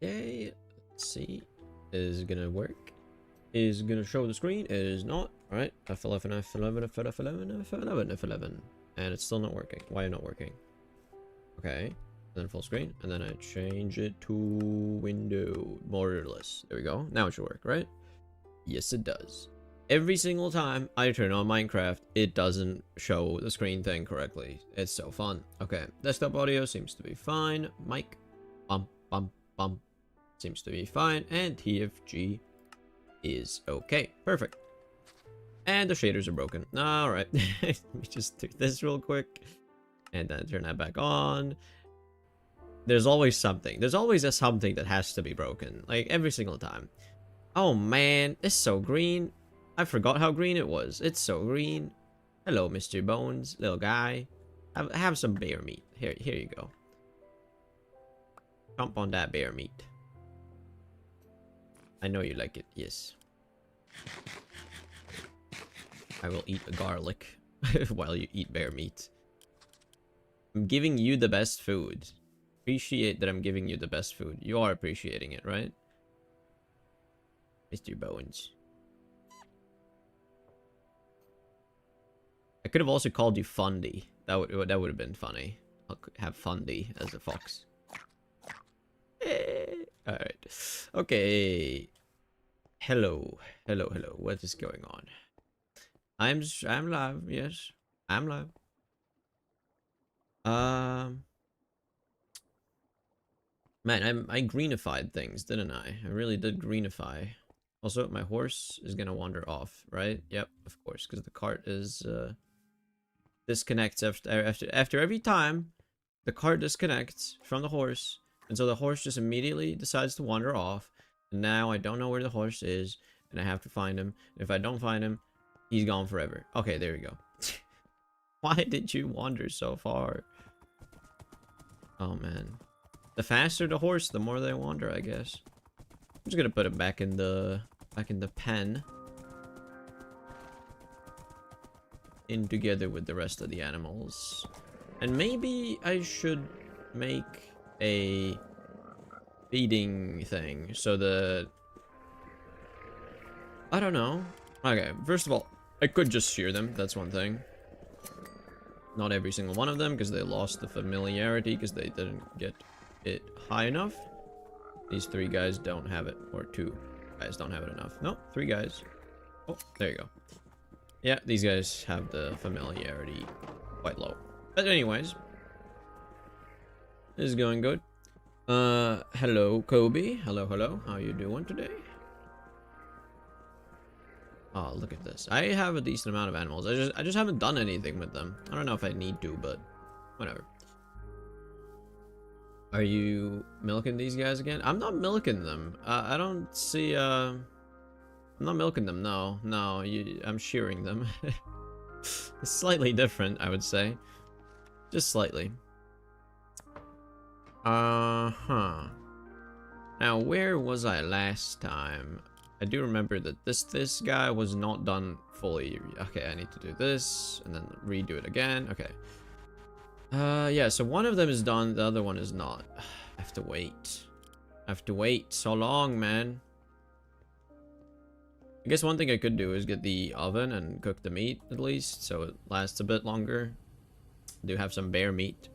Okay, let's see. Is it gonna work? Is it gonna show the screen? It is not. Alright, F11, F11, F11, F11, F11. And it's still not working. Why not working? Okay, and then full screen, and then I change it to window, borderless. There we go. Now it should work, right? Yes, it does. Every single time I turn on Minecraft, it doesn't show the screen thing correctly. It's so fun. Okay, desktop audio seems to be fine. Mic, bump, bump, bump, seems to be fine. And TFG is okay. Perfect. And the shaders are broken. Alright, let me just do this real quick. And then turn that back on. There's always something. There's always something that has to be broken. Like, every single time. Oh man, it's so green. I forgot how green it was. It's so green. Hello, Mr. Bones, little guy. Have some bear meat. Here you go. Jump on that bear meat. I know you like it, yes. I will eat the garlic while you eat bear meat. I'm giving you the best food. Appreciate that I'm giving you the best food. You are appreciating it, right? Mr. Bones. I could have also called you Fundy. That would have been funny. I'll have Fundy as a fox. Alright. Okay. Hello. Hello. What is going on? I'm live, yes. I'm live. Man, I greenified things, didn't I? I really did greenify. Also, my horse is gonna wander off, right? Yep, of course, because the cart is disconnects after every time the cart disconnects from the horse, and so the horse just immediately decides to wander off. And now I don't know where the horse is, and I have to find him. If I don't find him, he's gone forever. Okay, there we go. Why did you wander so far? Oh man. The faster the horse, the more they wander, I guess. I'm just gonna put him back in the pen. In together with the rest of the animals. And maybe I should make a feeding thing so that I don't know. Okay, first of all, I could just shear them. That's one thing. Not every single one of them, because they lost the familiarity because they didn't get it high enough. These 3 guys don't have it, or 2 guys don't have it enough. No, 3 guys. Oh, there you go. Yeah, these guys have the familiarity quite low. But anyways, this is going good. Hello, Kobe. Hello. How you doing today? Oh, look at this. I have a decent amount of animals. I just haven't done anything with them. I don't know if I need to, but whatever. Are you milking these guys again? I'm not milking them. I don't see, I'm not milking them, no. I'm shearing them. It's slightly different, I would say. Just slightly. Now, where was I last time? I do remember that this guy was not done fully. Okay, I need to do this, and then redo it again. Okay. Yeah, so one of them is done, the other one is not. I have to wait. I have to wait so long, man. I guess one thing I could do is get the oven and cook the meat, at least, so it lasts a bit longer. I do have some bear meat.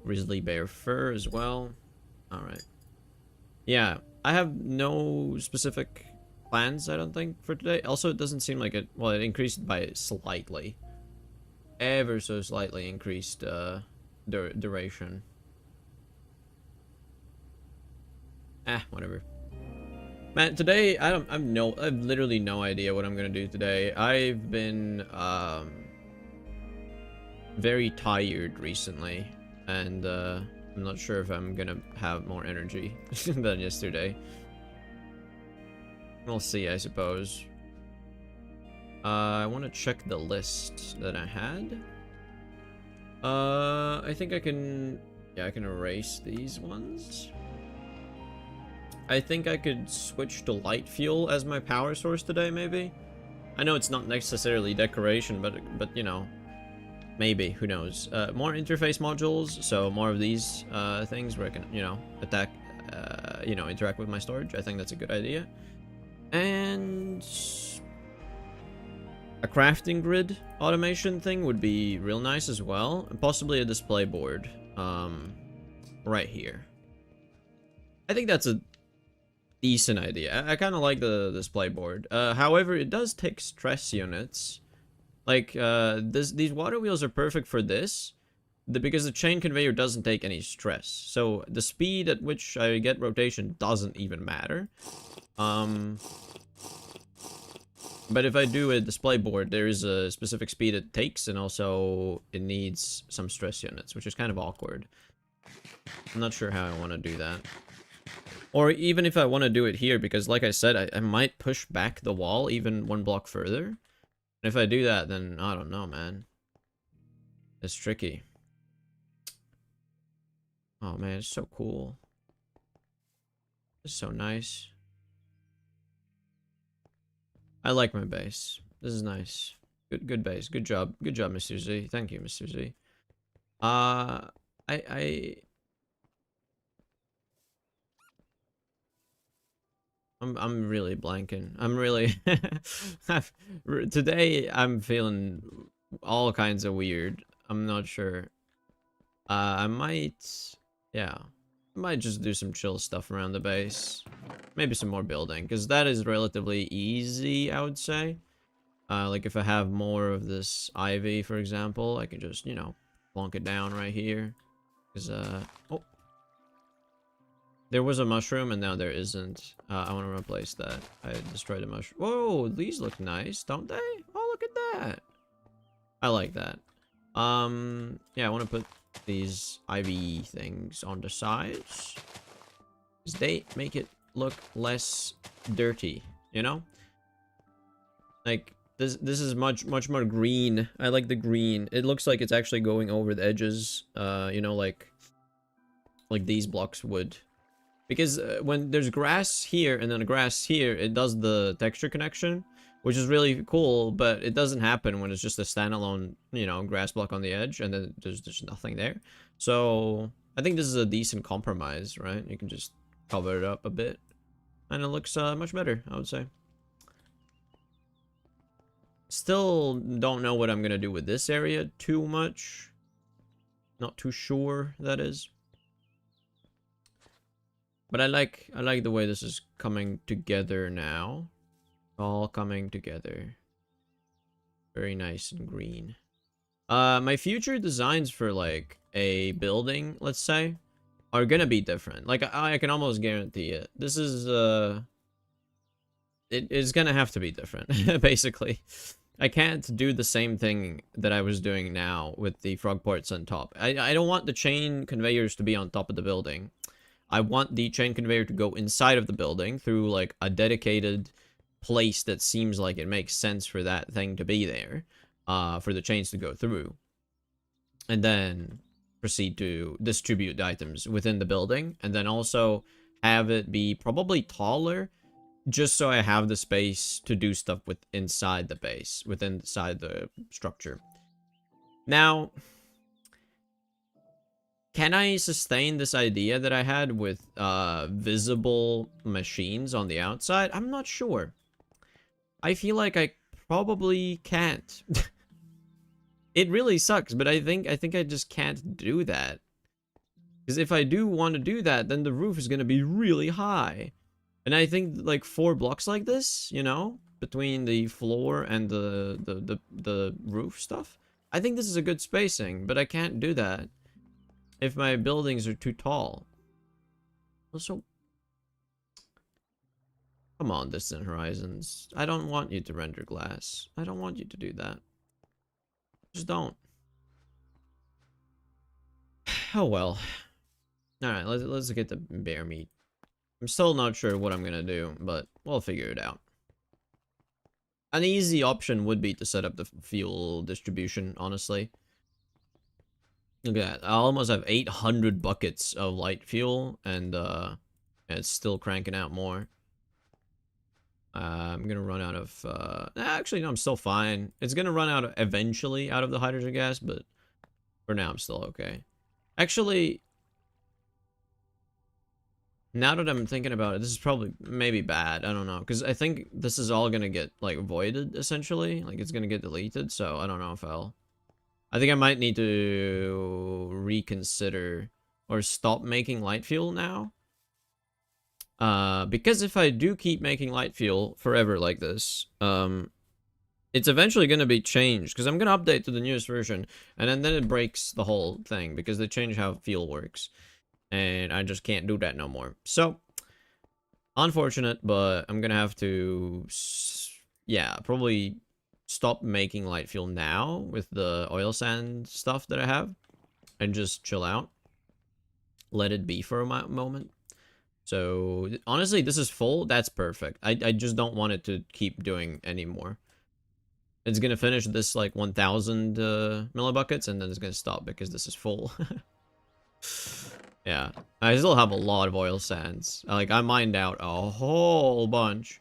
Grizzly bear fur as well. Alright. Yeah, I have no specific plans, I don't think, for today. Also, it doesn't seem like it... Well, it increased by slightly. Ever so slightly increased duration. Whatever. Man, today I've literally no idea what I'm gonna do today. I've been very tired recently, and I'm not sure if I'm gonna have more energy than yesterday. We'll see, I suppose. I want to check the list that I had. I think I can... Yeah, I can erase these ones. I think I could switch to light fuel as my power source today, maybe? I know it's not necessarily decoration, but you know. Maybe, who knows? More interface modules, so more of these things where I can, you know, attack, you know, interact with my storage. I think that's a good idea. And a crafting grid automation thing would be real nice as well. And possibly a display board right here. I think that's a decent idea. I kind of like the display board. However, it does take stress units. Like, these water wheels are perfect for this, because the chain conveyor doesn't take any stress. So the speed at which I get rotation doesn't even matter. But if I do a display board, there is a specific speed it takes, and also it needs some stress units, which is kind of awkward. I'm not sure how I want to do that. Or even if I want to do it here, because like I said, I might push back the wall even one block further. And if I do that, then I don't know, man. It's tricky. Oh man, it's so cool. It's so nice. I like my base. This is nice. Good base. Good job. Good job, Mr. Z. Thank you, Mr. Z. I'm really blanking. I'm really today I'm feeling all kinds of weird. I'm not sure. I might, yeah. I might just do some chill stuff around the base. Maybe some more building, because that is relatively easy, I would say. Like if I have more of this ivy, for example, I can just, you know, plonk it down right here. Because, oh. There was a mushroom, and now there isn't. I want to replace that. I destroyed a mushroom. Whoa, these look nice, don't they? Oh, look at that. I like that. Yeah, I want to put these ivy things on the sides. Because they make it look less dirty, you know? Like, this is much more green. I like the green. It looks like it's actually going over the edges, you know, like these blocks would. Because when there's grass here and then grass here, it does the texture connection, which is really cool, but it doesn't happen when it's just a standalone, you know, grass block on the edge, and then there's just nothing there. So I think this is a decent compromise, right? You can just cover it up a bit, and it looks much better, I would say. Still don't know what I'm gonna do with this area too much. Not too sure, that is. But I like the way this is coming together now. All coming together. Very nice and green. My future designs for like a building, let's say, are gonna be different. Like I can almost guarantee it. This is it is gonna have to be different, basically. I can't do the same thing that I was doing now with the frog ports on top. I don't want the chain conveyors to be on top of the building. I want the chain conveyor to go inside of the building through like a dedicated place that seems like it makes sense for that thing to be there, for the chains to go through, and then proceed to distribute the items within the building, and then also have it be probably taller, just so I have the space to do stuff with inside the base, inside the structure. Now, can I sustain this idea that I had with visible machines on the outside? I'm not sure. I feel like I probably can't. It really sucks, but I think I just can't do that. Because if I do want to do that, then the roof is going to be really high. And I think like 4 blocks like this, you know, between the floor and the roof stuff, I think this is a good spacing, but I can't do that if my buildings are too tall. Also, come on, Distant Horizons. I don't want you to render glass. I don't want you to do that. Just don't. Oh well. Alright, let's get the bear meat. I'm still not sure what I'm gonna do, but we'll figure it out. An easy option would be to set up the fuel distribution, honestly. Look at that. I almost have 800 buckets of light fuel, and it's still cranking out more. I'm gonna run out of actually no, I'm still fine. It's gonna run out eventually out of the hydrogen gas, but for now I'm still okay. Actually, now that I'm thinking about it, this is probably maybe bad. I don't know, because I think this is all gonna get like voided essentially. Like it's gonna get deleted, so I don't know if I think I might need to reconsider or stop making light fuel now. Because if I do keep making light fuel forever like this, it's eventually going to be changed, because I'm going to update to the newest version, and then it breaks the whole thing, because they change how fuel works, and I just can't do that no more. So, unfortunate, but I'm going to have to, yeah, probably stop making light fuel now with the oil sand stuff that I have, and just chill out. Let it be for a moment. So, honestly, this is full. That's perfect. I just don't want it to keep doing anymore. It's gonna finish this, like, 1,000 millibuckets, and then it's gonna stop because this is full. Yeah. I still have a lot of oil sands. Like, I mined out a whole bunch.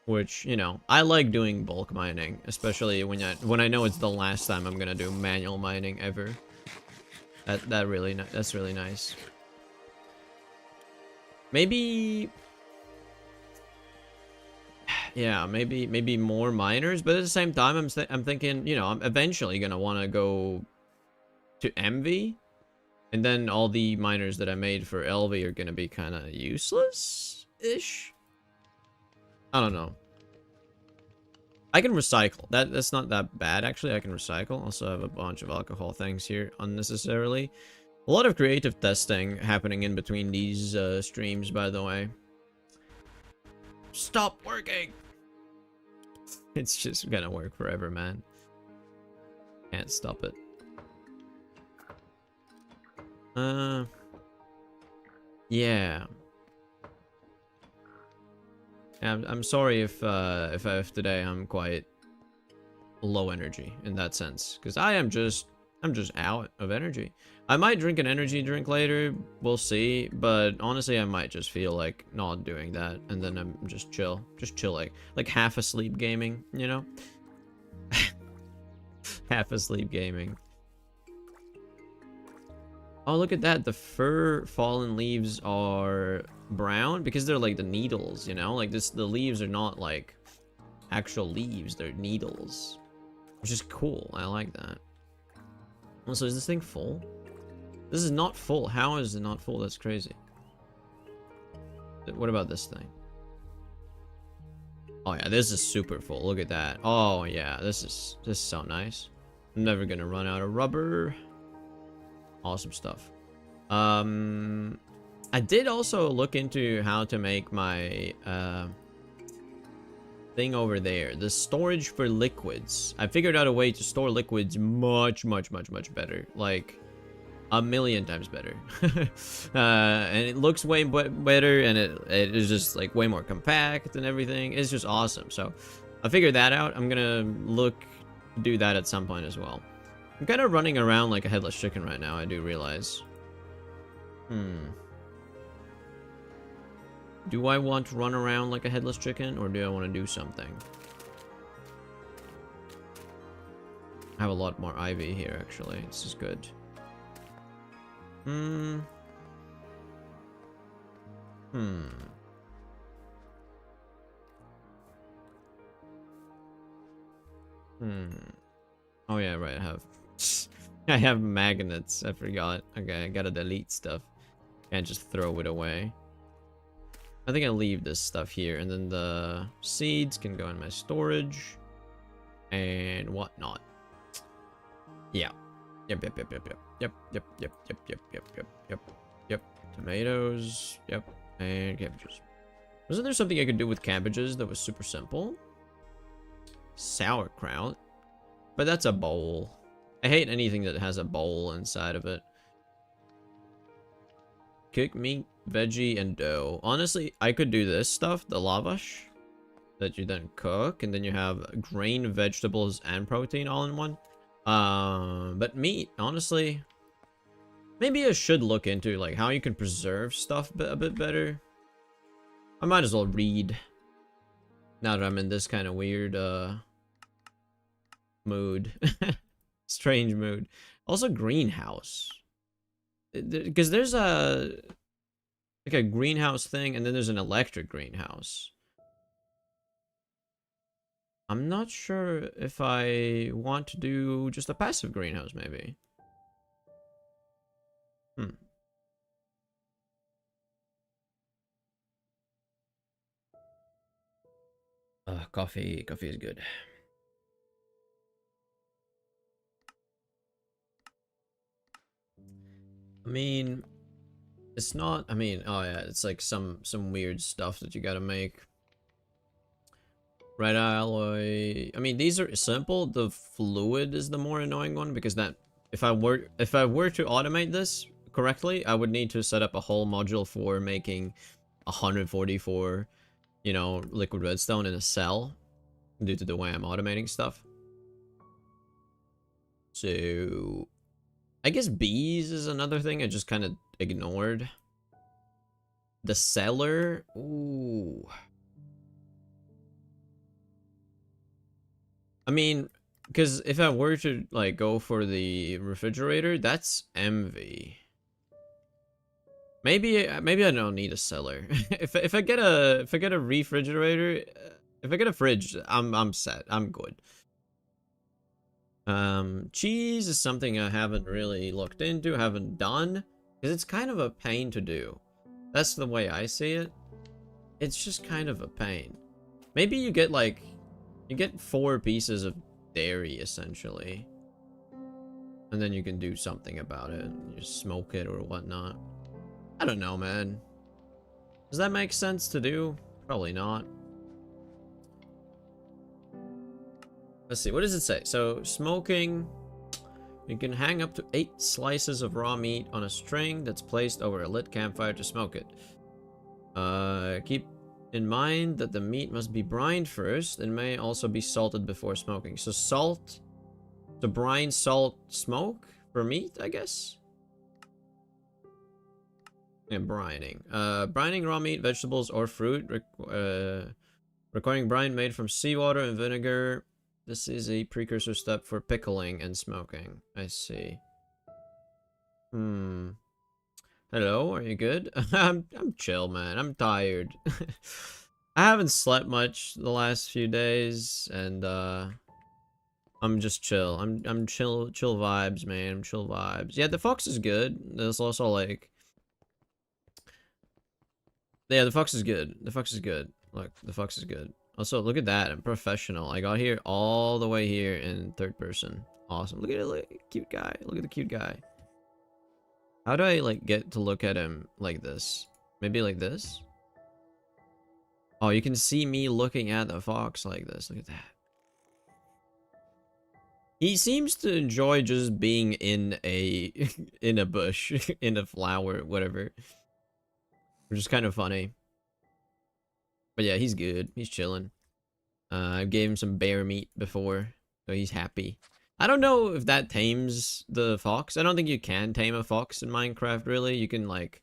Which, you know, I like doing bulk mining. Especially when I know it's the last time I'm gonna do manual mining ever. That's really nice. Maybe, yeah, maybe more miners, but at the same time, I'm thinking, you know, I'm eventually gonna want to go to MV, and then all the miners that I made for LV are gonna be kind of useless-ish. I don't know. I can recycle. That's not that bad, actually. I can recycle. Also have a bunch of alcohol things here unnecessarily. A lot of creative testing happening in between these streams, by the way. Stop working! It's just gonna work forever, man. Can't stop it. Yeah. I'm sorry if today I'm quite low energy in that sense, because I'm just out of energy. I might drink an energy drink later, we'll see, but honestly I might just feel like not doing that, and then I'm just chill like half asleep gaming, you know. Half asleep gaming. Oh, look at that, the fur fallen leaves are brown because they're like the needles, you know, like the leaves are not like actual leaves, they're needles, which is cool. I like that. Also, is this thing full? This is not full. How is it not full? That's crazy. What about this thing? Oh yeah, this is super full. Look at that. Oh yeah, this is so nice. I'm never gonna run out of rubber. Awesome stuff. I did also look into how to make my thing over there, the storage for liquids. I figured out a way to store liquids much better, like a million times better. And it looks way better, and it is just like way more compact and everything. It's just awesome. So I figured that out. I'm gonna do that at some point as well. I'm kind of running around like a headless chicken right now, I do realize. Do I want to run around like a headless chicken, or do I want to do something? I have a lot more ivy here, actually. This is good. Oh yeah, right, I have magnets, I forgot. Okay, I gotta delete stuff. Can't just throw it away. I think I'll leave this stuff here, and then the seeds can go in my storage and whatnot. Yeah. Yep. Tomatoes. Yep. And cabbages. Wasn't there something I could do with cabbages that was super simple? Sauerkraut. But that's a bowl. I hate anything that has a bowl inside of it. Cooked meat, veggie, and dough. Honestly, I could do this stuff, the lavash, that you then cook, and then you have grain, vegetables, and protein all in one. But meat, honestly, maybe I should look into like how you can preserve stuff a bit better. I might as well read. Now that I'm in this kind of weird mood. Strange mood. Also greenhouse. Because there's a like a greenhouse thing and then there's an electric greenhouse. I'm not sure if I want to do just a passive greenhouse maybe. Coffee is good. I mean, it's not, I mean, oh yeah, it's like some weird stuff that you gotta make. Red alloy. I mean, these are simple. The fluid is the more annoying one because that if I were to automate this correctly, I would need to set up a whole module for making 144, you know, liquid redstone in a cell due to the way I'm automating stuff. So I guess bees is another thing I just kind of ignored. The cellar, ooh. I mean, because if I were to like go for the refrigerator, that's envy. Maybe I don't need a cellar. if I get a refrigerator, if I get a fridge, I'm set. I'm good. Cheese is something I haven't really looked into, haven't done, because it's kind of a pain to do. That's the way I see it. It's just kind of a pain. Maybe you get like, you get 4 pieces of dairy essentially, and then you can do something about it. You smoke it or whatnot. I don't know, man. Does that make sense to do? Probably not. Let's see, what does it say? So, smoking. You can hang up to 8 slices of raw meat on a string that's placed over a lit campfire to smoke it. Keep in mind that the meat must be brined first and may also be salted before smoking. So salt, to brine, salt, smoke for meat, I guess? And brining. Brining raw meat, vegetables, or fruit. Requiring brine made from seawater and vinegar. This is a precursor step for pickling and smoking. I see. Hello, are you good? I'm chill, man. I'm tired. I haven't slept much the last few days, and I'm just chill. I'm chill vibes, man. I'm chill vibes. Yeah, the fox is good. There's also like, yeah, the fox is good. The fox is good. Look, the fox is good. Also, look at that. I'm professional. I got here all the way here in 3rd person. Awesome. Look at it, look, cute guy. Look at the cute guy. How do I like get to look at him like this? Maybe like this? Oh, you can see me looking at the fox like this. Look at that. He seems to enjoy just being in a in a bush, in a flower, whatever. Which is kind of funny. But yeah, he's good. He's chilling. I gave him some bear meat before, so he's happy. I don't know if that tames the fox. I don't think you can tame a fox in Minecraft, really. You can, like,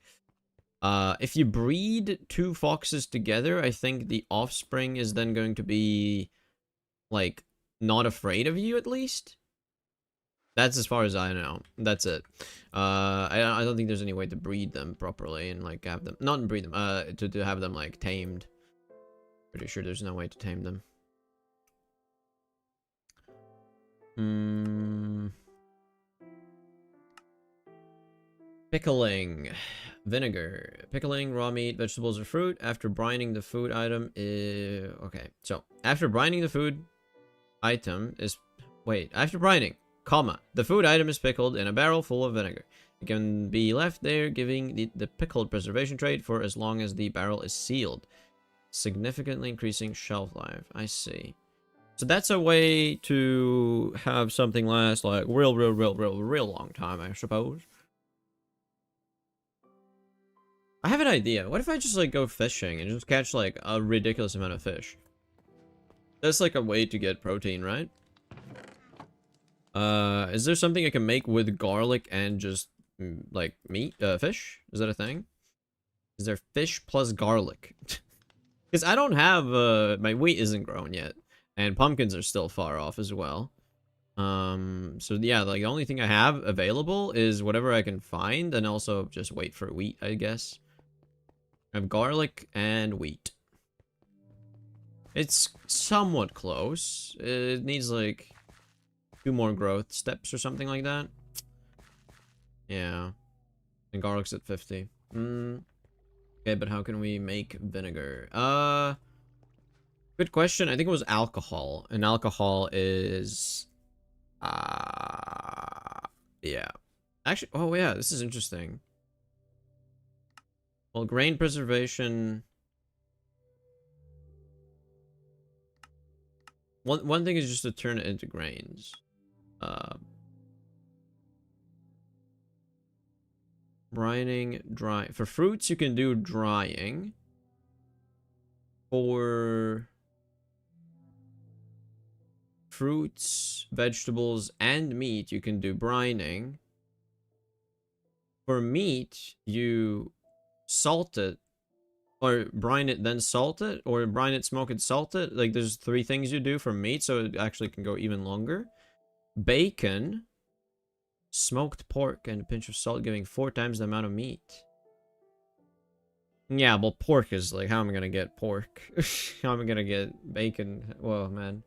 if you breed 2 foxes together, I think the offspring is then going to be, like, not afraid of you, at least. That's as far as I know. That's it. I don't think there's any way to breed them properly and, like, have them... Not breed them, to have them, like, tamed. Pretty sure there's no way to tame them. Pickling. Vinegar. Pickling raw meat, vegetables, or fruit after brining the food item is... Okay, so after brining the food item is... Wait, after brining, comma, the food item is pickled in a barrel full of vinegar. It can be left there, giving the pickled preservation trait for as long as the barrel is sealed, significantly increasing shelf life. I see. So that's a way to have something last like real long time, I suppose. I have an idea. What if I just like go fishing and just catch like a ridiculous amount of fish? That's like a way to get protein, right? Is there something I can make with garlic and just like meat, fish? Is that a thing? Is there fish plus garlic? Because I don't have, my wheat isn't grown yet. And pumpkins are still far off as well. So yeah, like the only thing I have available is whatever I can find, and also just wait for wheat, I guess. I have garlic and wheat. It's somewhat close. It needs like 2 more growth steps or something like that. Yeah. And garlic's at 50. Okay, but how can we make vinegar? Good question. I think it was alcohol. And alcohol is yeah. Actually, oh yeah, this is interesting. Well, grain preservation. One thing is just to turn it into grains. Brining, dry. For fruits, you can do drying. For fruits, vegetables, and meat, you can do brining. For meat, you salt it, or brine it, then salt it, or brine it, smoke it, salt it. Like, there's 3 things you do for meat, so it actually can go even longer. Bacon, smoked pork, and a pinch of salt, giving 4 times the amount of meat. Yeah, well, pork is like, how am I gonna get pork? How am I gonna get bacon? Whoa, man.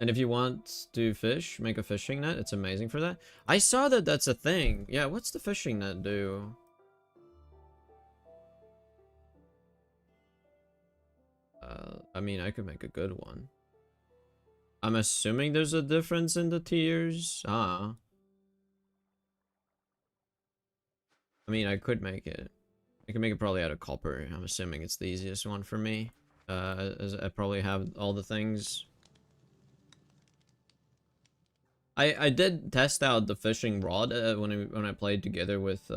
And if you want to fish, make a fishing net. It's amazing for that. I saw that that's a thing. Yeah, what's the fishing net do? I mean, I could make a good one. I'm assuming there's a difference in the tiers. I mean, I could make it. I can make it probably out of copper. I'm assuming it's the easiest one for me. As I probably have all the things. I did test out the fishing rod when I played together with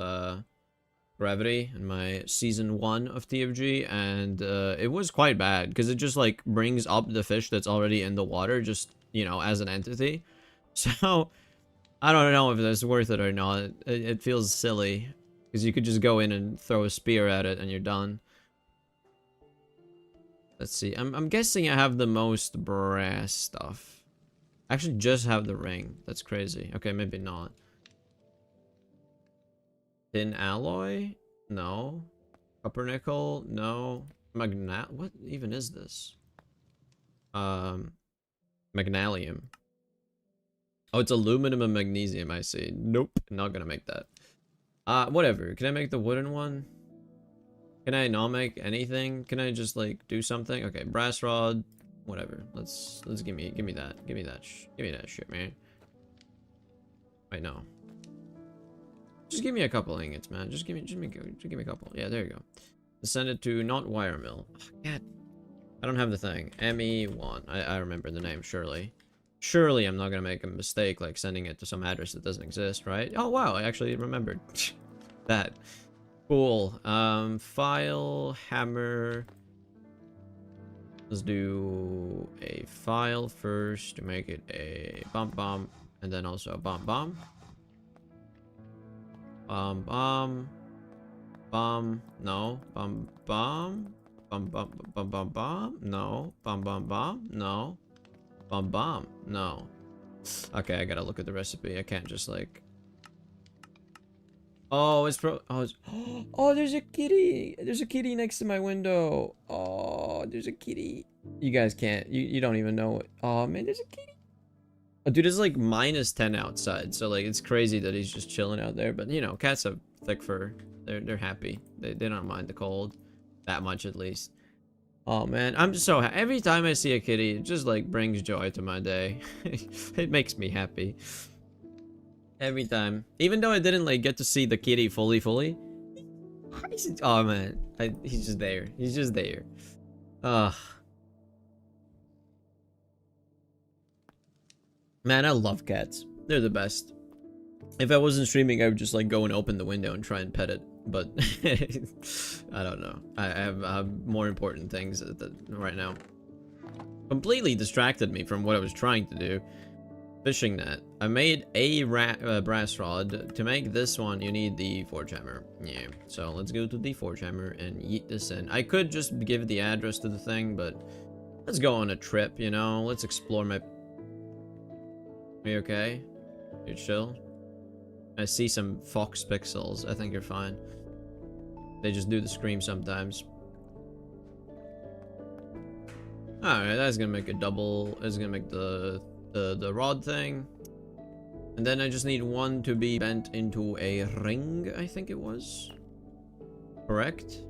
Gravity in my season 1 of TFG, and it was quite bad because it just like brings up the fish that's already in the water, just, you know, as an entity. So I don't know if that's worth it or not. It feels silly because you could just go in and throw a spear at it and you're done. Let's see. I'm guessing I have the most brass stuff. I actually just have the ring. That's crazy. Okay, maybe not. Tin alloy? No. Copper nickel? No. What even is this? Magnesium. Oh, it's aluminum and magnesium, I see. Nope, not gonna make that. Whatever. Can I make the wooden one? Can I not make anything? Can I just like do something? Okay, brass rod. Whatever. Let's give me that. Give me that shit, man. Wait, no. Just give me a couple ingots, man. Just give me a couple. Yeah, there you go. Send it to not wire mill. Oh, God. I don't have the thing. ME1. I remember the name, surely. Surely I'm not gonna make a mistake like sending it to some address that doesn't exist, right? Oh wow, I actually remembered that. Cool. File, hammer. Let's do a file first to make it a bomb, and then also a bomb. Bomb, no. Bomb, no. No. No. Okay, I gotta look at the recipe. I can't just like... Oh, oh, there's a kitty. There's a kitty next to my window. Oh, there's a kitty. You guys can't. You don't even know it. Oh, man, there's a kitty. Oh, dude, it's like -10 outside. So, like, it's crazy that he's just chilling out there. But, you know, cats have thick fur. They're happy. They don't mind the cold. That much, at least. Oh, man. I'm just so happy. Every time I see a kitty, it just, like, brings joy to my day. It makes me happy. Every time. Even though I didn't like get to see the kitty fully. Oh man. He's just there. He's just there. Ugh. Man, I love cats. They're the best. If I wasn't streaming, I would just like go and open the window and try and pet it. But I don't know. I have more important things right now. Completely distracted me from what I was trying to do. Fishing net. I made a brass rod. To make this one, you need the forge hammer. Yeah. So let's go to the forge hammer and yeet this in. I could just give the address to the thing, but let's go on a trip, you know? Let's explore my... Are you okay? You're chill? I see some fox pixels. I think you're fine. They just do the scream sometimes. Alright, that's gonna make a double. It's gonna make the rod thing. And then I just need one to be bent into a ring, I think it was. Correct?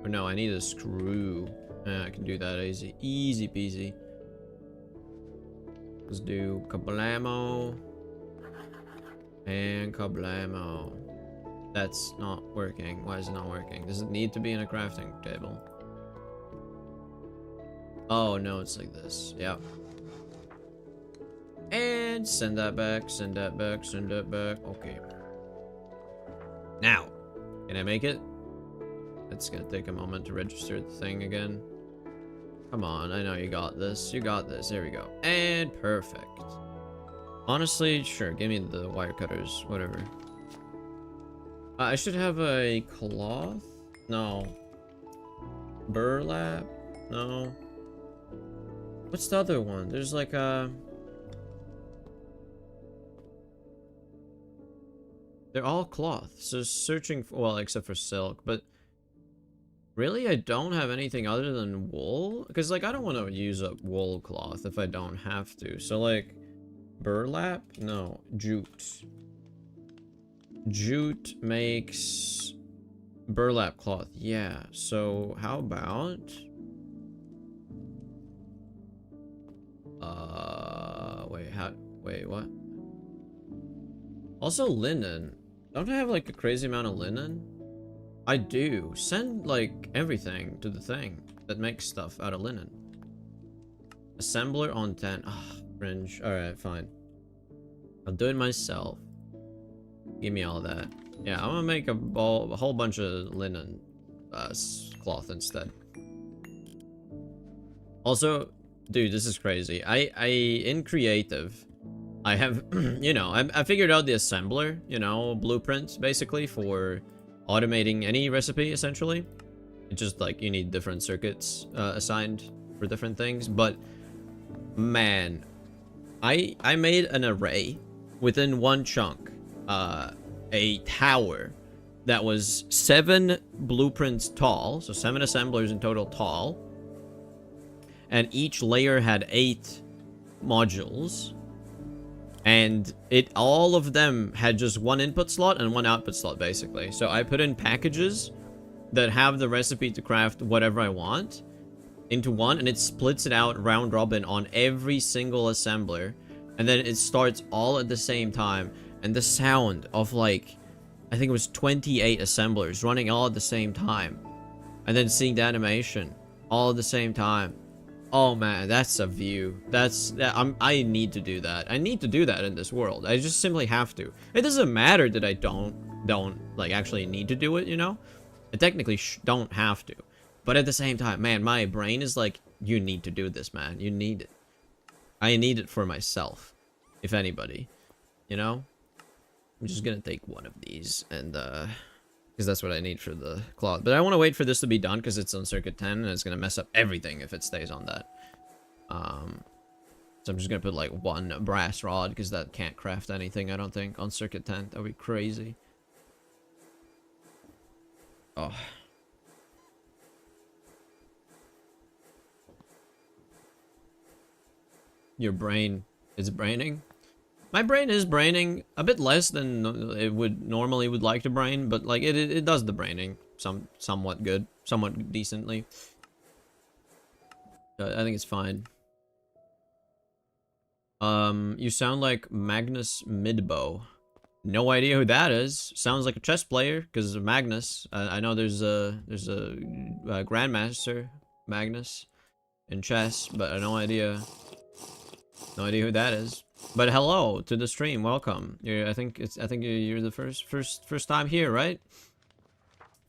Or no, I need a screw. I can do that easy. Easy peasy. Let's do kablamo. And kablamo. That's not working. Why is it not working? Does it need to be in a crafting table? Oh, no, it's like this. Yeah. And send that back, send that back, send that back. Okay. Now, can I make it? It's gonna take a moment to register the thing again. Come on, I know you got this. You got this. There we go. And perfect. Honestly, sure, give me the wire cutters, whatever. I should have a cloth? No. Burlap? No. What's the other one? There's like a... They're all cloth, so searching for, well, except for silk, but really I don't have anything other than wool, because like I don't want to use up wool cloth if I don't have to. So like burlap, no, jute. Jute makes burlap cloth. Yeah, so how about wait, what? Also linen. Don't I have like a crazy amount of linen? I do. Send like everything to the thing that makes stuff out of linen. Assembler on 10. Ah, cringe. Alright, fine. I'll do it myself. Give me all that. Yeah, I'm gonna make a whole bunch of linen cloth instead. Also, dude, this is crazy. In creative, I have, you know, I figured out the assembler, you know, blueprint basically for automating any recipe essentially. It's just like you need different circuits assigned for different things. But man, I made an array within one chunk, a tower that was 7 blueprints tall, so 7 assemblers in total tall, and each layer had 8 modules. And all of them had just one input slot and one output slot, basically. So I put in packages that have the recipe to craft whatever I want into one, and it splits it out round robin on every single assembler. And then it starts all at the same time. And the sound of like, I think it was 28 assemblers running all at the same time. And then seeing the animation all at the same time. Oh man, that's a view. I need to do that. I need to do that in this world. I just simply have to. It doesn't matter that I don't like actually need to do it, you know? I technically don't have to. But at the same time, man, my brain is like, you need to do this, man. You need it. I need it for myself, if anybody, you know? I'm just gonna take one of these and because that's what I need for the cloth. But I want to wait for this to be done because it's on circuit 10 and it's going to mess up everything if it stays on that. So I'm just going to put like 1 brass rod because that can't craft anything, I don't think, on circuit 10. That would be crazy. Oh. Your brain is braining? My brain is braining a bit less than it would normally like to brain, but like it does the braining somewhat good, somewhat decently. I think it's fine. You sound like Magnus Midbow. No idea who that is. Sounds like a chess player because of Magnus. I know there's a grandmaster Magnus in chess, but I have no idea who that is. But hello to the stream, welcome. I think you're the first time here, right?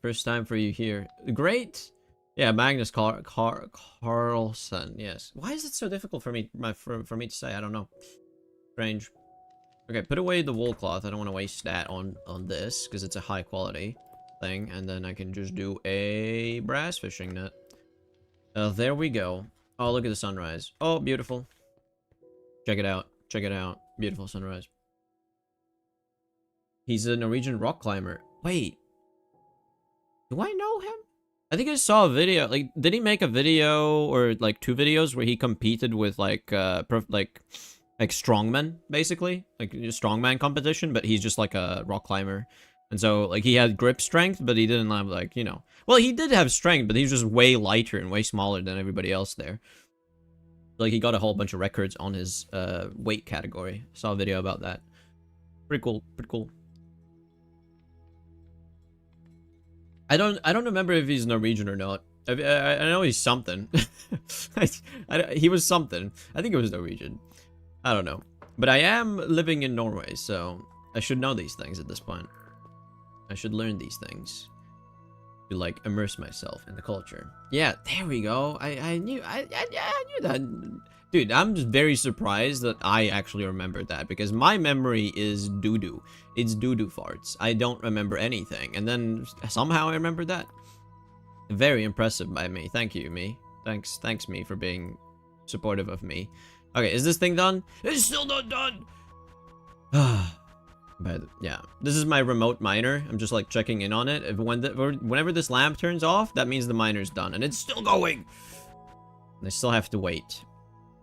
First time for you here. Great. Yeah, Magnus Carlson. Yes. Why is it so difficult for me to say? I don't know. Strange. Okay, put away the wool cloth. I don't want to waste that on this because it's a high quality thing. And then I can just do a brass fishing net. There we go. Oh, look at the sunrise. Oh, beautiful. Check it out. Check it out. Beautiful sunrise. He's a Norwegian rock climber. Wait. Do I know him? I think I saw a video. Like, did he make a video or like 2 videos where he competed with like strongmen, basically? Like a strongman competition, but he's just like a rock climber. And so, like, he had grip strength, but he didn't have, like, you know... Well, he did have strength, but he was just way lighter and way smaller than everybody else there. Like, he got a whole bunch of records on his weight category. Saw a video about that. Pretty cool. Pretty cool. I don't remember if he's Norwegian or not. I know he's something. He was something. I think it was Norwegian. I don't know. But I am living in Norway, so I should know these things at this point. I should learn these things to, like, immerse myself in the culture. Yeah, there we go. I knew that. Dude, I'm just very surprised that I actually remembered that, because my memory is doo-doo. It's doo-doo farts. I don't remember anything, and then somehow I remembered that. Very impressive by me. Thank you, me. Thanks, me, for being supportive of me. Okay, is this thing done? It's still not done! But yeah, this is my remote miner. I'm just like checking in on it. Whenever this lamp turns off, that means the miner's done, and it's still going. And I still have to wait.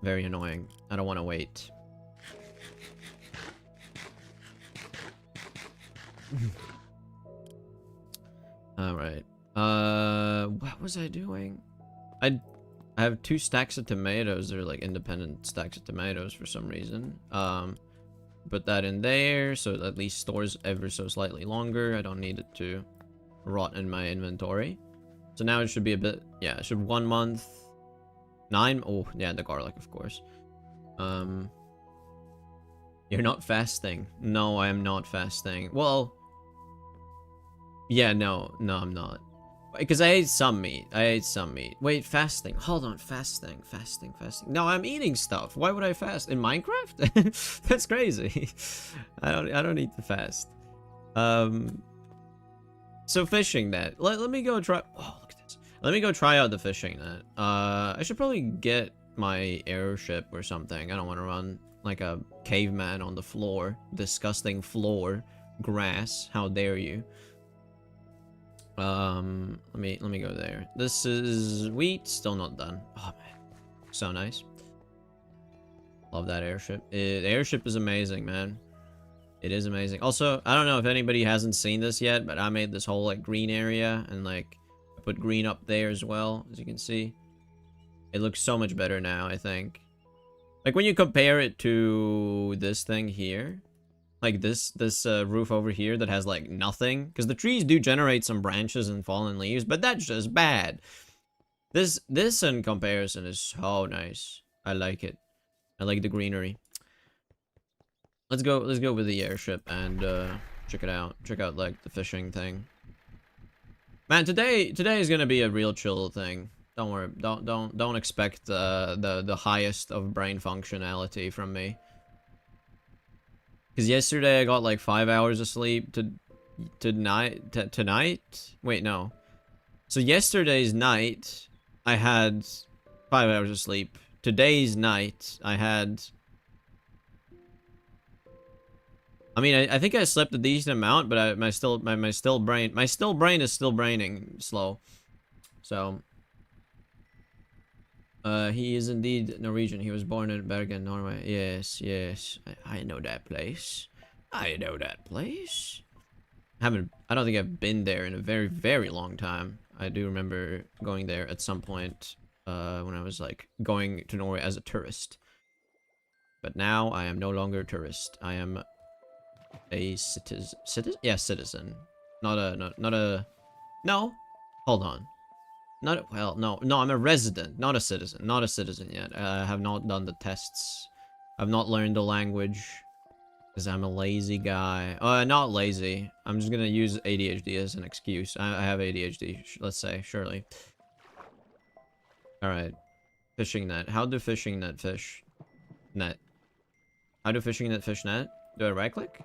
Very annoying. I don't want to wait. All right. What was I doing? I have 2 stacks of tomatoes. They're like independent stacks of tomatoes for some reason. Put that in there so it at least stores ever so slightly longer. I don't need it to rot in my inventory. So now it should be a bit, yeah, it should 1 month. 9, oh yeah, the garlic, of course. You're not fasting. No, I am not fasting. Well, yeah, no, I'm not. Because I ate some meat. Wait, fasting. Hold on, fasting. No, I'm eating stuff. Why would I fast? In Minecraft? That's crazy. I don't need to fast. So fishing net. Let me go try... Oh, look at this. Let me go try out the fishing net. I should probably get my airship or something. I don't want to run like a caveman on the floor. Disgusting floor. Grass. How dare you. Let me go there. This is wheat, still not done. Oh man, so nice. Love that airship. The airship is amazing, man. It is amazing. Also, I don't know if anybody hasn't seen this yet, but I made this whole like green area, and like I put green up there as well, as you can see. It looks so much better now, I think. Like when you compare it to this thing here. Like this roof over here that has like nothing, because the trees do generate some branches and fallen leaves, but that's just bad. This in comparison is so nice. I like it. I like the greenery. Let's go with the airship and check it out. Check out like the fishing thing. Man, today is gonna be a real chill thing. Don't worry. Don't expect the highest of brain functionality from me. Because yesterday I got like 5 hours of sleep tonight? Wait, no. So yesterday's night, I had 5 hours of sleep. Today's night, I had... I mean, I think I slept a decent amount, but my brain is still braining slow. So... he is indeed Norwegian. He was born in Bergen, Norway. Yes. I know that place. I don't think I've been there in a very, very long time. I do remember going there at some point, when I was, like, going to Norway as a tourist. But now, I am no longer a tourist. I am a citizen? Yeah, citizen. Not a... No? Hold on. No, I'm a resident, not a citizen. Not a citizen yet. I have not done the tests. I've not learned the language. Because I'm a lazy guy. Not lazy. I'm just gonna use ADHD as an excuse. I have ADHD, let's say, surely. Alright. Fishing net. How do fishing net fish? Net. How do fishing net fish net? Do I right click?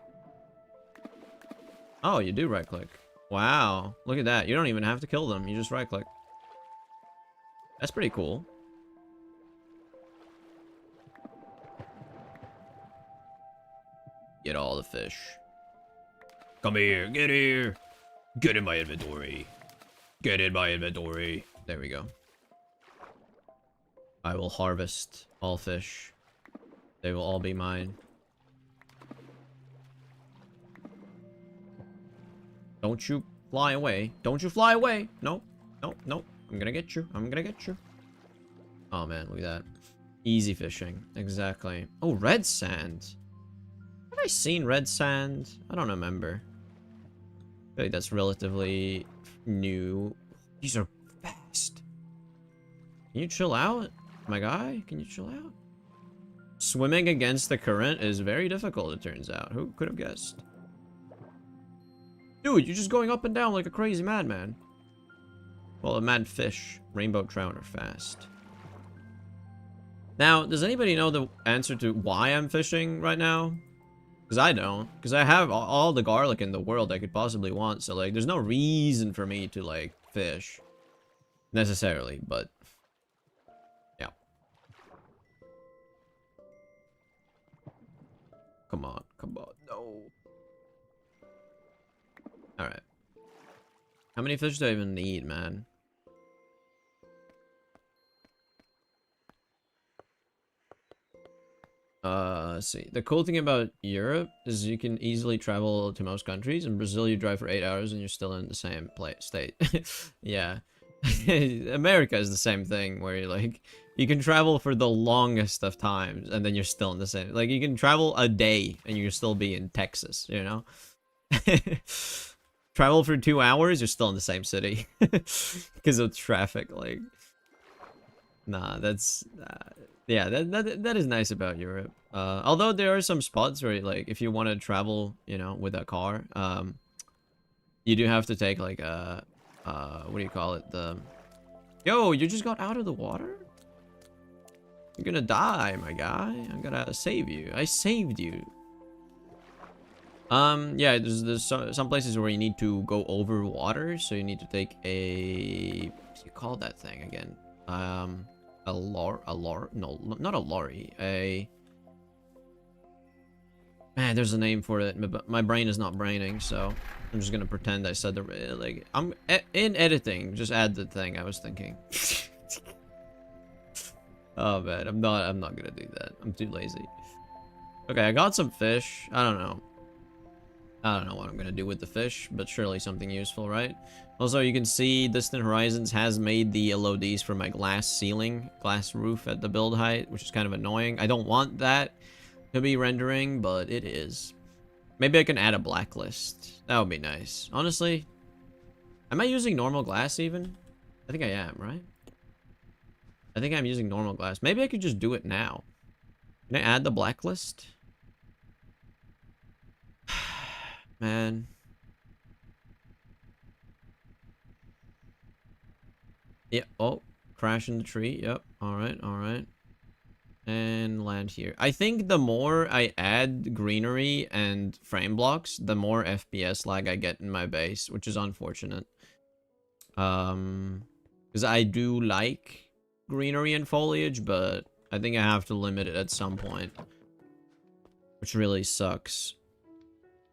Oh, you do right click. Wow. Look at that. You don't even have to kill them. You just right click. That's pretty cool. Get all the fish. Come here. Get here. Get in my inventory. Get in my inventory. There we go. I will harvest all fish. They will all be mine. Don't you fly away. Don't you fly away. No. No. No. I'm gonna get you. I'm gonna get you. Oh man, look at that. Easy fishing. Exactly. Oh, red sand. Have I seen red sand? I don't remember. I feel like that's relatively new. These are fast. Can you chill out, my guy? Can you chill out? Swimming against the current is very difficult, it turns out. Who could have guessed? Dude, you're just going up and down like a crazy madman. Well, a mad fish. Rainbow trout are fast. Now, does anybody know the answer to why I'm fishing right now? Because I don't. Because I have all the garlic in the world I could possibly want. So, like, there's no reason for me to, like, fish. Necessarily, but... yeah. Come on. Come on. No. Alright. How many fish do I even need, man? Let's see. The cool thing about Europe is you can easily travel to most countries. In Brazil, you drive for 8 hours and you're still in the same state. Yeah. America is the same thing, where you're like, you can travel for the longest of times and then you're still in the same. Like, you can travel a day and you'll still be in Texas, you know? Travel for 2 hours, you're still in the same city. Because of traffic, like... Nah, that's... yeah, that is nice about Europe. Although there are some spots where, like, if you want to travel, you know, with a car, you do have to take, like, a... what do you call it? Yo, you just got out of the water? You're gonna die, my guy. I'm gonna save you. I saved you. Yeah, there's some places where you need to go over water, so you need to take a... what do you call that thing again? No, not a lorry. Man, there's a name for it, but my brain is not braining, so I'm just gonna pretend I said the... like, I'm... in editing, just add the thing I was thinking. Oh, man, I'm not gonna do that. I'm too lazy. Okay, I got some fish. I don't know what I'm gonna do with the fish, but surely something useful, right? Also, you can see Distant Horizons has made the LODs for my glass roof at the build height, which is kind of annoying. I don't want that to be rendering, but it is. Maybe I can add a blacklist. That would be nice. Honestly, am I using normal glass even? I think I am, right? I think I'm using normal glass. Maybe I could just do it now. Can I add the blacklist? Man. Yeah. Oh, crash in the tree. Yep. All right. And land here. I think the more I add greenery and frame blocks, the more FPS lag I get in my base, which is unfortunate. Because I do like greenery and foliage, but I think I have to limit it at some point, which really sucks.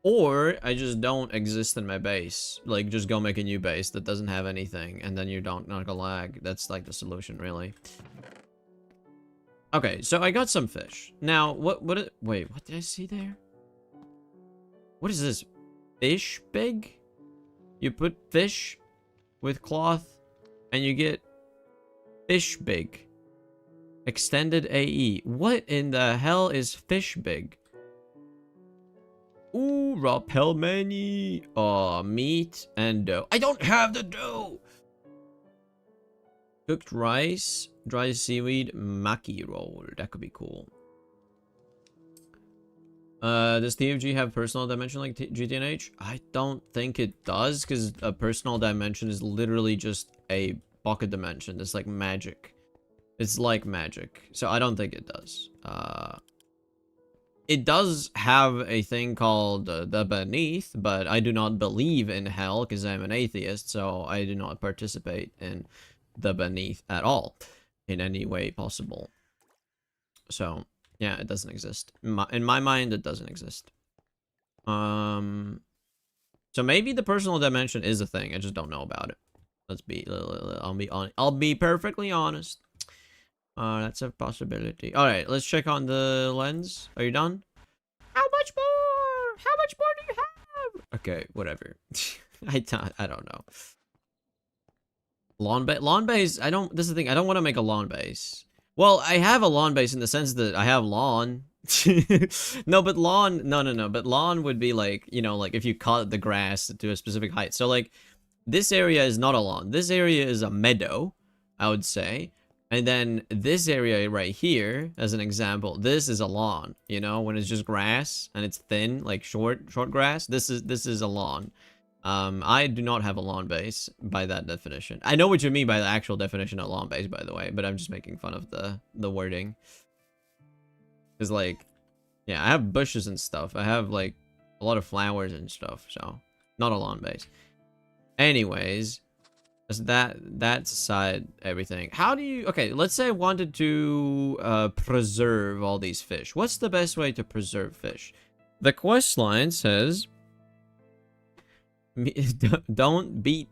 Or I just don't exist in my base. Like, just go make a new base that doesn't have anything, and then you don't not gonna lag. That's like the solution, really. Okay, so I got some fish. Now, wait, what did I see there? What is this? Fish big? You put fish with cloth, and you get fish big. Extended AE. What in the hell is fish big? Ooh, raw pelmeni. Oh, meat and dough. I don't have the dough. Cooked rice, dry seaweed, maki roll. That could be cool. Does TFG have personal dimension like GTNH? I don't think it does, because a personal dimension is literally just a pocket dimension. It's like magic. It's like magic. So I don't think it does. it does have a thing called the beneath, but I do not believe in hell because I'm an atheist, so I do not participate in the beneath at all in any way possible. So yeah, it doesn't exist. In my mind, it doesn't exist. So maybe the personal dimension is a thing. I just don't know about it. I'll be perfectly honest. That's a possibility. All right, let's check on the lens. Are you done? How much more? How much more do you have? Okay, whatever. I don't know. Lawn base. I don't. This is the thing. I don't want to make a lawn base. Well, I have a lawn base in the sense that I have lawn. No, but lawn. No. But lawn would be like, you know, like if you cut the grass to a specific height. So like, this area is not a lawn. This area is a meadow, I would say. And then this area right here, as an example, this is a lawn. You know, when it's just grass and it's thin, like short grass. This is a lawn. I do not have a lawn base by that definition. I know what you mean by the actual definition of lawn base, by the way, but I'm just making fun of the wording. Because, like, yeah, I have bushes and stuff. I have, like, a lot of flowers and stuff, so not a lawn base. Anyways, that's aside everything. How do you... Okay, let's say I wanted to preserve all these fish. What's the best way to preserve fish? The quest line says... Don't beat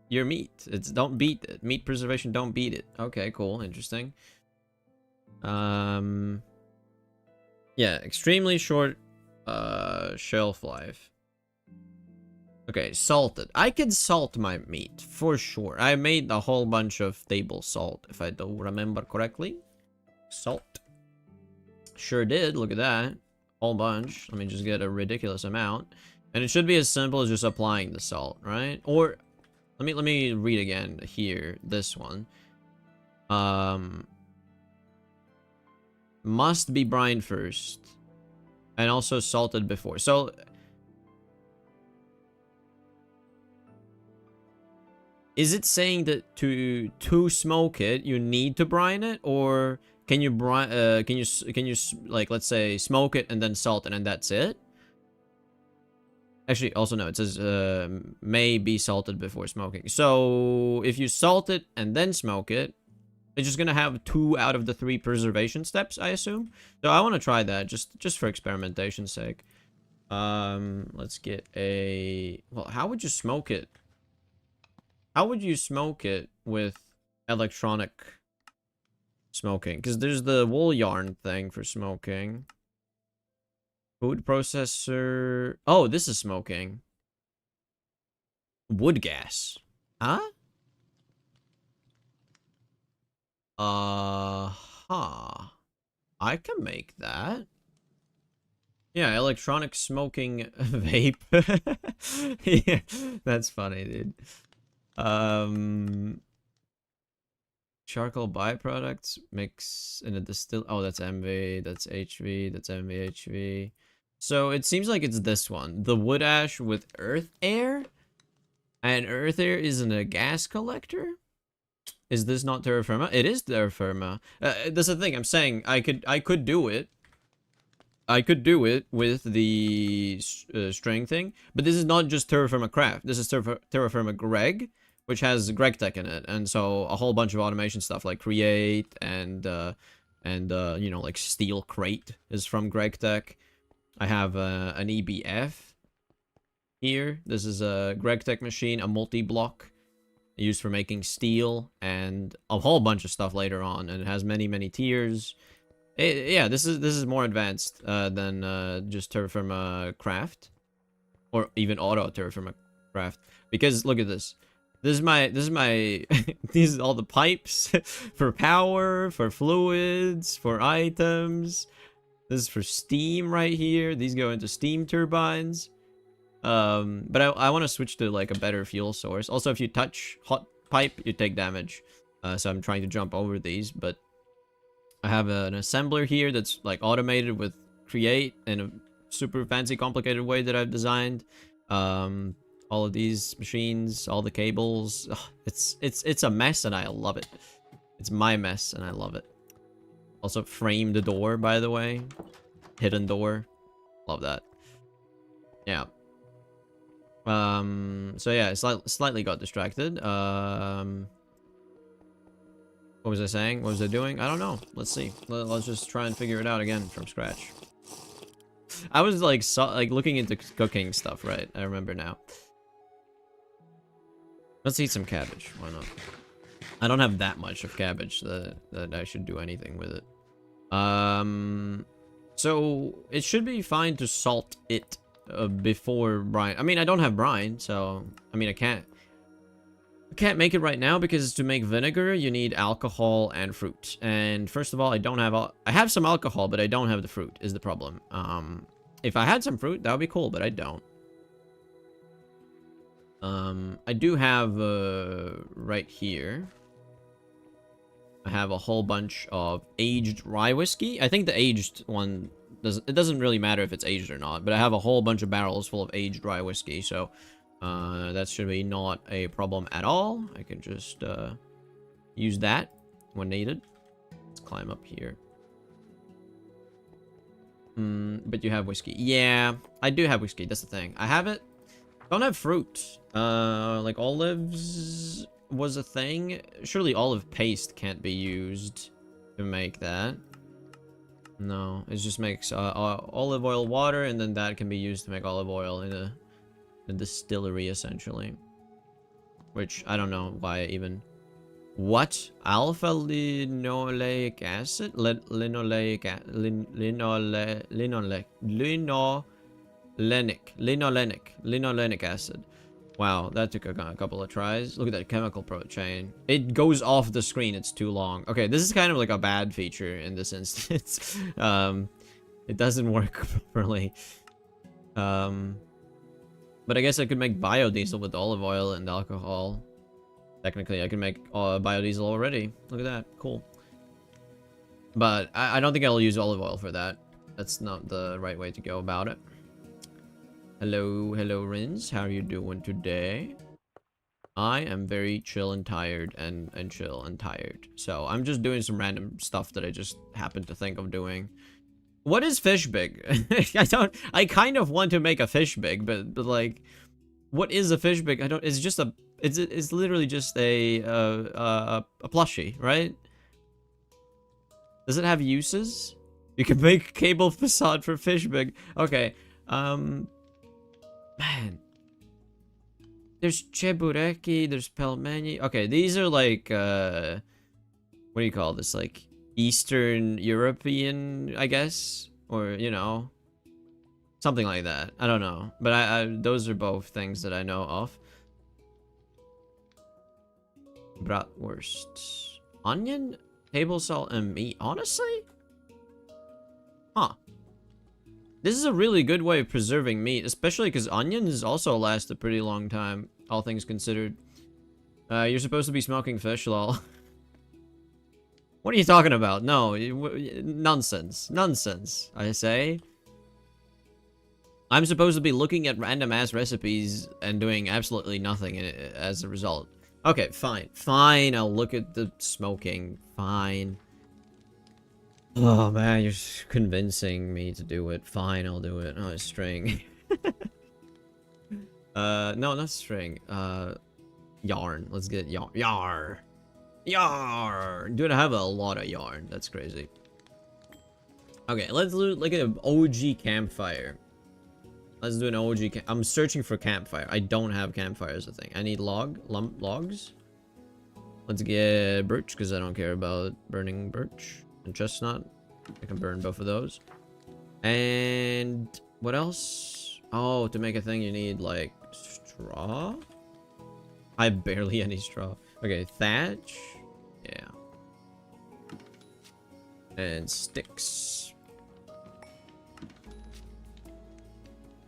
your meat. It's don't beat it. Meat preservation, don't beat it. Okay, cool. Interesting. Yeah, extremely short shelf life. Okay, salted. I can salt my meat for sure. I made a whole bunch of table salt, if I don't remember correctly. Salt. Sure did. Look at that. Whole bunch. Let me just get a ridiculous amount. And it should be as simple as just applying the salt, right? Or let me read again here. This one. Must be brined first. And also salted before. So is it saying that to smoke it, you need to brine it, or can you brine can you like, let's say, smoke it and then salt it and that's it? Actually, also no, it says may be salted before smoking. So if you salt it and then smoke it, it's just gonna have 2 out of the 3 preservation steps, I assume. So I want to try that just for experimentation's sake. Let's get a... Well, how would you smoke it? How would you smoke it with electronic smoking? Because there's the wool yarn thing for smoking. Food processor. Oh, this is smoking. Wood gas. Huh? Huh. I can make that. Yeah, electronic smoking vape. Yeah, that's funny, dude. Charcoal byproducts mix in a distill. Oh, that's MV, that's HV, that's MV, HV. So it seems like it's this one, the wood ash with earth air, and earth air isn't a gas collector. Is this not terra firma? It is terra firma. That's the thing I'm saying. I could do it. I could do it with the string thing, but this is not just terra firma craft. This is terra firma greg, which has greg tech in it, and so a whole bunch of automation stuff like create and you know, like steel crate is from greg tech. I have an EBF here. This is a greg tech machine, a multi-block used for making steel, and a whole bunch of stuff later on, and it has many tiers. Yeah, this is more advanced than just terra firma craft, or even auto terra firma craft. Because look at this. This is my these are all the pipes for power, for fluids, for items. This is for steam right here. These go into steam turbines. But I want to switch to like a better fuel source. Also, if you touch hot pipe, you take damage. So I'm trying to jump over these, but I have an assembler here that's like automated with create in a super fancy complicated way that I've designed. All of these machines, all the cables. Ugh, it's a mess and I love it. It's my mess and I love it. Also frame the door, by the way. hidden door. Love that. Yeah. So yeah, slightly got distracted. What was I saying? What was I doing? I don't know. Let's see. Let's just try and figure it out again from scratch. I was like looking into cooking stuff, right? I remember now. Let's eat some cabbage. Why not? I don't have that much of cabbage that I should do anything with it. So it should be fine to salt it before brine. I mean, I don't have brine, so I mean, I can't make it right now because to make vinegar you need alcohol and fruit. And first of all, I have some alcohol, but I don't have the fruit is the problem. If I had some fruit, that would be cool, but I don't. I do have right here. I have a whole bunch of aged rye whiskey. I think the aged one doesn't really matter if it's aged or not, but I have a whole bunch of barrels full of aged rye whiskey, so that should be not a problem at all. I can just use that when needed. Let's climb up here. But you have whiskey. Yeah, I do have whiskey. That's the thing. I have it. Don't have fruit. Like olives was a thing. Surely olive paste can't be used to make that. No, it just makes olive oil water, and then that can be used to make olive oil in a distillery, essentially. Which, I don't know why even... What? Alpha linoleic acid? Linoleic acid. Wow, that took a couple of tries. Look at that chemical chain. It goes off the screen. It's too long. Okay, this is kind of like a bad feature in this instance. It doesn't work properly. But I guess I could make biodiesel with olive oil and alcohol. Technically, I can make biodiesel already. Look at that. Cool. But I don't think I'll use olive oil for that. That's not the right way to go about it. Hello, Rins. How are you doing today? I am very chill and tired and chill and tired. So I'm just doing some random stuff that I just happened to think of doing. What is fish big? I kind of want to make a fish big, but like, what is a fish big? It's just a, it's literally just a plushie, right? Does it have uses? You can make cable facade for fish big. Okay, man. There's chebureki, there's pelmeni. Okay, these are like, what do you call this? Like, Eastern European, I guess, or you know, something like that. I don't know, but those are both things that I know of. Bratwurst, onion, table salt, and meat. Honestly, huh? This is a really good way of preserving meat, especially because onions also last a pretty long time, all things considered. You're supposed to be smoking fish, lol. What are you talking about? No, nonsense. Nonsense, I say. I'm supposed to be looking at random-ass recipes and doing absolutely nothing as a result. Okay, fine. Fine, I'll look at the smoking. Fine. Oh, man, you're convincing me to do it. Fine, I'll do it. Oh, it's string. No, not string. Yarn. Let's get yarn. Yarn! Dude, I have a lot of yarn. That's crazy. Okay, let's do like an OG campfire. Let's do an OG I'm searching for campfire. I don't have campfire as a thing. I need logs. Let's get birch, because I don't care about burning birch. And chestnut. I can burn both of those. And what else? Oh, to make a thing you need like straw? I have barely any straw. Okay, thatch. Yeah. And sticks.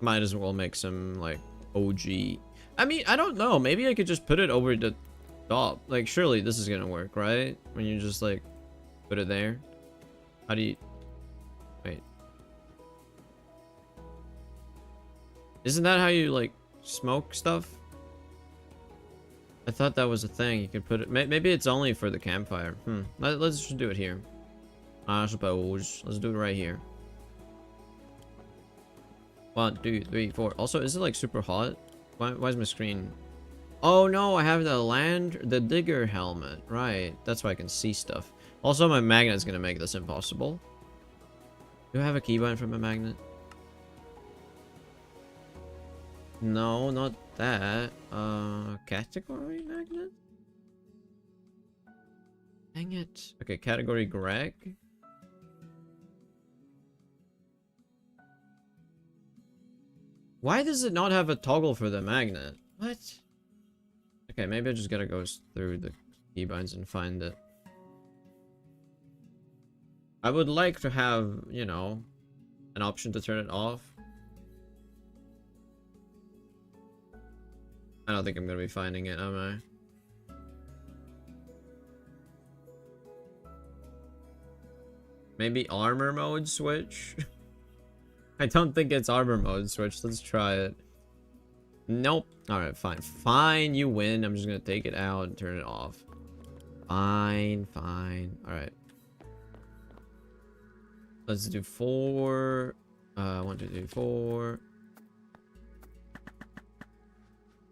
Might as well make some like OG. I mean, I don't know. Maybe I could just put it over the top. Like, surely this is gonna work, right? When you just like put it there. How do you... Wait. Isn't that how you like smoke stuff? I thought that was a thing. You could put it... Maybe it's only for the campfire. Let's just do it here. I suppose. Let's do it right here. 1, 2, 3, 4. Also, is it like super hot? Why is my screen... Oh no, I have the digger helmet. Right, that's why I can see stuff. Also, my magnet's gonna make this impossible. Do I have a keybind for my magnet? No, not that. Category magnet? Dang it. Okay, category Greg. Why does it not have a toggle for the magnet? What? Okay, maybe I just gotta go through the keybinds and find it. I would like to have, you know, an option to turn it off. I don't think I'm gonna be finding it, am I? Maybe armor mode switch? I don't think it's armor mode switch. Let's try it. Nope. Alright, fine. Fine, you win. I'm just gonna take it out and turn it off. Fine, fine. Alright. Let's do 4. 1, 2, 3, 4.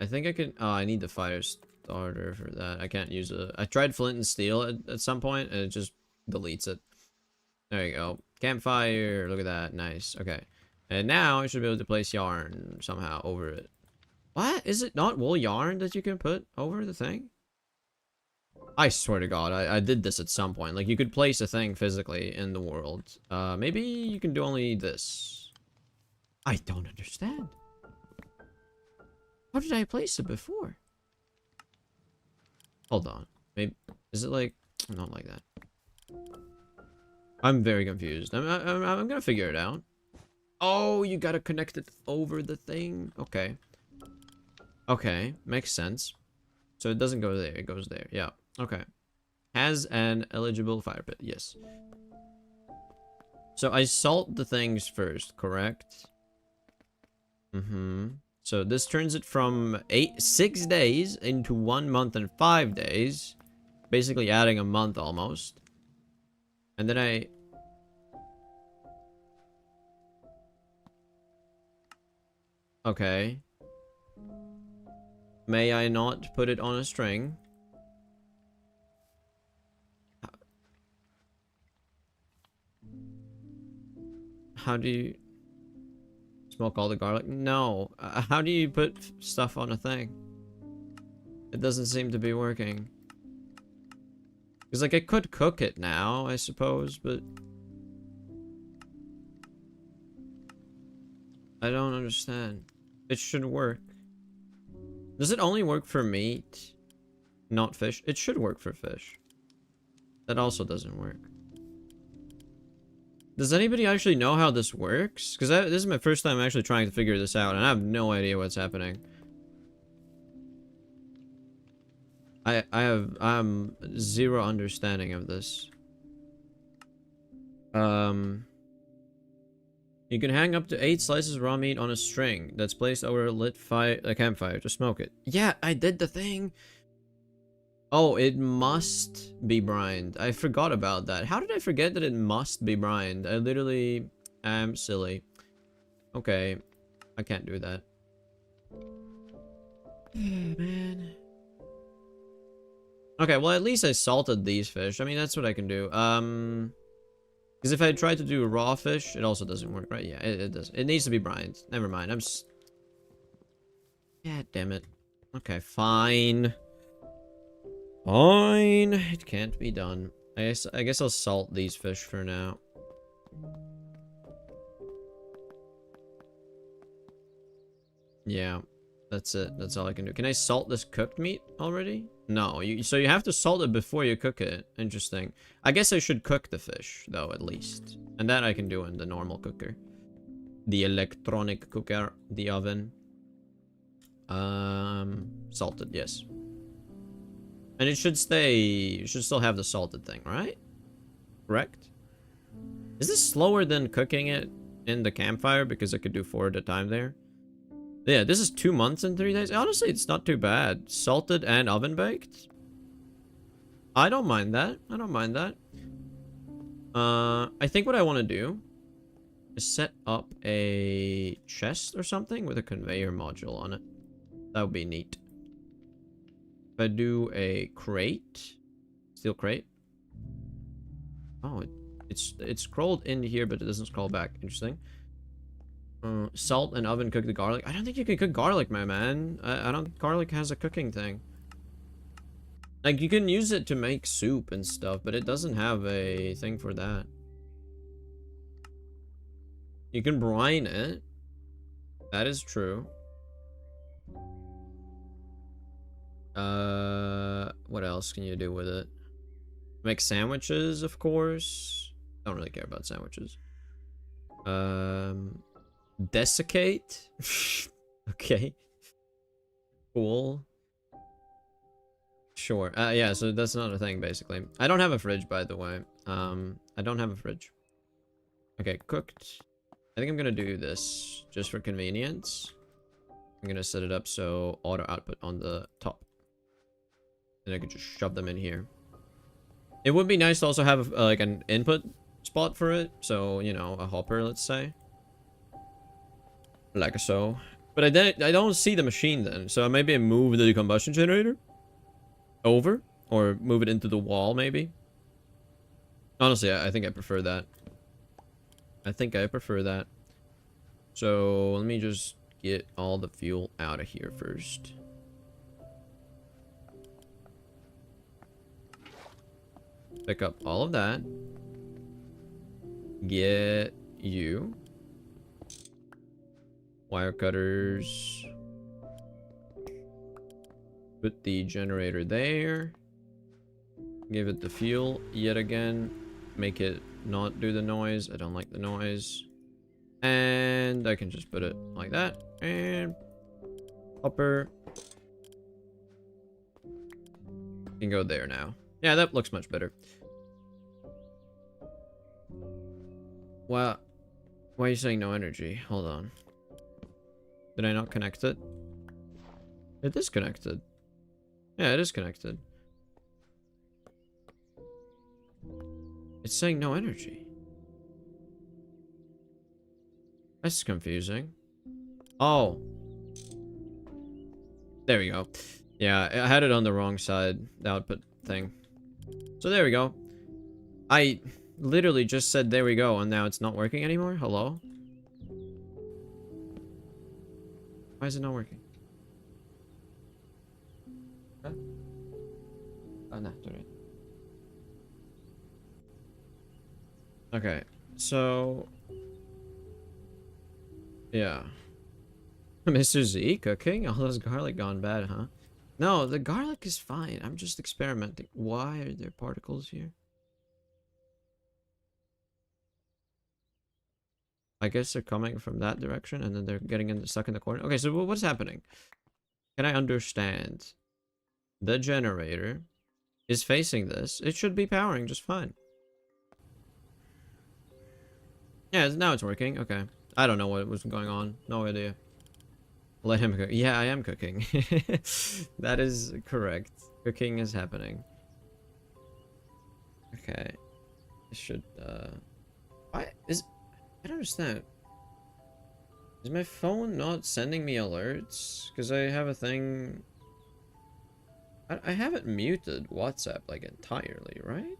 I think I can... Oh, I need the fire starter for that. I can't use it. I tried flint and steel at some point, and it just deletes it. There you go. Campfire. Look at that. Nice. Okay. And now I should be able to place yarn somehow over it. What? Is it not wool yarn that you can put over the thing? I swear to God, I did this at some point. Like, you could place a thing physically in the world. Maybe you can do only this. I don't understand. How did I place it before? Hold on. Maybe... Is it like... Not like that. I'm very confused. I'm gonna figure it out. Oh, you gotta connect it over the thing? Okay. Okay, makes sense. So it doesn't go there, it goes there. Yeah, okay. Has an eligible fire pit, yes. So I salt the things first, correct? So this turns it from 6 days into 1 month and 5 days. Basically adding a month almost. And then I... Okay. May I not put it on a string? How do you... Smoke all the garlic? No. How do you put stuff on a thing? It doesn't seem to be working. Because, like, I could cook it now, I suppose, but... I don't understand. It should work. Does it only work for meat? Not fish? It should work for fish. That also doesn't work. Does anybody actually know how this works? Because this is my first time actually trying to figure this out, and I have no idea what's happening. I'm zero understanding of this. You can hang up to 8 slices of raw meat on a string that's placed over a campfire to smoke it. Yeah, I did the thing. Oh, it must be brined. I forgot about that. How did I forget that it must be brined? I literally am silly. Okay, I can't do that. Man. Okay, well, at least I salted these fish. I mean, that's what I can do. Because if I try to do raw fish, it also doesn't work, right? Yeah, it does. It needs to be brined. Never mind. Yeah, damn it. Okay, fine. Fine. It can't be done. I guess I'll salt these fish for now. Yeah, that's it. That's all I can do. Can I salt this cooked meat already? No, so you have to salt it before you cook it. Interesting. I guess I should cook the fish, though, at least. And that I can do in the normal cooker. The electronic cooker. The oven. Salted, yes. And it should stay... You should still have the salted thing, right? Correct? Is this slower than cooking it in the campfire? Because I could do 4 at a time there. Yeah, this is 2 months and 3 days. Honestly, it's not too bad. Salted and oven baked. I don't mind that. I don't mind that. I think what I want to do set up a chest or something with a conveyor module on it. That would be neat. If I do a crate, steel crate. Oh, it's scrolled in here, but it doesn't scroll back. Interesting. Salt and oven cook the garlic. I don't think you can cook garlic, my man. I don't think garlic has a cooking thing. Like, you can use it to make soup and stuff, but it doesn't have a thing for that. You can brine it. That is true. What else can you do with it? Make sandwiches, of course. Don't really care about sandwiches. Desiccate? Okay. Cool. Sure. Yeah, so that's not a thing, basically. I don't have a fridge, by the way. I don't have a fridge. Okay, cooked. I think I'm gonna do this just for convenience. I'm gonna set it up so auto output on the top. And I can just shove them in here. It would be nice to also have like an input spot for it. So, you know, a hopper, let's say. Like so. But I don't see the machine then. So maybe I move the combustion generator over. Or move it into the wall, maybe. Honestly, I think I prefer that. I think I prefer that. So let me just get all the fuel out of here first. Pick up all of that. Get you. Wire cutters. Put the generator there. Give it the fuel yet again. Make it not do the noise. I don't like the noise. And I can just put it like that. And hopper. Can go there now. Yeah, that looks much better. Wow. Why are you saying no energy? Hold on. Did I not connect it? It is connected. Yeah, it is connected. It's saying no energy. That's confusing. Oh. There we go. Yeah, I had it on the wrong side, the output thing. So there we go. I literally just said there we go, and now it's not working anymore? Hello? Why is it not working? Huh? Oh, no, alright. Okay, so... yeah. Mr. Z cooking? All those garlic gone bad, huh? No, the garlic is fine. I'm just experimenting. Why are there particles here? I guess they're coming from that direction and then they're getting stuck in the corner. Okay, so what's happening? Can I understand? The generator is facing this. It should be powering just fine. Yeah, now it's working. Okay. I don't know what was going on. No idea. Let him cook. Yeah, I am cooking. That is correct. Cooking is happening. Okay. I should, I don't understand. Is my phone not sending me alerts? Because I have a thing... I haven't muted WhatsApp, like, entirely, right?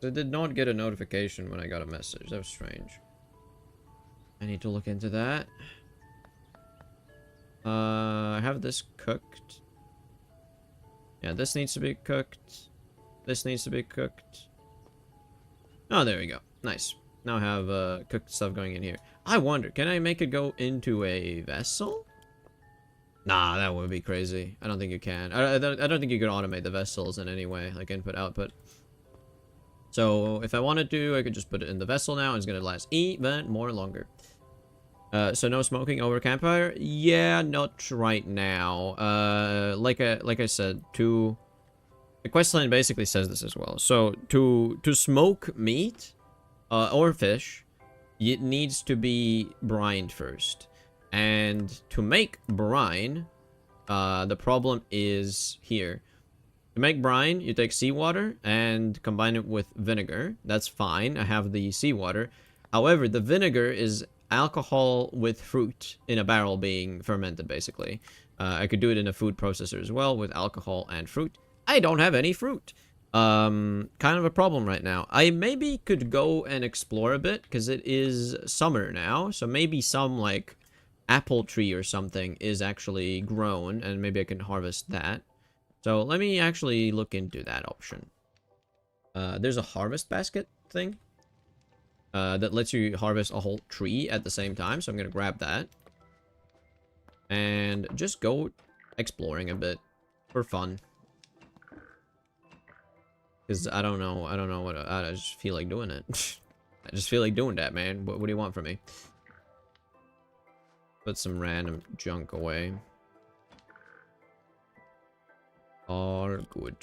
I did not get a notification when I got a message. That was strange. I need to look into that. I have this cooked. Yeah, this needs to be cooked. This needs to be cooked. Oh, there we go. Nice. Now I have cooked stuff going in here. I wonder, can I make it go into a vessel? Nah, that would be crazy. I don't think you can. I don't think you can automate the vessels in any way, like input, output. So if I wanted to, I could just put it in the vessel now. And it's going to last even more longer. So no smoking over campfire? Yeah, not right now. Like I said, the questline basically says this as well. So to smoke meat or fish, it needs to be brined first. And to make brine, the problem is here. To make brine, you take seawater and combine it with vinegar. That's fine. I have the seawater. However, the vinegar is alcohol with fruit in a barrel being fermented, basically. I could do it in a food processor as well with alcohol and fruit. I don't have any fruit. Kind of a problem right now. I maybe could go and explore a bit because it is summer now. So maybe some like apple tree or something is actually grown and maybe I can harvest that. So let me actually look into that option. There's a harvest basket thing that lets you harvest a whole tree at the same time. So I'm going to grab that and just go exploring a bit for fun. Because I don't know what, I just feel like doing it. I just feel like doing that, man. What do you want from me? Put some random junk away. All good.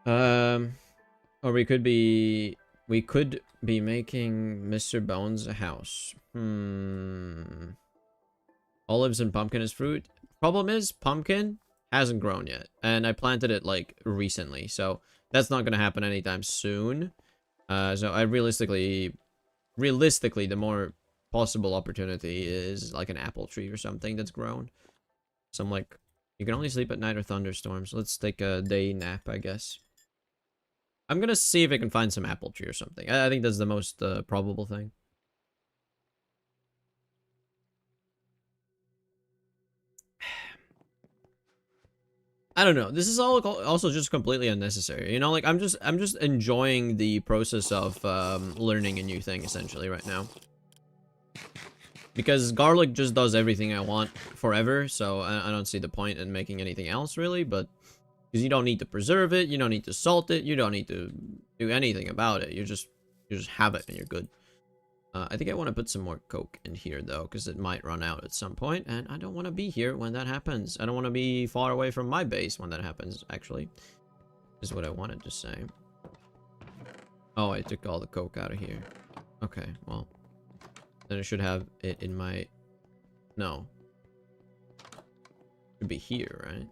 Or we could be making Mr. Bones a house. Olives and pumpkin as fruit. Problem is, pumpkin hasn't grown yet, and I planted it like recently, so that's not gonna happen anytime soon. So I realistically, the more possible opportunity is like an apple tree or something that's grown. So I'm like, you can only sleep at night or thunderstorms. Let's take a day nap, I guess. I'm gonna see if I can find some apple tree or something. I think that's the most probable thing. I don't know. This is all also just completely unnecessary. You know, like I'm just enjoying the process of learning a new thing essentially right now. Because garlic just does everything I want forever, so I don't see the point in making anything else really, but because you don't need to preserve it, you don't need to salt it, you don't need to do anything about it. You just have it and you're good. I think I want to put some more coke in here though, because it might run out at some point, and I don't want to be here when that happens. I don't want to be far away from my base when that happens, actually. Is what I wanted to say. Oh, I took all the coke out of here. Okay, well. Then I should have it in my... No. It should be here, right?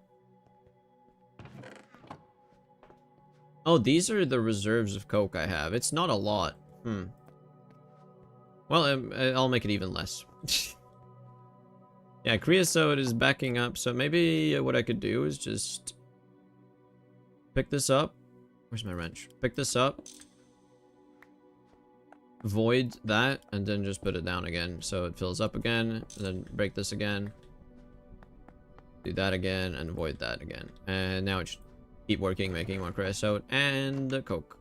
Oh, these are the reserves of coke I have. It's not a lot. Well, I'll make it even less. Yeah, creosote is backing up, so maybe what I could do is just pick this up. Where's my wrench? Pick this up. Void that, and then just put it down again, so it fills up again, and then break this again. Do that again, and void that again. And now it should keep working, making more creosote and the coke.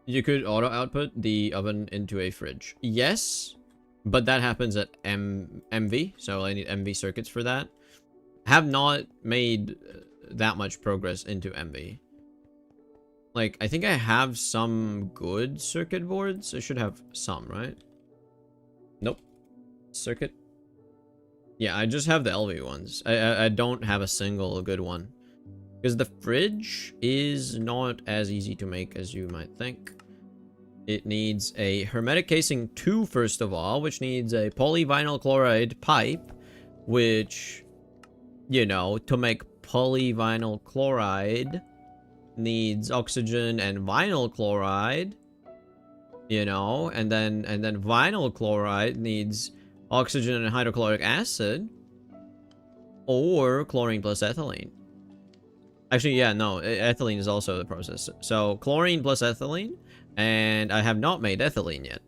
You could auto output the oven into a fridge. Yes, but that happens at MV, so I need MV circuits for that. Have not made that much progress into MV. Like, I think I have some good circuit boards. I should have some, right? Nope. Circuit. Yeah, I just have the LV ones. I don't have a single good one. Because the fridge is not as easy to make as you might think. It needs a hermetic casing 2, first of all, which needs a polyvinyl chloride pipe, which, you know, to make polyvinyl chloride needs oxygen and vinyl chloride, you know, and then vinyl chloride needs oxygen and hydrochloric acid, or chlorine plus ethylene. Actually, yeah, no, ethylene is also the process. So chlorine plus ethylene, and I have not made ethylene yet.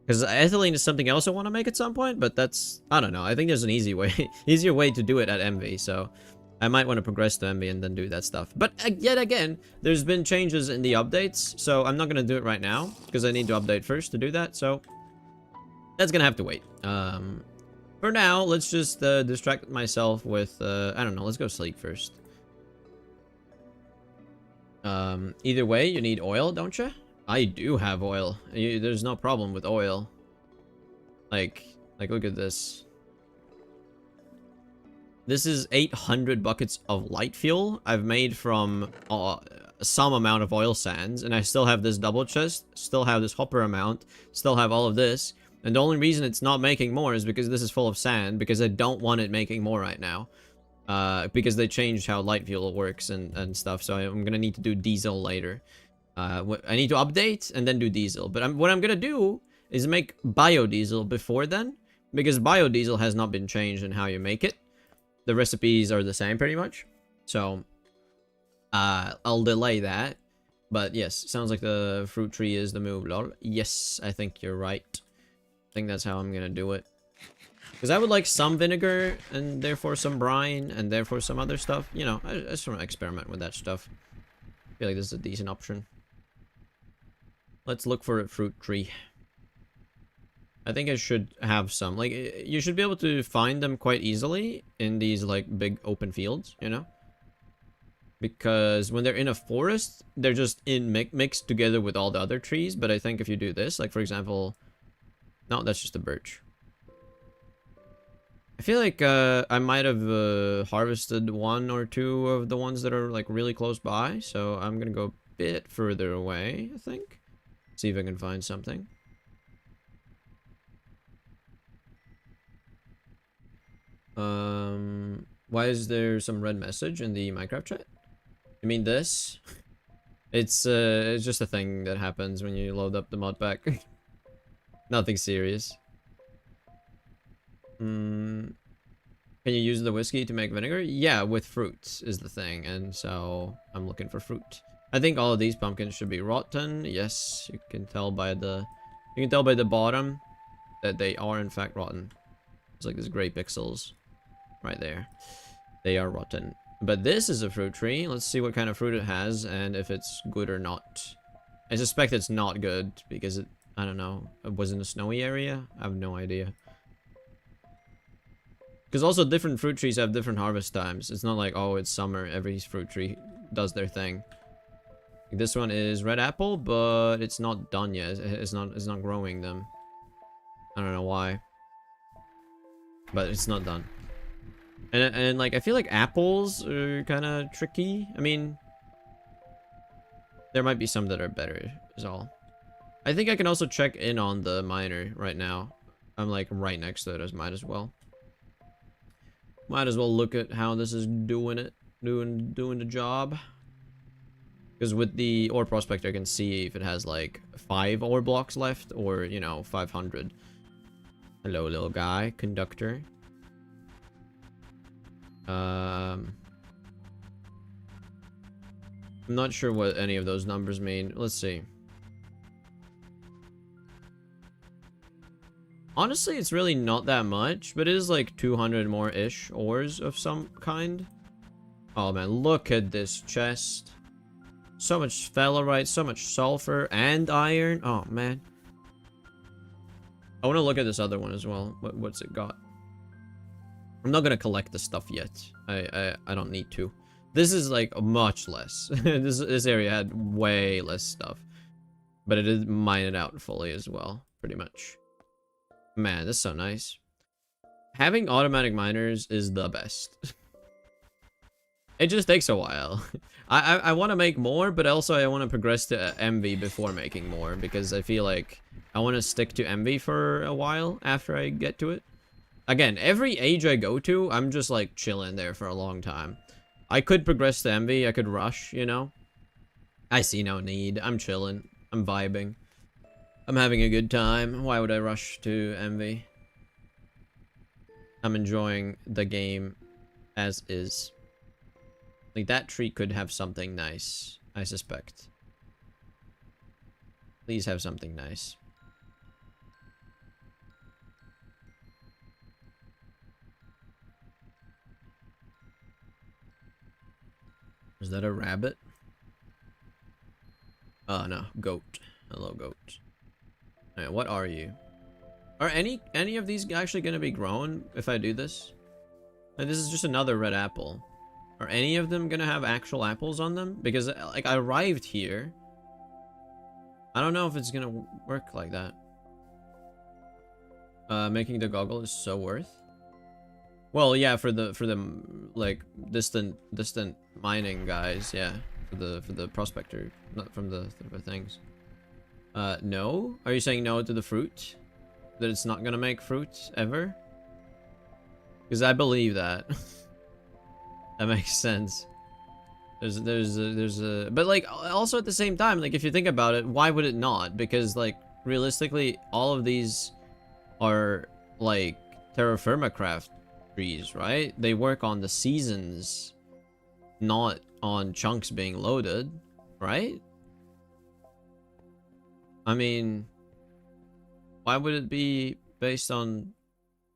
Because ethylene is something else I want to make at some point, but that's, I don't know. I think there's an easier way to do it at MV, so I might want to progress to MV and then do that stuff. But yet again, there's been changes in the updates, so I'm not going to do it right now, because I need to update first to do that, so that's going to have to wait. For now, let's just distract myself with, I don't know, let's go sleep first. Either way, you need oil, don't you? I do have oil. There's no problem with oil. Like look at this. This is 800 buckets of light fuel I've made from some amount of oil sands, and I still have this double chest, still have this hopper amount, still have all of this, and the only reason it's not making more is because this is full of sand, because I don't want it making more right now. because they changed how light fuel works and stuff. So I'm gonna need to do diesel later. I need to update and then do diesel. But what I'm gonna do is make biodiesel before then, because biodiesel has not been changed in how you make it. The recipes are the same pretty much. So I'll delay that. But yes, sounds like the fruit tree is the move, lol. Yes, I think you're right. I think that's how I'm gonna do it. Because I would like some vinegar, and therefore some brine, and therefore some other stuff. You know, I just want to experiment with that stuff. I feel like this is a decent option. Let's look for a fruit tree. I think I should have some. Like, you should be able to find them quite easily in these, like, big open fields, you know? Because when they're in a forest, they're just mixed together with all the other trees. But I think if you do this, like, for example... No, that's just a birch. I feel like I might have harvested one or two of the ones that are like really close by. So I'm gonna go a bit further away, I think. See if I can find something. Why is there some red message in the Minecraft chat? You mean this? It's just a thing that happens when you load up the mod pack. Nothing serious. Can you use the whiskey to make vinegar? Yeah, with fruits is the thing, and so I'm looking for fruit. I think all of these pumpkins should be rotten. Yes, you can tell by the bottom that they are in fact rotten. It's like these gray pixels right there. They are rotten. But this is a fruit tree. Let's see what kind of fruit it has and if it's good or not. I suspect it's not good because it, I don't know, it was in a snowy area. I have no idea. Because also different fruit trees have different harvest times. It's not like, oh, it's summer, every fruit tree does their thing. This one is red apple, but it's not done yet. It's not growing them. I don't know why. But it's not done. And like, I feel like apples are kind of tricky. I mean, there might be some that are better, is all. I think I can also check in on the miner right now. I'm like right next to it, might as well. Might as well look at how this is doing the job. Because with the ore prospector, I can see if it has like 5 ore blocks left or, you know, 500. Hello, little guy, conductor. I'm not sure what any of those numbers mean. Let's see. Honestly, it's really not that much, but it is like 200 more-ish ores of some kind. Oh man, look at this chest. So much sphalerite, so much sulfur and iron. Oh man. I want to look at this other one as well. What's it got? I'm not gonna collect the stuff yet. I don't need to. This is like much less. this area had way less stuff, but it did mine it out fully as well, pretty much. Man, this is so nice. Having automatic miners is the best. It just takes a while. I want to make more, but also I want to progress to MV before making more, because I feel like I want to stick to MV for a while after I get to it. Again, every age I go to, I'm just like chilling there for a long time. I could progress to MV, I could rush, you know? I see no need. I'm chilling. I'm vibing. I'm having a good time. Why would I rush to MV? I'm enjoying the game as is. Like, that tree could have something nice, I suspect. Please have something nice. Is that a rabbit? Oh, no. Goat. Hello, goat. Alright, what are you? Are any of these actually going to be grown if I do this? Like, this is just another red apple. Are any of them going to have actual apples on them? Because, like, I arrived here. I don't know if it's going to work like that. Making the goggle is so worth. Well, yeah, for the like distant mining guys, yeah, for the prospector, not from the things. No? Are you saying no to the fruit? That it's not gonna make fruit ever? Because I believe that. That makes sense. There's a, but like also at the same time, like if you think about it, why would it not? Because like realistically, all of these are like terra firma craft trees, right? They work on the seasons, not on chunks being loaded, right? I mean, why would it be based on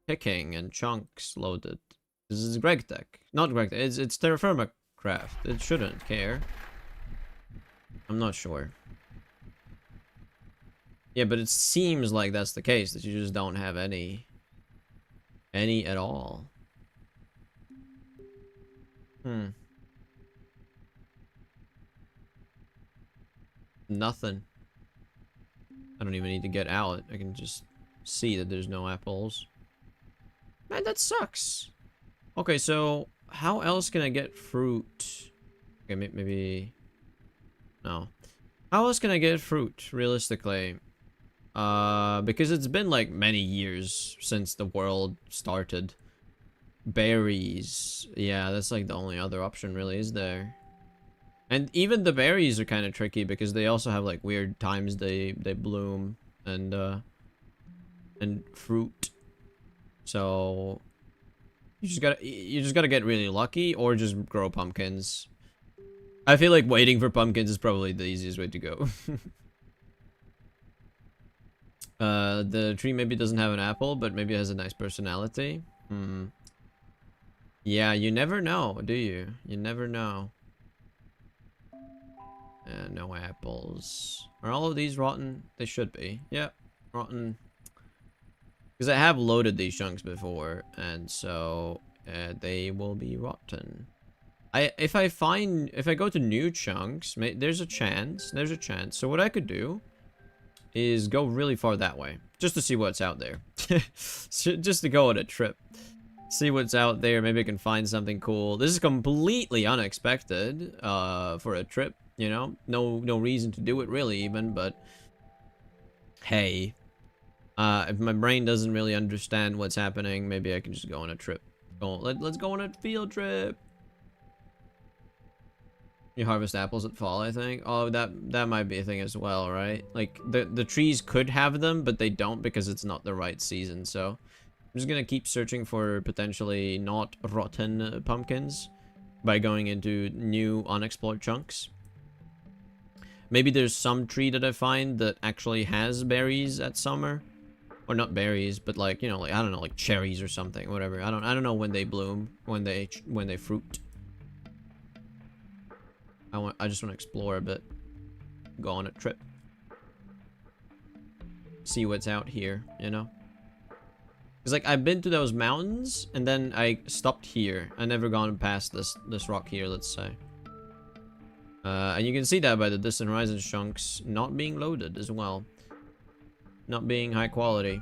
picking and chunks loaded? This is Greg Tech, not Greg Tech. It's terra firma craft. It shouldn't care. I'm not sure. Yeah, but it seems like that's the case, that you just don't have any at all. Nothing. I don't even need to get out. I can just see that there's no apples. Man, that sucks. Okay, so how else can I get fruit? Okay, maybe... No. How else can I get fruit, realistically? Because it's been like many years since the world started. Berries. Yeah, that's like the only other option really, is there? And even the berries are kind of tricky because they also have like weird times they bloom and fruit. So you just gotta get really lucky or just grow pumpkins. I feel like waiting for pumpkins is probably the easiest way to go. The tree maybe doesn't have an apple, but maybe it has a nice personality. Yeah, you never know, do you? You never know. No apples. Are all of these rotten? They should be. Yeah, rotten. Because I have loaded these chunks before, and so they will be rotten. If I go to new chunks, there's a chance. There's a chance. So what I could do is go really far that way, just to see what's out there. Just to go on a trip. See what's out there. Maybe I can find something cool. This is completely unexpected for a trip, you know? No reason to do it really even, but hey. If my brain doesn't really understand what's happening, maybe I can just go on a trip. Let's go on a field trip. You harvest apples at fall, I think. Oh, that might be a thing as well, right? Like the trees could have them, but they don't because it's not the right season. So I'm just gonna keep searching for potentially not rotten pumpkins by going into new unexplored chunks. Maybe there's some tree that I find that actually has berries at summer, or not berries, but like, you know, like I don't know, like cherries or something, whatever. I don't know when they bloom, when they fruit. I just want to explore a bit. Go on a trip. See what's out here, you know? Because like I've been to those mountains and then I stopped here. I never gone past this rock here, let's say. And you can see that by the distant horizon chunks not being loaded as well. Not being high quality.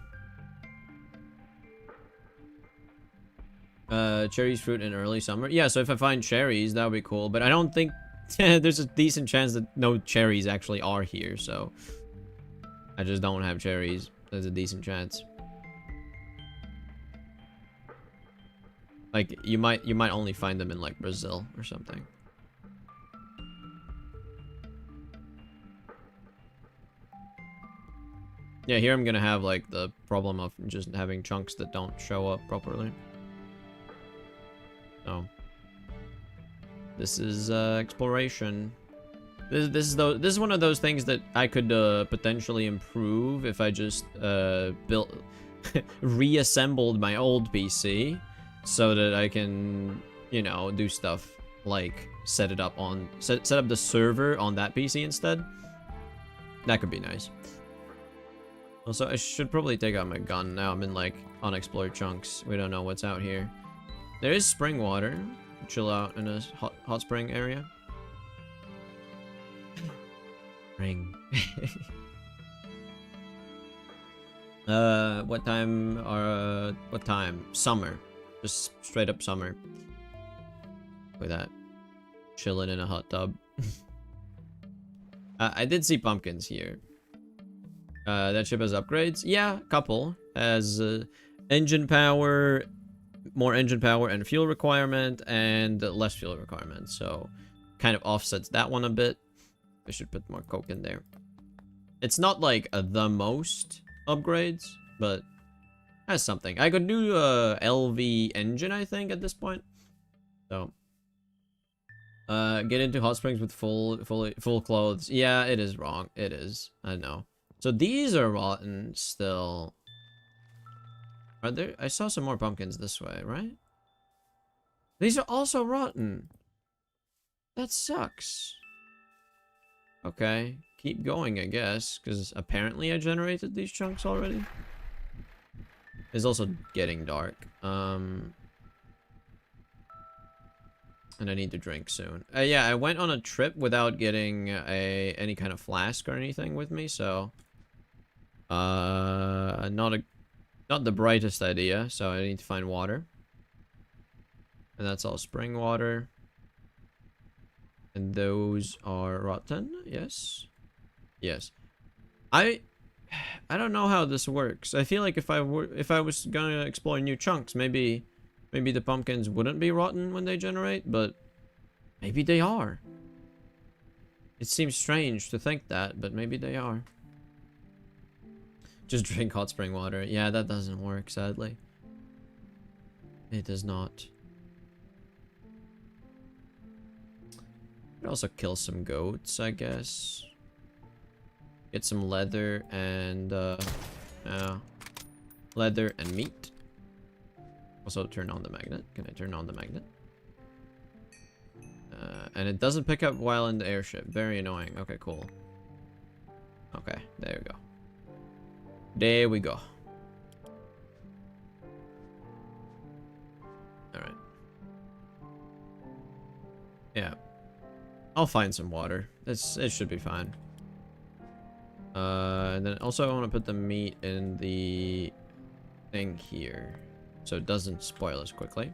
Cherries fruit in early summer. Yeah, so if I find cherries, that would be cool. But I don't think there's a decent chance that no cherries actually are here, so I just don't have cherries. There's a decent chance. Like you might only find them in like Brazil or something. Yeah, here I'm gonna have like the problem of just having chunks that don't show up properly. So this is exploration. This is one of those things that I could potentially improve if I just reassembled my old PC so that I can, you know, do stuff like set up the server on that PC instead. That could be nice. Also, I should probably take out my gun now. I'm in like unexplored chunks. We don't know what's out here. There is spring water. Chill out in a hot spring area. Spring. What time? Summer. Just straight up summer. Look at that. Chilling in a hot tub. I did see pumpkins here. That ship has upgrades. Yeah, a couple. Has engine power, more engine power and fuel requirement and less fuel requirement. So kind of offsets that one a bit. I should put more coke in there. It's not like the most upgrades, but has something. I could do a LV engine, I think, at this point. So get into hot springs with full clothes. Yeah, it is wrong. It is. I know. So these are rotten still. Are there? I saw some more pumpkins this way, right? These are also rotten. That sucks. Okay, keep going, I guess, because apparently I generated these chunks already. It's also getting dark. And I need to drink soon. Yeah, I went on a trip without getting any kind of flask or anything with me, so not the brightest idea. So I need to find water, and that's all spring water. And those are rotten. Yes, yes. I don't know how this works. I feel like if I was gonna explore new chunks, maybe the pumpkins wouldn't be rotten when they generate, but maybe they are. It seems strange to think that, but maybe they are. Just drink hot spring water. Yeah, that doesn't work, sadly. It does not. Could also kill some goats, I guess. Get some leather and leather and meat. Also turn on the magnet. Can I turn on the magnet? And it doesn't pick up while in the airship. Very annoying. Okay, cool. Okay, there we go. There we go. Alright. Yeah. I'll find some water. It should be fine. And then also I want to put the meat in the thing here, so it doesn't spoil as quickly.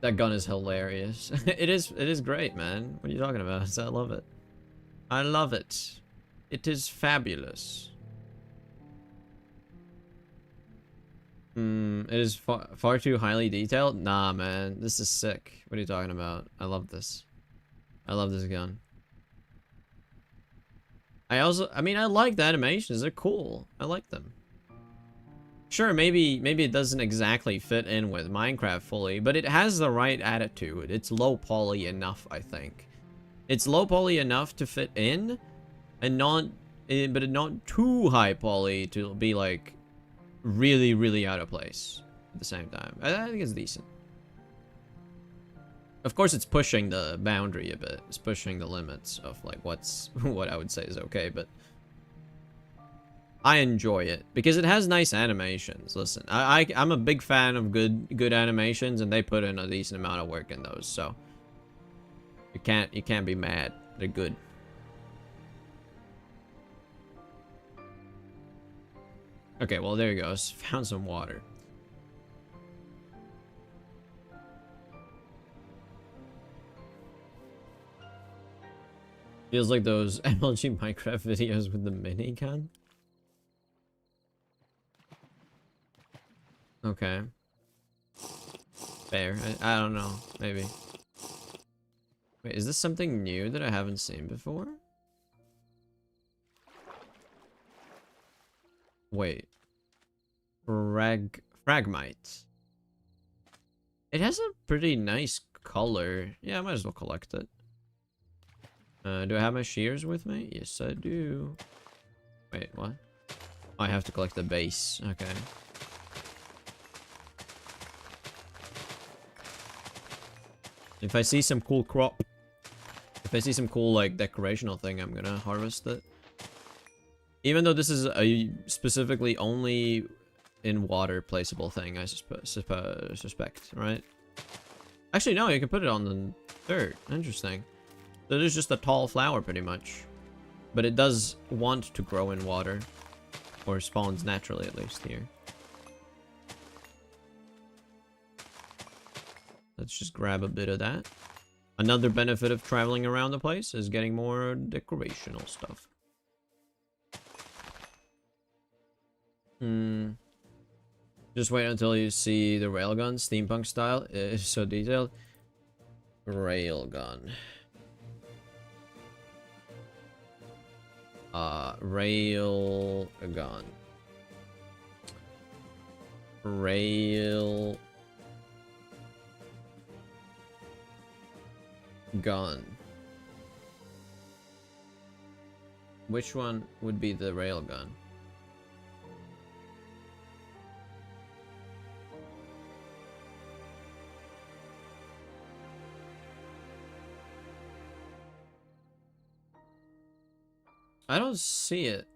That gun is hilarious. It is great, man. What are you talking about? I love it. I love it. It is fabulous. It is far too highly detailed? Nah, man. This is sick. What are you talking about? I love this. I love this gun. I mean, I like the animations. They're cool. I like them. Sure, maybe it doesn't exactly fit in with Minecraft fully, but it has the right attitude. It's low poly enough, I think. It's low poly enough to fit in, and but not too high poly to be like really, really out of place at the same time. I think it's decent. Of course, it's pushing the boundary a bit. It's pushing the limits of like what I would say is okay, but I enjoy it because it has nice animations. Listen, I'm a big fan of good animations, and they put in a decent amount of work in those, so you can't be mad. They're good. Okay, well there you go. Found some water. Feels like those MLG Minecraft videos with the minigun. Okay. Fair. I don't know. Maybe. Wait, is this something new that I haven't seen before? Wait. Fragmite. It has a pretty nice color. Yeah, I might as well collect it. Do I have my shears with me? Yes, I do. Wait, what? Oh, I have to collect the base. Okay. If I see some cool crop, if I see some cool, like, decorational thing, I'm gonna harvest it. Even though this is a specifically only in water placeable thing, I suspect, right? Actually, no, you can put it on the dirt. Interesting. So it is just a tall flower, pretty much. But it does want to grow in water. Or spawns naturally, at least, here. Let's just grab a bit of that. Another benefit of traveling around the place is getting more decorational stuff. Just wait until you see the railgun, steampunk style. It's so detailed. Railgun. Railgun. Rail gun. Which one would be the railgun? I don't see it.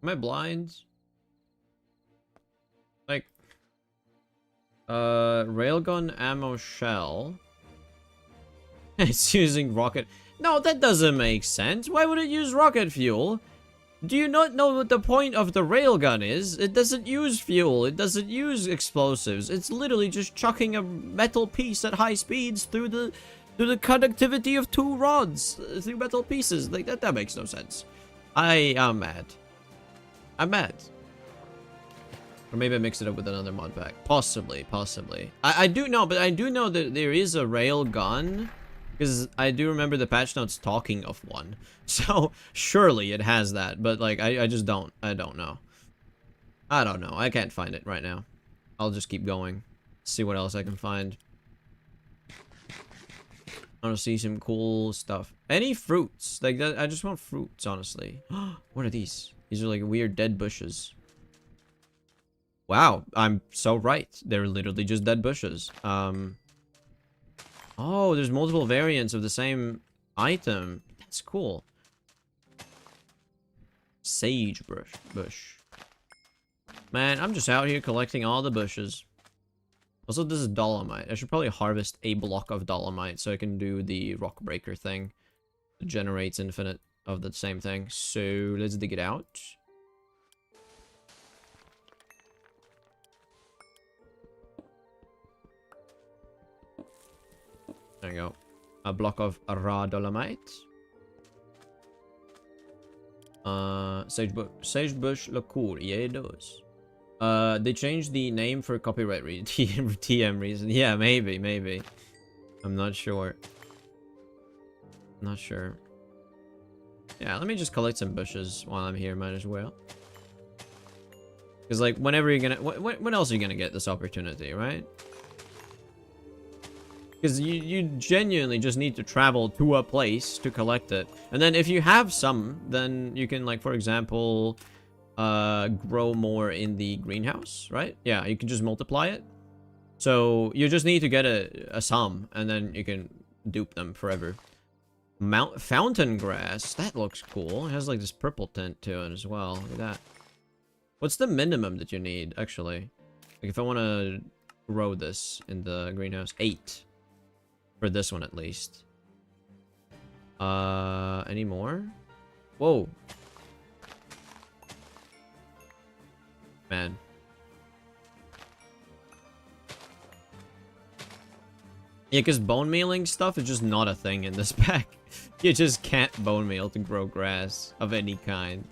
Am I blind? Like, railgun ammo shell. It's using rocket. No, that doesn't make sense. Why would it use rocket fuel? Do you not know what the point of the railgun is? It doesn't use fuel. It doesn't use explosives. It's literally just chucking a metal piece at high speeds through the conductivity of two rods through metal pieces. Like that makes no sense. I am mad. I'm mad. Or maybe I mixed it up with another mod pack. Possibly. I do know, but I do know that there is a rail gun. Because I do remember the patch notes talking of one. So, surely it has that. But, like, I just don't. I don't know. I don't know. I can't find it right now. I'll just keep going. See what else I can find. I want to see some cool stuff. Any fruits? Like, that, I just want fruits, honestly. What are these? These are, like, weird dead bushes. Wow. I'm so right. They're literally just dead bushes. Oh, there's multiple variants of the same item. That's cool. Sage bush. Man, I'm just out here collecting all the bushes. Also, this is dolomite. I should probably harvest a block of dolomite so I can do the rock breaker thing. It generates infinite of the same thing. So, let's dig it out. There you go. A block of raw dolomite. Sagebush look cool. Yeah, it does. They changed the name for copyright TM reason. Yeah, maybe. I'm not sure. Not sure. Yeah, let me just collect some bushes while I'm here. Might as well. Because, like, whenever you're gonna... When else are you gonna get this opportunity, right? Because you genuinely just need to travel to a place to collect it. And then if you have some, then you can, like, for example, grow more in the greenhouse, right? Yeah, you can just multiply it. So you just need to get a sum, and then you can dupe them forever. Fountain grass. That looks cool. It has, like, this purple tint to it as well. Look at that. What's the minimum that you need, actually? Like, if I want to grow this in the greenhouse. 8. For this one, at least. Any more? Whoa. Man. Yeah, because bone mealing stuff is just not a thing in this pack. You just can't bone meal to grow grass of any kind.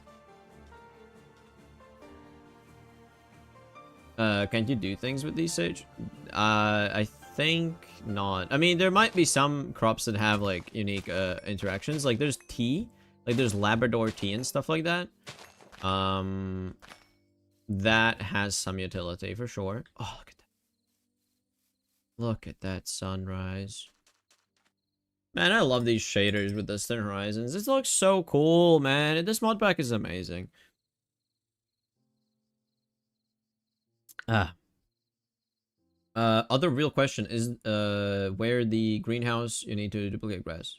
Can't you do things with these, Sage? I think not. I mean, there might be some crops that have, like, unique interactions. Like, there's tea. Like, there's Labrador tea and stuff like that. That has some utility for sure. Oh, look at that. Look at that sunrise. Man, I love these shaders with the Distant Horizons. This looks so cool, man. This mod pack is amazing. Other real question is, where the greenhouse you need to duplicate grass.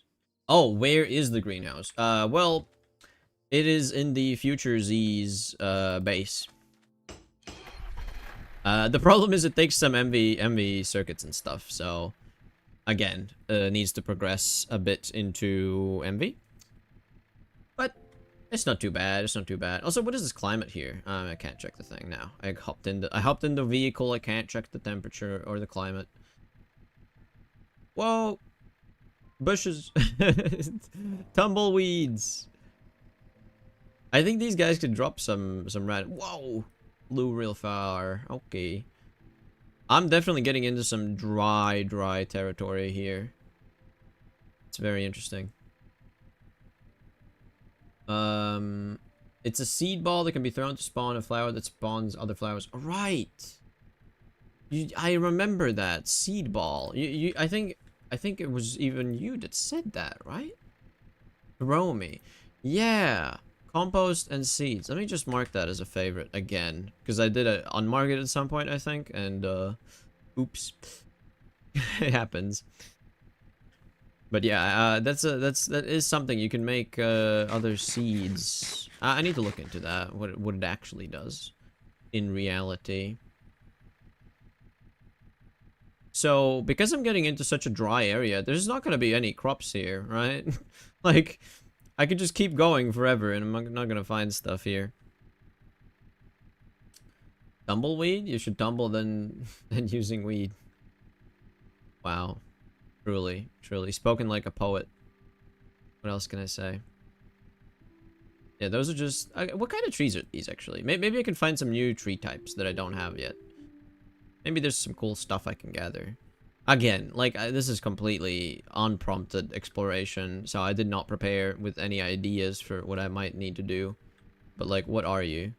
Oh, where is the greenhouse? Well, it is in the Future Z's, base. The problem is it takes some MV circuits and stuff, so, again, needs to progress a bit into MV. But, it's not too bad, it's not too bad. Also, what is this climate here? I can't check the thing now. I hopped in the vehicle, I can't check the temperature or the climate. Whoa! Bushes. Tumbleweeds. I think these guys could drop some red. Whoa. Flew real far. Okay. I'm definitely getting into some dry territory here. It's very interesting. It's a seed ball that can be thrown to spawn a flower that spawns other flowers. Right. I remember that seed ball. I think it was even you that said that, right? Throw me. Yeah. Compost and seeds. Let me just mark that as a favorite again, because I did it unmark it at some point, I think, and oops. It happens. But yeah, that is something you can make other seeds. I need to look into that. What it actually does in reality. So because I'm getting into such a dry area, there's not gonna be any crops here, right? Like I could just keep going forever, and I'm not gonna find stuff here. Tumbleweed? You should tumble than using weed. Wow. Truly, truly. Spoken like a poet. What else can I say? Yeah, those are just... what kind of trees are these, actually? Maybe I can find some new tree types that I don't have yet. Maybe there's some cool stuff I can gather. Again, like, this is completely unprompted exploration, so I did not prepare with any ideas for what I might need to do. But, like, what are you?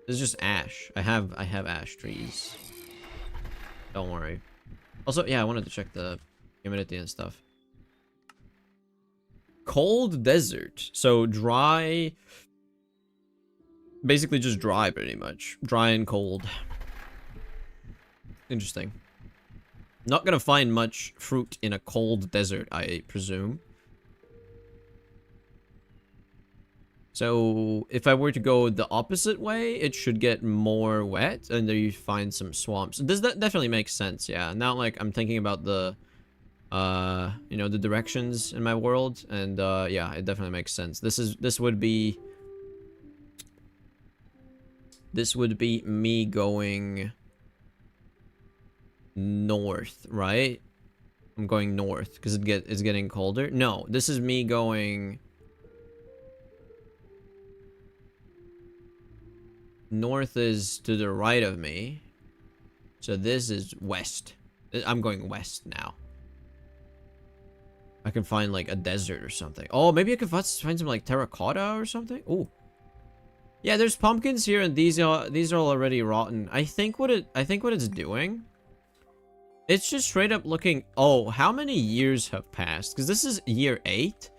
This is just ash. I have ash trees. Don't worry. Also, yeah, I wanted to check the humidity and stuff. Cold desert. So dry. Basically just dry, pretty much. Dry and cold. Interesting. Not gonna find much fruit in a cold desert, I presume. So if I were to go the opposite way, it should get more wet, and there you find some swamps. Does that definitely make sense? Yeah. Now, like, I'm thinking about the you know, the directions in my world, and yeah, it definitely makes sense. This would be me going north, right? I'm going north because it's getting colder. No, this is me going north. Is to the right of me, so this is west. I'm going west now. I can find like a desert or something. Oh, maybe I could find some like terracotta or something. Oh, yeah. There's pumpkins here, and these are already rotten. I think what it's doing. It's just straight up looking. Oh, how many years have passed? Because this is year 8,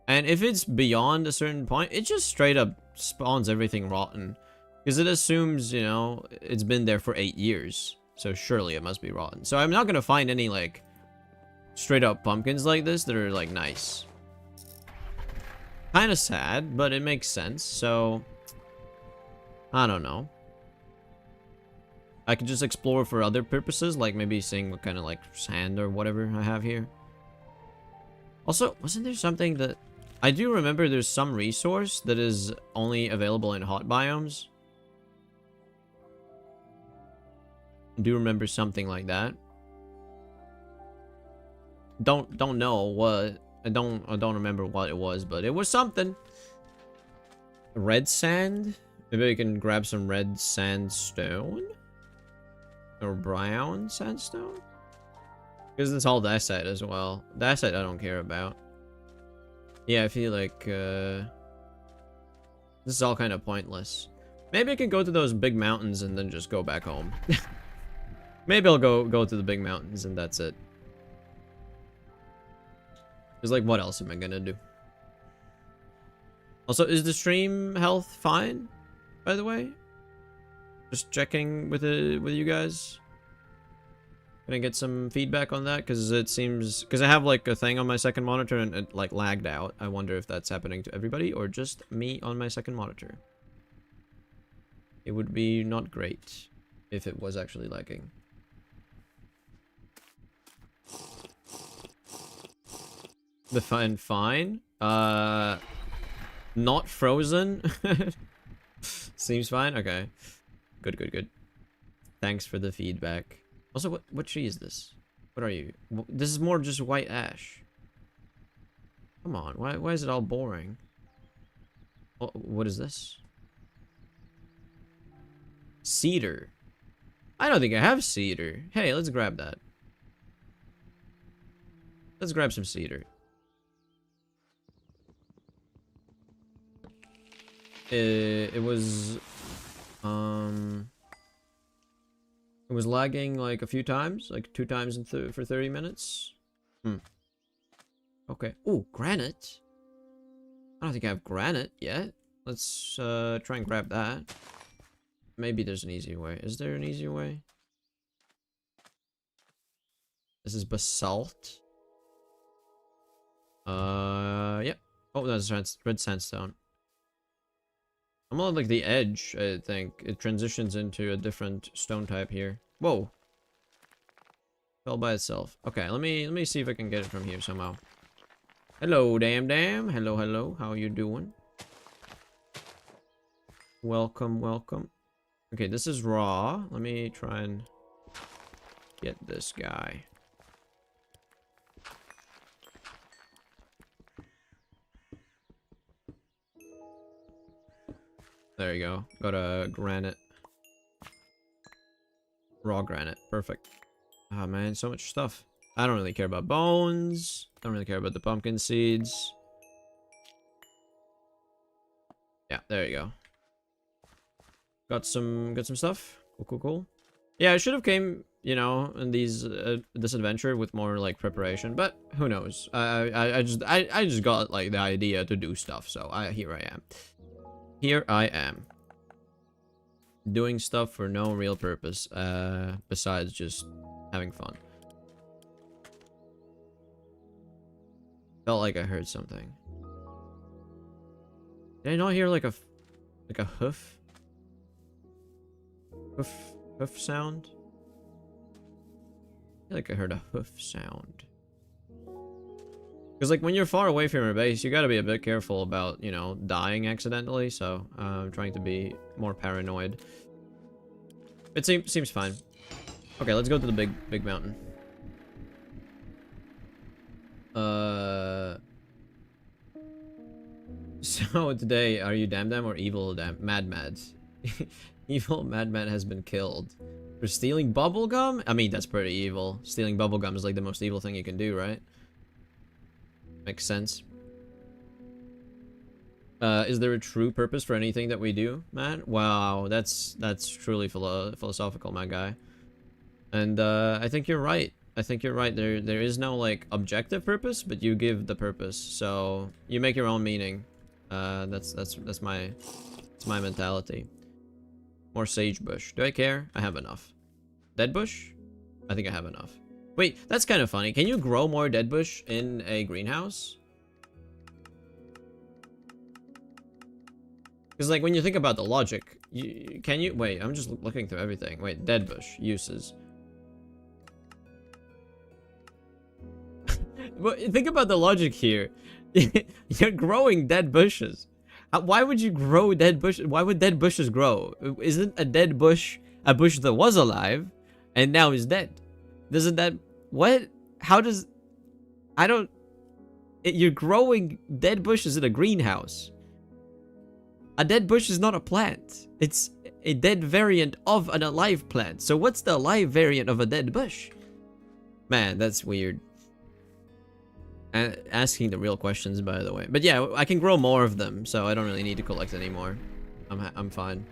and if it's beyond a certain point, it just straight up spawns everything rotten. Because it assumes, you know, it's been there for 8 years, so surely it must be rotten. So I'm not gonna find any like straight up pumpkins like this that are like nice. Kind of sad, but it makes sense. So I don't know. I could just explore for other purposes, like maybe seeing what kind of like sand or whatever I have here. Also, wasn't there something that I do remember? There's some resource that is only available in hot biomes. I do remember something like that. Don't know what. I don't remember what it was, but it was something. Red sand? Maybe I can grab some red sandstone? Or brown sandstone? Because it's all dacite as well. Dacite I don't care about. Yeah, I feel like this is all kind of pointless. Maybe I can go to those big mountains and then just go back home. Maybe I'll go to the big mountains and that's it. Because, like, what else am I gonna do? Also, is the stream health fine, by the way? Just checking with you guys. Can I get some feedback on that? Because it seems... Because I have, like, a thing on my second monitor and it, like, lagged out. I wonder if that's happening to everybody or just me on my second monitor. It would be not great if it was actually lagging. Define fine. Not frozen. Seems fine. Okay. Good. Thanks for the feedback. Also, what tree is this? What are you? This is more just white ash. Come on, why is it all boring? Oh, what is this? Cedar. I don't think I have cedar. Hey, let's grab that. Let's grab some cedar. It was lagging like a few times, like 2 times for 30 minutes. Okay. Oh, granite. I don't think I have granite yet. Let's try and grab that. Maybe there's an easy way. Is there an easy way? This is basalt. Yep. Oh, that's red sandstone. I'm on like the edge, I think. It transitions into a different stone type here. Whoa. Fell by itself. Okay, let me see if I can get it from here somehow. Hello, damn. Hello, hello. How you doing? Welcome, welcome. Okay, this is raw. Let me try and get this guy. There you go. Got a granite. Raw granite. Perfect. Ah, man, so much stuff. I don't really care about bones. Don't really care about the pumpkin seeds. Yeah, there you go. Got some stuff. Cool. Yeah, I should have came, you know, in these this adventure with more like preparation, but who knows? I just got like the idea to do stuff, so here I am. Here I am. Doing stuff for no real purpose, besides just having fun. Felt like I heard something. Did I not hear like a hoof? Hoof sound? I feel like I heard a hoof sound. Because, like, when you're far away from your base, you gotta be a bit careful about, you know, dying accidentally, so I'm trying to be more paranoid. It seems fine. Okay, let's go to the big mountain. So today, are you Dam or evil Mad? Evil Mad has been killed. For stealing bubblegum? I mean, that's pretty evil. Stealing bubblegum is like the most evil thing you can do, right? Makes sense. Is there a true purpose for anything that we do, man? Wow, that's truly philosophical, my guy. And I think you're right. I think you're right. There is no like objective purpose, but you give the purpose. So you make your own meaning. That's my mentality. More sagebush. Do I care? I have enough. Dead bush? I think I have enough. Wait, that's kind of funny. Can you grow more dead bush in a greenhouse? Because like when you think about the logic, can you wait? I'm just looking through everything. Wait, dead bush uses. But think about the logic here. You're growing dead bushes. Why would you grow dead bushes? Why would dead bushes grow? Isn't a dead bush a bush that was alive and now is dead? Doesn't that... What? How does... I don't... You're growing dead bushes in a greenhouse. A dead bush is not a plant. It's a dead variant of an alive plant. So what's the alive variant of a dead bush? Man, that's weird. Asking the real questions, by the way. But yeah, I can grow more of them, so I don't really need to collect anymore. I'm fine.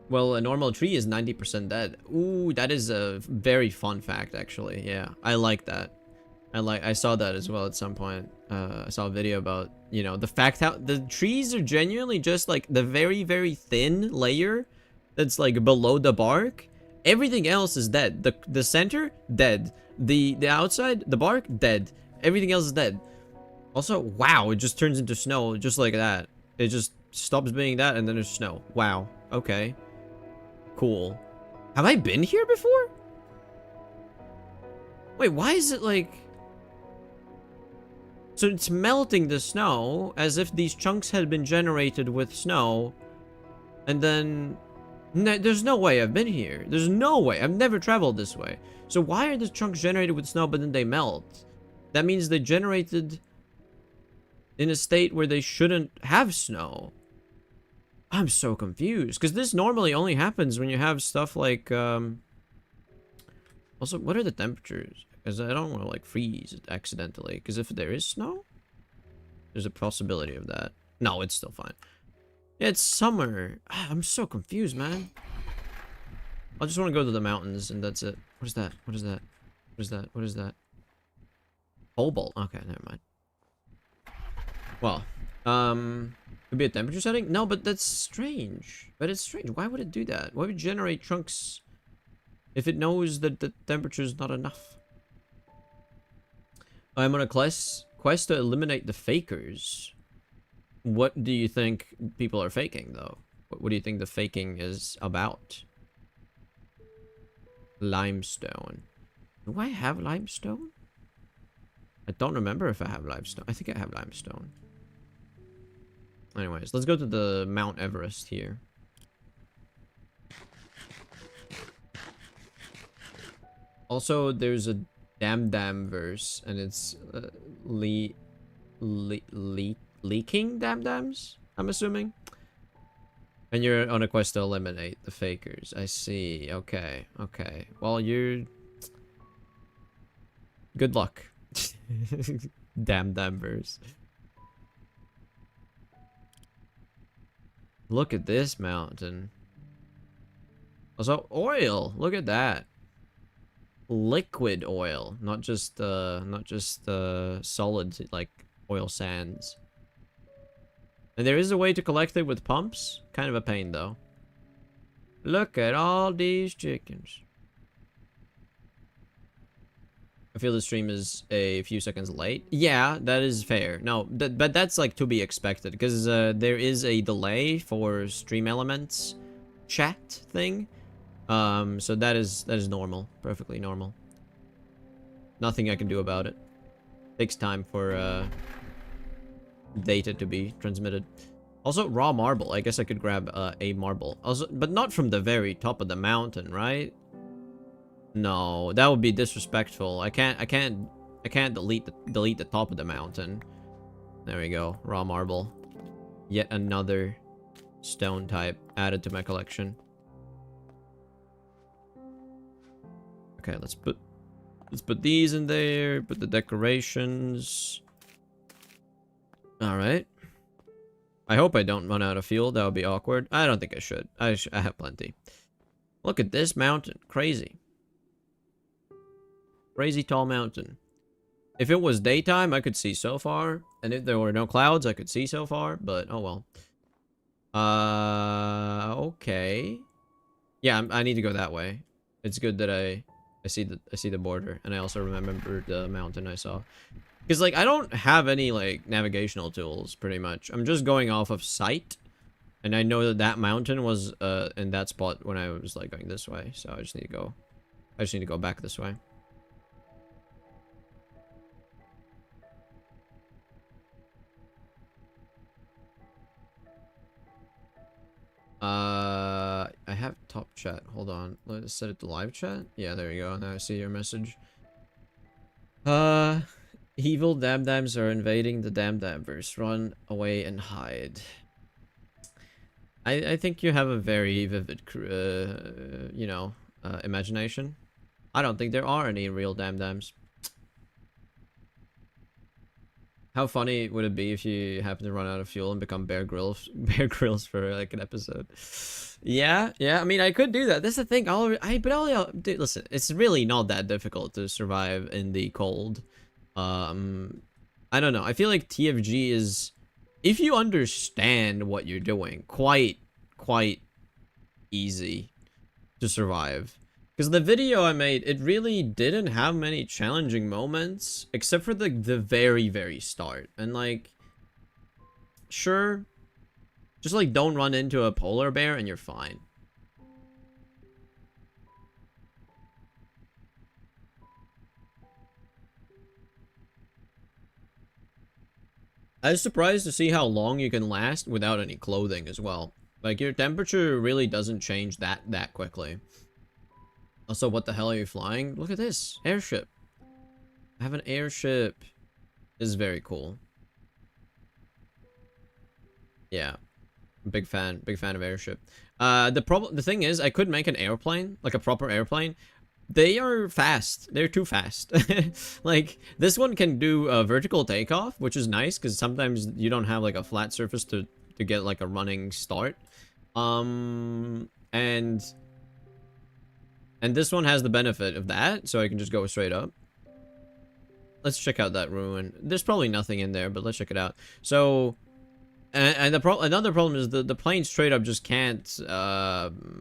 Well, a normal tree is 90% dead. Ooh, that is a very fun fact, actually. Yeah, I like that. I saw that as well at some point. I saw a video about, you know, the fact how the trees are genuinely just like the very, very thin layer that's like below the bark. Everything else is dead. The center, dead. The outside, the bark, dead. Everything else is dead. Also, wow, it just turns into snow just like that. It just stops being that and then there's snow. Wow. Okay. Cool. Have I been here before? Wait, why is it like... So it's melting the snow as if these chunks had been generated with snow. And then... there's no way I've been here. There's no way. I've never traveled this way. So why are the chunks generated with snow but then they melt? That means they generated in a state where they shouldn't have snow. I'm so confused, because this normally only happens when you have stuff like, also, what are the temperatures? Because I don't want to, like, freeze accidentally, because if there is snow, there's a possibility of that. No, it's still fine. Yeah, it's summer. I'm so confused, man. I just want to go to the mountains, and that's it. What is that? What is that? What is that? What is that? Cobalt. Okay, never mind. Well, could be a temperature setting? No, but that's strange. But it's strange. Why would it do that? Why would it generate chunks if it knows that the temperature is not enough? I'm on a quest to eliminate the fakers. What do you think people are faking, though? What do you think the faking is about? Limestone. Do I have limestone? I don't remember if I have limestone. I think I have limestone. Anyways, let's go to the Mount Everest here. Also, there's a Dam verse, and it's leaking dams, I'm assuming. And you're on a quest to eliminate the fakers. I see. Okay, okay. Well, you're... Good luck. Dam verse. Look at this mountain. Also, oil. Look at that. Liquid oil, not just solid like oil sands. And there is a way to collect it with pumps. Kind of a pain though. Look at all these chickens. I feel the stream is a few seconds late. Yeah, that is fair. No, but that's like to be expected because there is a delay for stream elements chat thing. So that is normal, perfectly normal. Nothing I can do about it. Takes time for data to be transmitted. Also, raw marble. I guess I could grab a marble. Also, but not from the very top of the mountain, right? No, that would be disrespectful. I can't delete the top of the mountain. There we go. Raw marble. Yet another stone type added to my collection. Okay, let's put these in there, put the decorations. All right. I hope I don't run out of fuel. That would be awkward. I don't think I should. I have plenty. Look at this mountain. Crazy. Crazy tall mountain. If it was daytime, I could see so far. And if there were no clouds, I could see so far. But, oh well. Okay. Yeah, I need to go that way. It's good that I see the border. And I also remember the mountain I saw. Because, like, I don't have any, like, navigational tools, pretty much. I'm just going off of sight. And I know that that mountain was in that spot when I was, like, going this way. So I just need to go back this way. I have top chat. Hold on. Let's set it to live chat. Yeah, there you go. Now I see your message. Evil dams are invading the damverse. Run away and hide. I think you have a very vivid, you know, imagination. I don't think there are any real dams. How funny would it be if you happen to run out of fuel and become Bear Grylls for like an episode? Yeah. I mean, I could do that. That's the thing. Dude, listen, it's really not that difficult to survive in the cold. I don't know. I feel like TFG is, if you understand what you're doing, quite easy to survive. Because the video I made, it really didn't have many challenging moments, except for the very, very start. And, like, sure, just, like, don't run into a polar bear and you're fine. I was surprised to see how long you can last without any clothing as well. Like, your temperature really doesn't change that quickly. Also, what the hell are you flying? Look at this. Airship. I have an airship. This is very cool. Yeah. Big fan of airship. The thing is, I could make an airplane, like a proper airplane. They are fast. They're too fast. Like, this one can do a vertical takeoff, which is nice, because sometimes you don't have, like, a flat surface to get, like, a running start. And this one has the benefit of that, so I can just go straight up. Let's check out that ruin. There's probably nothing in there, but let's check it out. So... And another problem is the plane straight up just can't,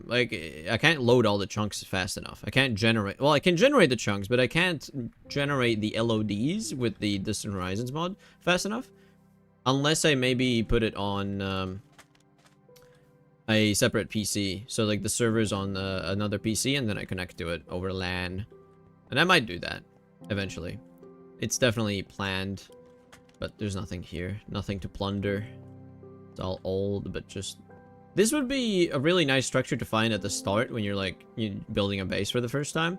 like, I can't load all the chunks fast enough. I can't generate, well, I can generate the chunks, but I can't generate the LODs with the Distant Horizons mod fast enough. Unless I maybe put it on, a separate PC. So, like, the server's on another PC, and then I connect to it over LAN. And I might do that, eventually. It's definitely planned, but there's nothing here. Nothing to plunder. It's all old, but just... This would be a really nice structure to find at the start when you're, like, building a base for the first time.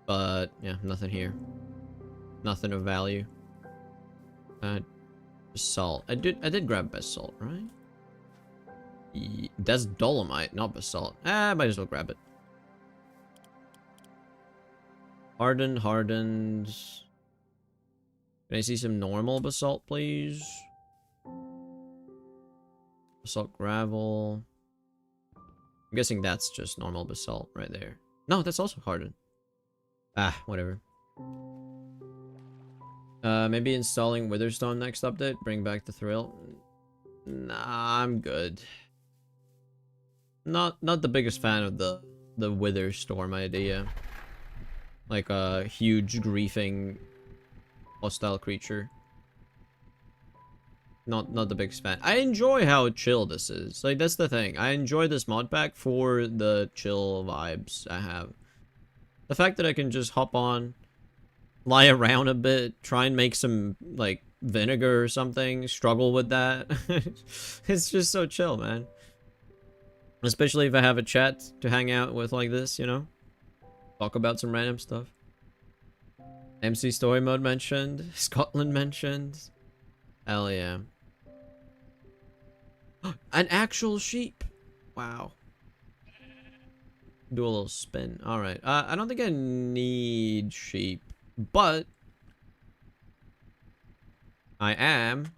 But, yeah, nothing here. Nothing of value. Basalt. I did grab basalt, right? That's dolomite, not basalt. I might as well grab it. Hardened. Can I see some normal basalt, please? Basalt gravel. I'm guessing that's just normal basalt right there. No, that's also hardened. Ah, whatever. Maybe installing Witherstone next update. Bring back the thrill. Nah, I'm good. Not the biggest fan of the Witherstorm idea. Like a huge griefing hostile creature. Not the biggest fan. I enjoy how chill this is. Like, that's the thing. I enjoy this mod pack for the chill vibes I have. The fact that I can just hop on, lie around a bit, try and make some, like, vinegar or something, struggle with that. It's just so chill, man. Especially if I have a chat to hang out with like this, you know? Talk about some random stuff. MC story mode mentioned. Scotland mentioned. Hell yeah. An actual sheep. Wow. Do a little spin. Alright. I don't think I need sheep. But I am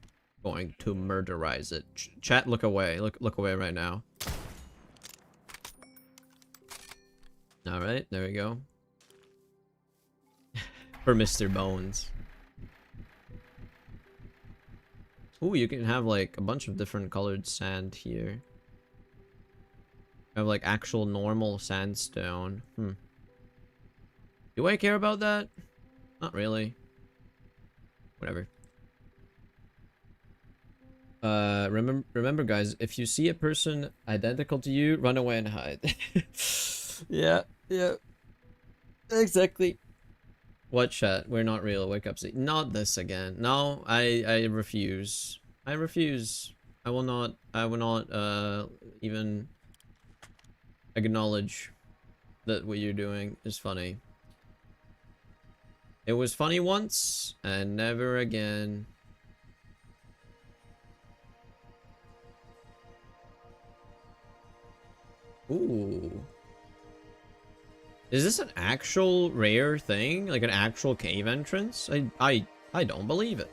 going to murderize it. Chat, look away. Look away right now. Alright, there we go. For Mr. Bones. Ooh, you can have like a bunch of different colored sand here. Have like actual normal sandstone. Do I care about that? Not really. Whatever. Remember guys, if you see a person identical to you, run away and hide. Yeah. Exactly. What chat? We're not real. Wake up, see. Not this again. No, I refuse. I refuse. I will not even acknowledge that what you're doing is funny. It was funny once and never again. Ooh. Is this an actual rare thing? Like an actual cave entrance? I don't believe it.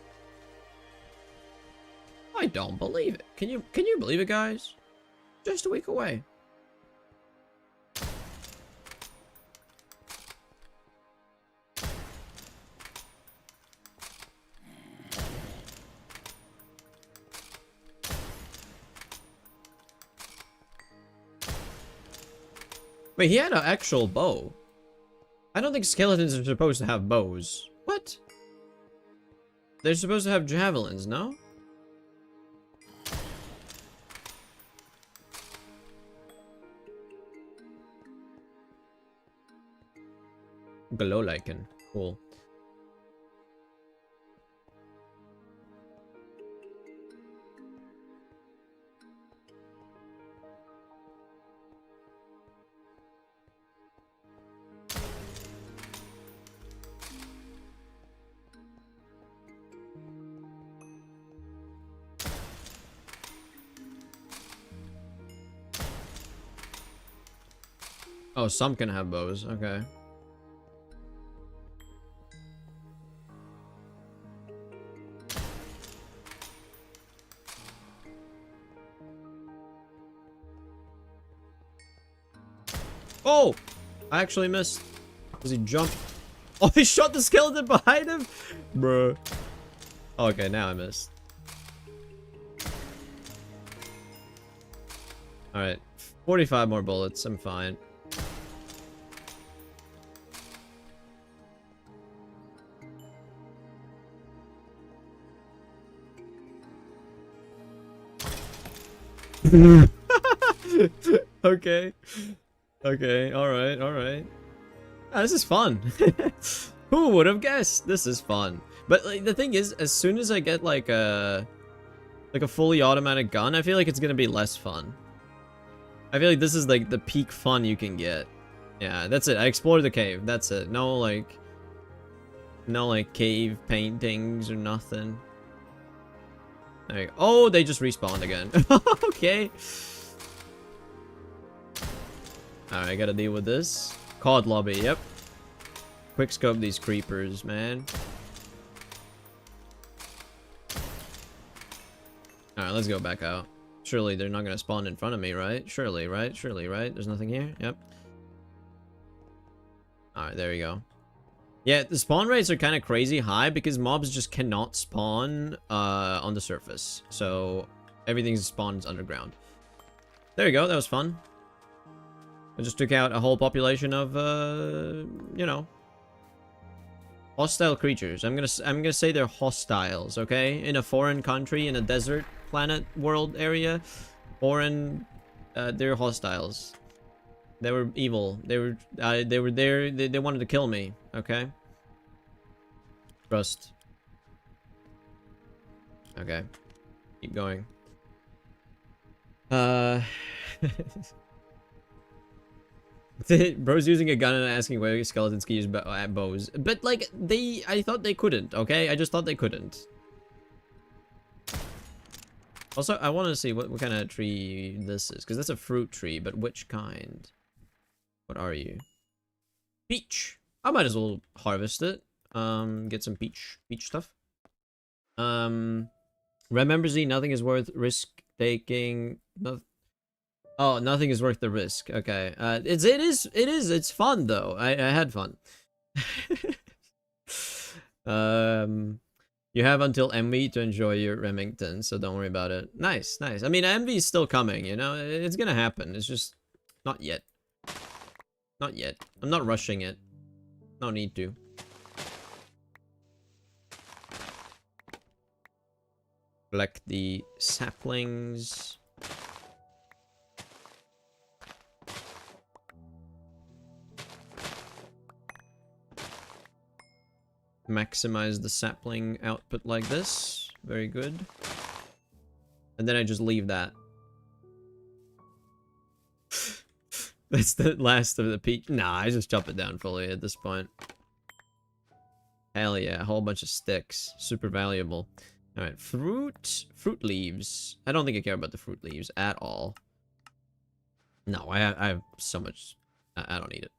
I don't believe it. Can you believe it, guys? Just a week away. Wait, he had an actual bow. I don't think skeletons are supposed to have bows. What? They're supposed to have javelins, no? Glow lichen. Cool. Oh, some can have bows. Okay. Oh! I actually missed. Does he jump? Oh, he shot the skeleton behind him? Bruh. Okay, now I missed. Alright. 45 more bullets. I'm fine. Okay. Okay, alright, alright. Ah, this is fun. Who would have guessed? This is fun. But like, the thing is, as soon as I get like a fully automatic gun, I feel like it's gonna be less fun. I feel like this is like the peak fun you can get. Yeah, that's it. I explored the cave. That's it. No like cave paintings or nothing. There you go. Oh, they just respawned again. Okay. Alright, I gotta deal with this. COD lobby, yep. Quickscope these creepers, man. Alright, let's go back out. Surely they're not gonna spawn in front of me, right? Surely, right? Surely, right? There's nothing here? Yep. Alright, there we go. Yeah, the spawn rates are kind of crazy high because mobs just cannot spawn on the surface. So everything spawns underground. There you go, that was fun. I just took out a whole population of, you know, hostile creatures. I'm gonna say they're hostiles, okay? In a foreign country, in a desert planet world area, foreign, they're hostiles. They were evil. They were there. They wanted to kill me, okay? Trust. Okay. Keep going. Bro's using a gun and asking whether skeletons can use bows. But, like, I thought they couldn't, okay? I just thought they couldn't. Also, I want to see what kind of tree this is. Because that's a fruit tree, but which kind? What are you? Peach! I might as well harvest it. Get some peach stuff. Remember, Z, nothing is worth risk taking. Oh, nothing is worth the risk. Okay. It's fun though. I had fun. You have until MV to enjoy your Remington, so don't worry about it. Nice, nice. I mean, MV is still coming, you know? It's gonna happen. It's just not yet. Not yet. I'm not rushing it. No need to. Collect the saplings. Maximize the sapling output like this. Very good. And then I just leave that. That's the last of the peach. Nah, I just chop it down fully at this point. Hell yeah, a whole bunch of sticks. Super valuable. Alright, fruit leaves. I don't think I care about the fruit leaves at all. No, I have so much. I don't need it.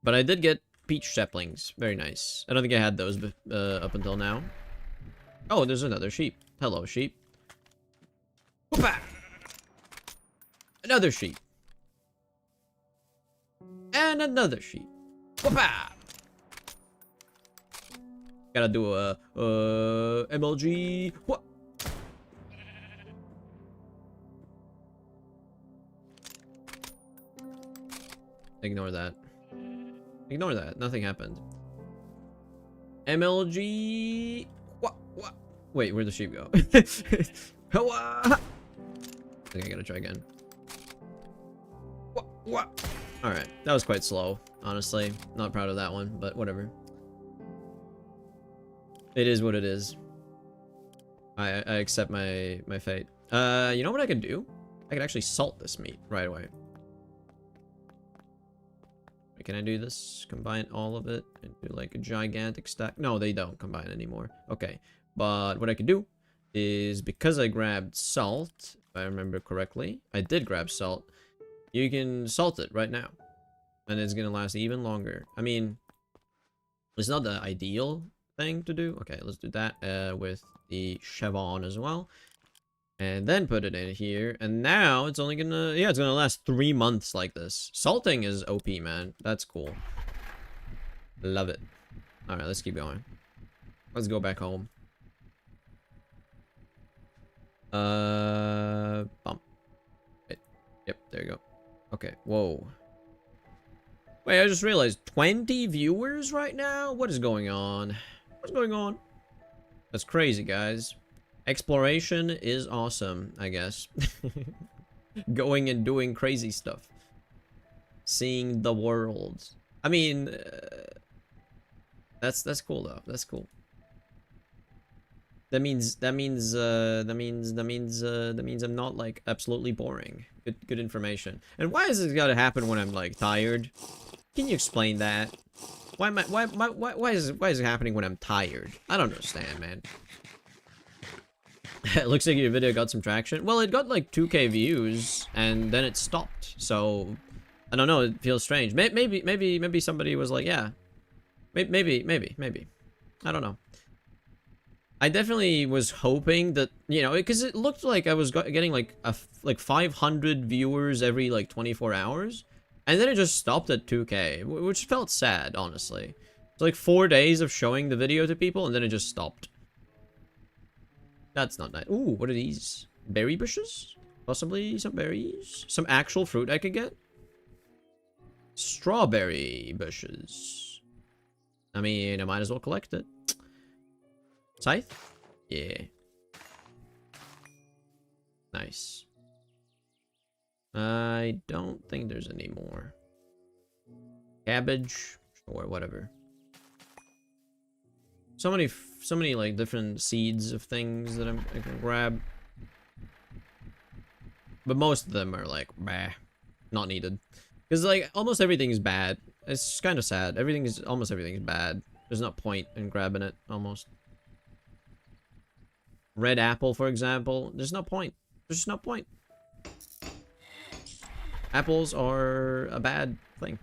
But I did get peach saplings. Very nice. I don't think I had those up until now. Oh, there's another sheep. Hello, sheep. Whoop-a! Another sheep. And another sheep. Whoop-a! Gotta do a MLG. What? Ignore that. Ignore that. Nothing happened. MLG. What? What? Wait, where'd the sheep go? I think I gotta try again. What? Alright. That was quite slow, honestly. Not proud of that one, but whatever. It is what it is. I accept my fate. You know what I could do? I could actually salt this meat right away. Can I do this? Combine all of it into like a gigantic stack? No, they don't combine anymore. Okay. But what I could do is, because I grabbed salt, if I remember correctly, I did grab salt. You can salt it right now. And it's gonna last even longer. I mean, it's not the ideal thing to do. Okay, let's do that with the Chevron as well. And then put it in here. And now it's only gonna... Yeah, it's gonna last 3 months like this. Salting is OP, man. That's cool. Love it. Alright, let's keep going. Let's go back home. Bump. Yep, there you go. Okay, whoa. Wait, I just realized 20 viewers right now? What is going on? What's going on? That's crazy, guys. Exploration is awesome, I guess. Going and doing crazy stuff. Seeing the world. I mean, that's cool though. That's cool. That means I'm not like absolutely boring. Good information. And why is this gotta happen when I'm like tired? Can you explain that? Why is it happening when I'm tired? I don't understand, man. It looks like your video got some traction. Well, it got like 2K views and then it stopped. So I don't know, it feels strange. Maybe somebody was like, yeah. Maybe. I don't know. I definitely was hoping that, you know, because it looked like I was getting like 500 viewers every like 24 hours. And then it just stopped at 2K, which felt sad, honestly. It's like 4 days of showing the video to people and then it just stopped. That's not nice. Ooh, what are these? Berry bushes? Possibly some berries? Some actual fruit I could get? Strawberry bushes. I mean, I might as well collect it. Scythe? Yeah. Nice. I don't think there's any more. Cabbage? Or whatever. So many like different seeds of things that I can grab. But most of them are like, bah, not needed. Because like almost everything is bad. It's kind of sad. Almost everything is bad. There's no point in grabbing it, almost. Red apple, for example. There's no point. There's just no point. Apples are a bad thing.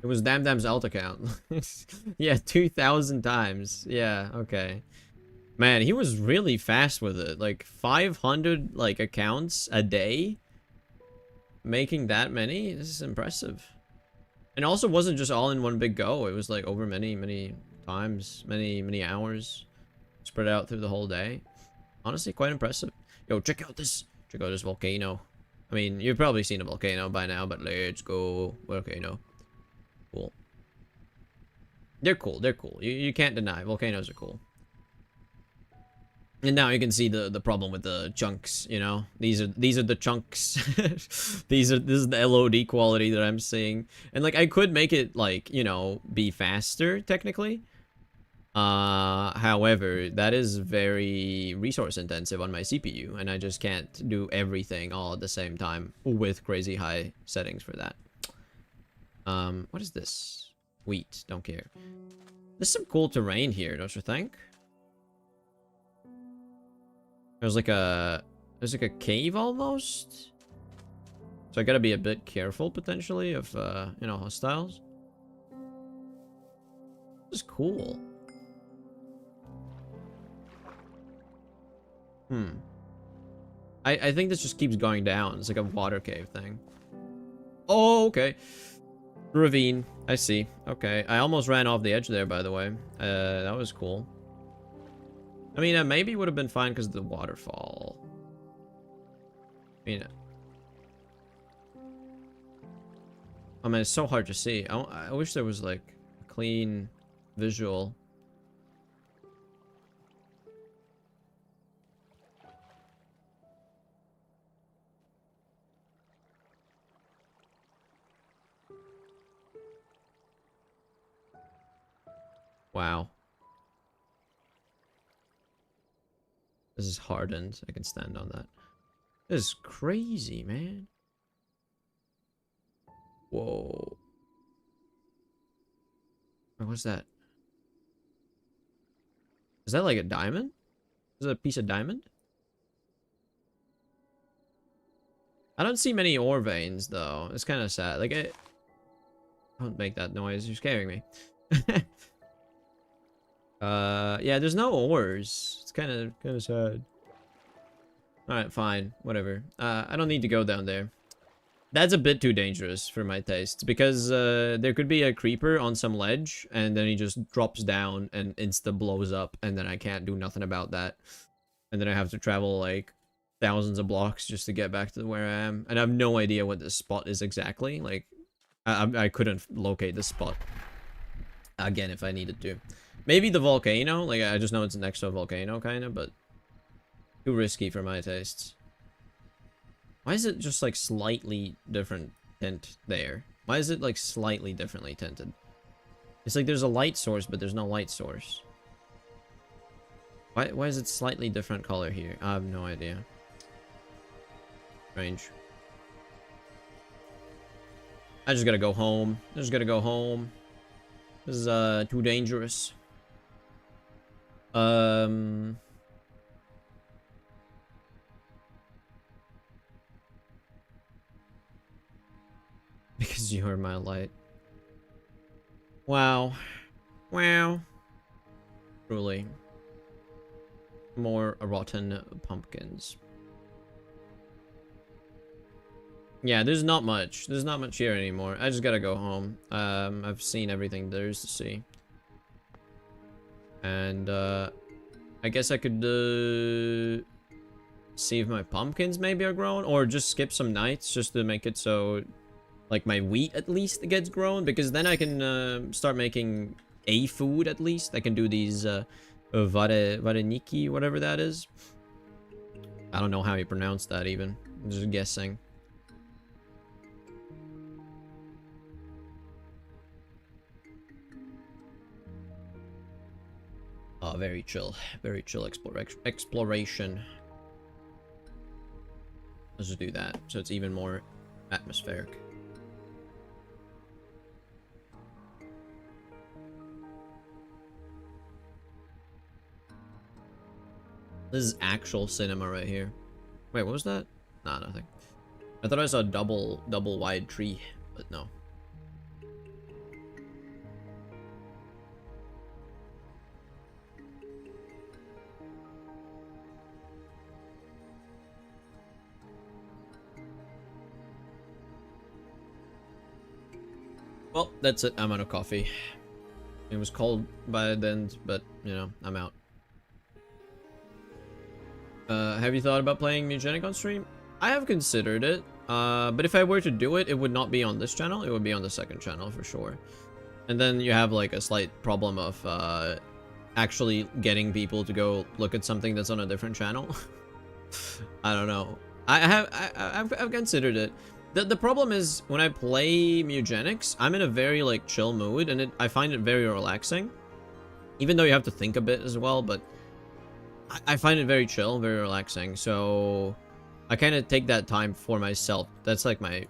It was Damdam's alt account. Yeah, 2,000 times. Yeah, okay. Man, he was really fast with it. Like 500 like accounts a day. Making that many? This is impressive. And also wasn't just all in one big go. It was like over many times, many hours. Spread out through the whole day. Honestly, quite impressive. Yo, check out this volcano. I mean, you've probably seen a volcano by now, but let's go volcano. Cool. They're cool. You can't deny volcanoes are cool. And now you can see the problem with the chunks, you know? These are the chunks. This is the LOD quality that I'm seeing. And like I could make it like, you know, be faster technically. However, that is very resource intensive on my CPU, and I just can't do everything all at the same time with crazy high settings for that. What is this? Wheat, don't care. There's some cool terrain here, don't you think? There's like a cave almost. So I gotta be a bit careful potentially of you know, hostiles. This is cool. I think this just keeps going down. It's like a water cave thing. Oh, okay. Ravine. I see. Okay. I almost ran off the edge there, by the way. That was cool. I mean, maybe would have been fine because of the waterfall. I mean, it's so hard to see. I wish there was like a clean visual. Wow. This is hardened. I can stand on that. This is crazy, man. Whoa. What's that? Is that like a diamond? Is that a piece of diamond? I don't see many ore veins, though. It's kind of sad. Like, Don't make that noise. You're scaring me. Yeah, there's no ores. It's kind of sad. All right, fine, whatever. I don't need to go down there. That's a bit too dangerous for my tastes because there could be a creeper on some ledge and then he just drops down and insta blows up and then I can't do nothing about that. And then I have to travel like thousands of blocks just to get back to where I am. And I have no idea what this spot is exactly. Like, I couldn't locate this spot again if I needed to. Maybe the volcano. Like, I just know it's next to a volcano, kind of, but too risky for my tastes. Why is it just like slightly different tint there? Why is it like slightly differently tinted? It's like there's a light source, but there's no light source. Why is it slightly different color here? I have no idea. Strange. I just gotta go home. I just gotta go home. This is too dangerous. Because you are my light. Wow. Wow. Truly. More rotten pumpkins. Yeah, there's not much. There's not much here anymore. I just gotta go home. I've seen everything there is to see. And, I guess I could, see if my pumpkins maybe are grown, or just skip some nights just to make it so, like, my wheat at least gets grown, because then I can, start making a food at least. I can do these, vareniki, whatever that is. I don't know how you pronounce that even. I'm just guessing. Oh, very chill exploration. Let's just do that, so it's even more atmospheric. This is actual cinema right here. Wait, what was that? Nah, nothing. I thought I saw a double wide tree, but no. Well, that's it. I'm out of coffee. It was cold by then, but, you know, I'm out. Have you thought about playing Mugenic on stream? I have considered it, but if I were to do it, it would not be on this channel. It would be on the second channel for sure. And then you have, like, a slight problem of, actually getting people to go look at something that's on a different channel. I don't know. I've considered it. The problem is when I play Mugenics, I'm in a very like chill mood, and I find it very relaxing. Even though you have to think a bit as well, but I find it very chill, very relaxing. So I kind of take that time for myself. That's like my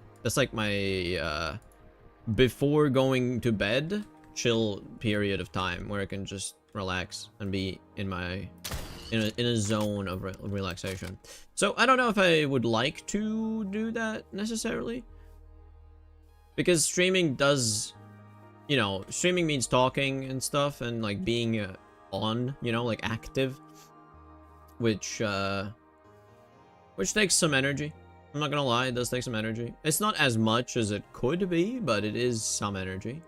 before going to bed chill period of time where I can just relax and be in my in a zone of relaxation. So I don't know if I would like to do that necessarily, because streaming does, you know, streaming means talking and stuff and like being on, you know, like active, which takes some energy. I'm not gonna lie, it does take some energy. It's not as much as it could be, but it is some energy.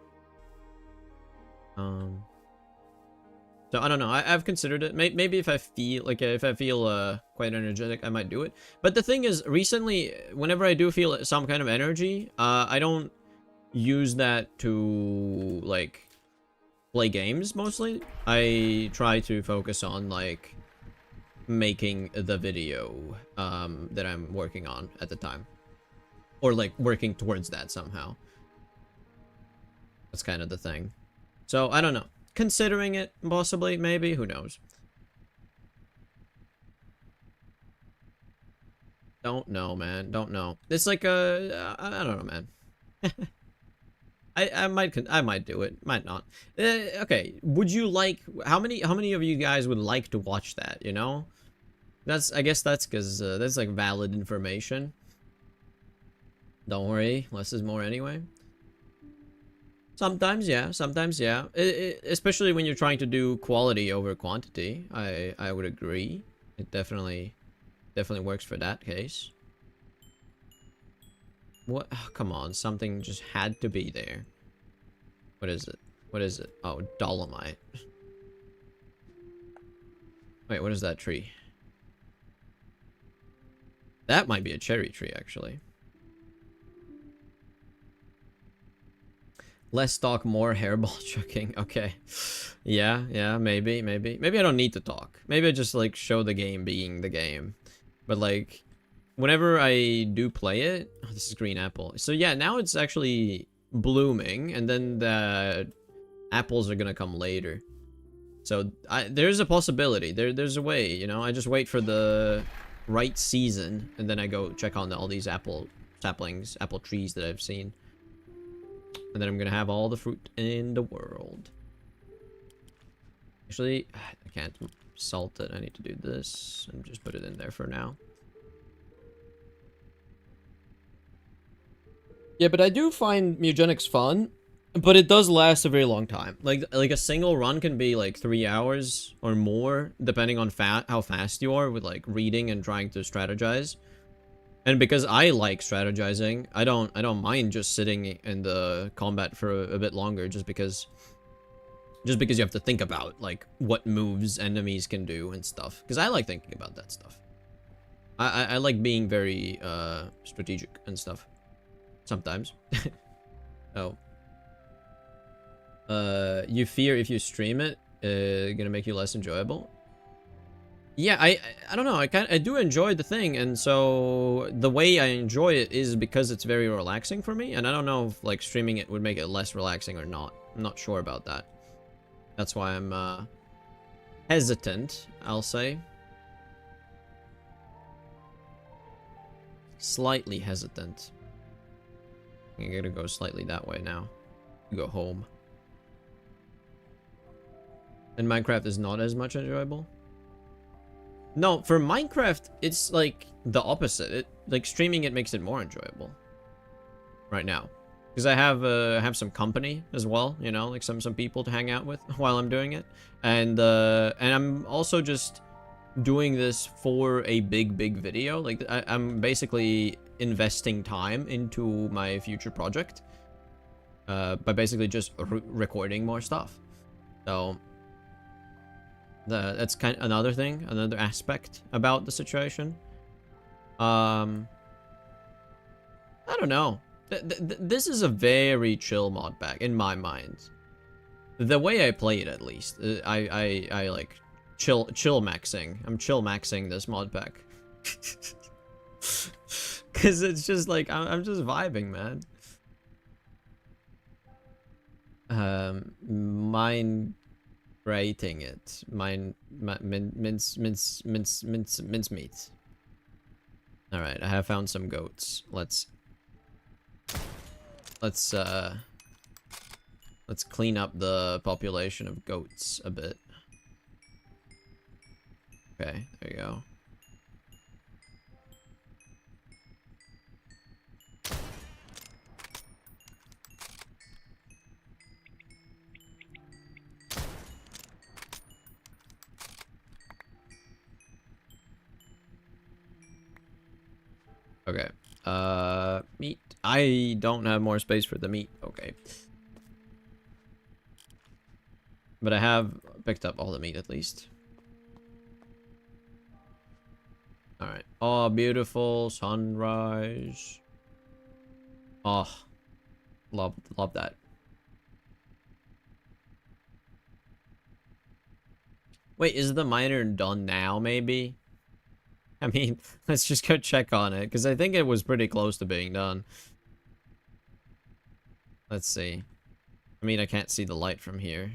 So I don't know. I've considered it. Maybe if I feel quite energetic, I might do it. But the thing is, recently, whenever I do feel some kind of energy, I don't use that to like play games mostly. I try to focus on like making the video that I'm working on at the time, or like working towards that somehow. That's kind of the thing. So I don't know. Considering it, possibly, maybe, who knows? Don't know, man. Don't know. It's like I don't know, man. I might do it, might not. Okay, would you like? How many of you guys would like to watch that? You know, I guess that's because that's like valid information. Don't worry, less is more anyway. Sometimes, yeah. Sometimes, yeah. Especially when you're trying to do quality over quantity. I would agree. It definitely works for that case. What? Oh, come on, something just had to be there. What is it? What is it? Oh, dolomite. Wait, what is that tree? That might be a cherry tree, actually. Less talk, more hairball chucking. Okay. Yeah, maybe. Maybe I don't need to talk. Maybe I just, like, show the game being the game. But, like, whenever I do play it... Oh, this is green apple. So, yeah, now it's actually blooming. And then the apples are gonna come later. So, there's a possibility. There's a way, you know? I just wait for the right season. And then I go check on all these apple saplings, apple trees that I've seen. And then I'm gonna have all the fruit in the world. Actually, I can't salt it. I need to do this and just put it in there for now. Yeah, but I do find mutagenics fun, but it does last a very long time. Like a single run can be like 3 hours or more, depending on how fast you are with like reading and trying to strategize. And because I like strategizing, I don't mind just sitting in the combat for a bit longer, just because you have to think about like what moves enemies can do and stuff. Because I like thinking about that stuff. I like being very strategic and stuff. Sometimes. Oh. You fear if you stream it, gonna make you less enjoyable? Yeah, I don't know. I do enjoy the thing, and so the way I enjoy it is because it's very relaxing for me, and I don't know if like streaming it would make it less relaxing or not. I'm not sure about that. That's why I'm hesitant, I'll say. Slightly hesitant. I'm gonna go slightly that way now. Go home. And Minecraft is not as much enjoyable? No, for Minecraft, it's like the opposite. Like streaming it makes it more enjoyable right now, because I have some company as well, you know, like some people to hang out with while I'm doing it, and I'm also just doing this for a big video. Like I'm basically investing time into my future project by basically just recording more stuff. So that's kind of another aspect about the situation. I don't know. This is a very chill mod pack in my mind. The way I play it, at least, I like chill maxing. I'm chill maxing this mod pack. Cause it's just like I'm just vibing, man. Mine rating it. Mince meat. All right, I have found some goats. Let's clean up the population of goats a bit. Okay, there you go. Okay. Meat. I don't have more space for the meat. Okay. But I have picked up all the meat at least. Alright. Oh, beautiful sunrise. Oh. Love that. Wait, is the miner done now, maybe? I mean, let's just go check on it, because I think it was pretty close to being done. Let's see. I mean, I can't see the light from here.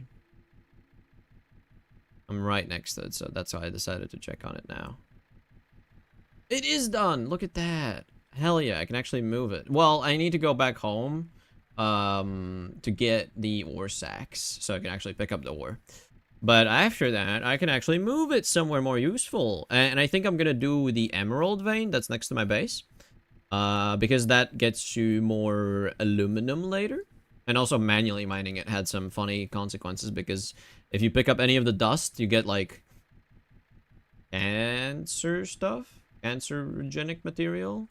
I'm right next to it, so that's why I decided to check on it now. It is done! Look at that! Hell yeah, I can actually move it. Well, I need to go back home to get the ore sacks, so I can actually pick up the ore. But after that, I can actually move it somewhere more useful. And I think I'm gonna do the emerald vein that's next to my base. Because that gets you more aluminum later. And also manually mining it had some funny consequences because if you pick up any of the dust, you get like cancer stuff, cancerogenic material.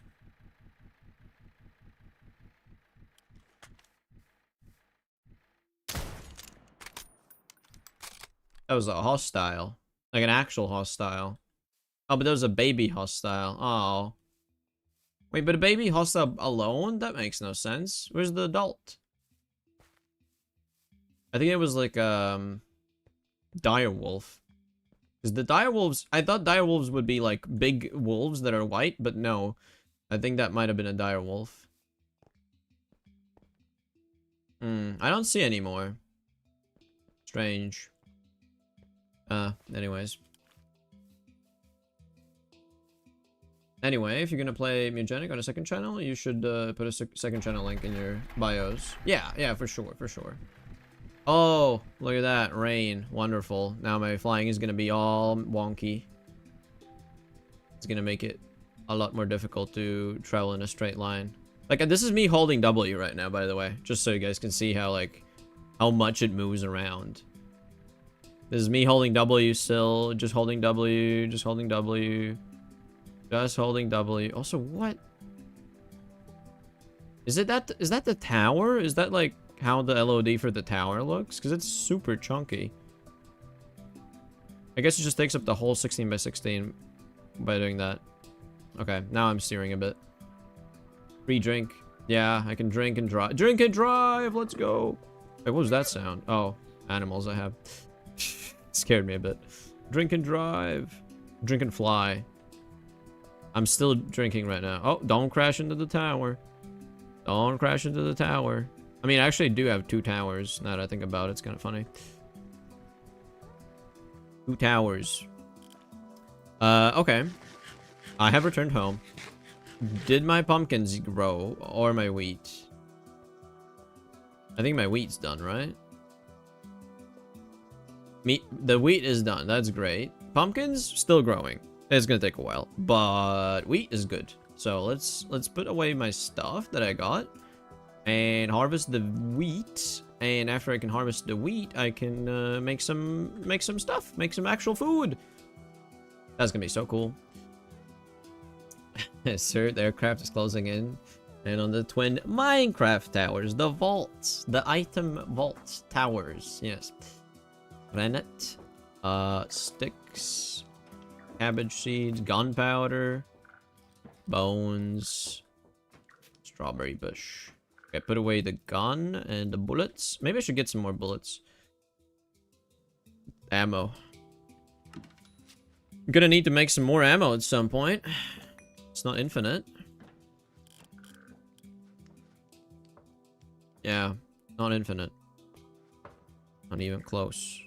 That was a hostile, like an actual hostile. Oh, but there was a baby hostile. Oh. Wait, but a baby hostile alone? That makes no sense. Where's the adult? I think it was like, direwolf. Because the direwolves, I thought direwolves would be like big wolves that are white, but no. I think that might have been a direwolf. I don't see any more. Strange. Anyways. Anyway, if you're gonna play Mutagenic on a second channel, you should put a second channel link in your bios. Yeah, for sure, for sure. Oh, look at that. Rain. Wonderful. Now my flying is gonna be all wonky. It's gonna make it a lot more difficult to travel in a straight line. Like, this is me holding W right now, by the way. Just so you guys can see how, like, how much it moves around. This is me holding W still. Just holding W. Just holding W. Just holding W. Also, what? Is that the tower? Is that, like, how the LOD for the tower looks? Because it's super chunky. I guess it just takes up the whole 16 by 16 by doing that. Okay, now I'm steering a bit. Free drink. Yeah, I can drink and drive. Drink and drive! Let's go! Wait, what was that sound? Oh, animals I have. Scared me a bit. Drink and drive. Drink and fly. I'm still drinking right now. Oh, don't crash into the tower. Don't crash into the tower. I mean, I actually do have 2 towers, now that I think about it. It's kind of funny. 2 towers. Okay. I have returned home. Did my pumpkins grow, or my wheat? I think my wheat's done, right? The wheat is done. That's great. Pumpkins still growing. It's gonna take a while, but wheat is good. So let's put away my stuff that I got and harvest the wheat. And after I can harvest the wheat, I can make some stuff, make some actual food. That's gonna be so cool. Yes, sir. The aircraft is closing in. And on the twin Minecraft towers, the vaults, the item vault towers. Yes. Granite, sticks, cabbage seeds, gunpowder, bones, strawberry bush. Okay, put away the gun and the bullets. Maybe I should get some more bullets. Ammo. I'm gonna need to make some more ammo at some point. It's not infinite. Yeah, not infinite. Not even close.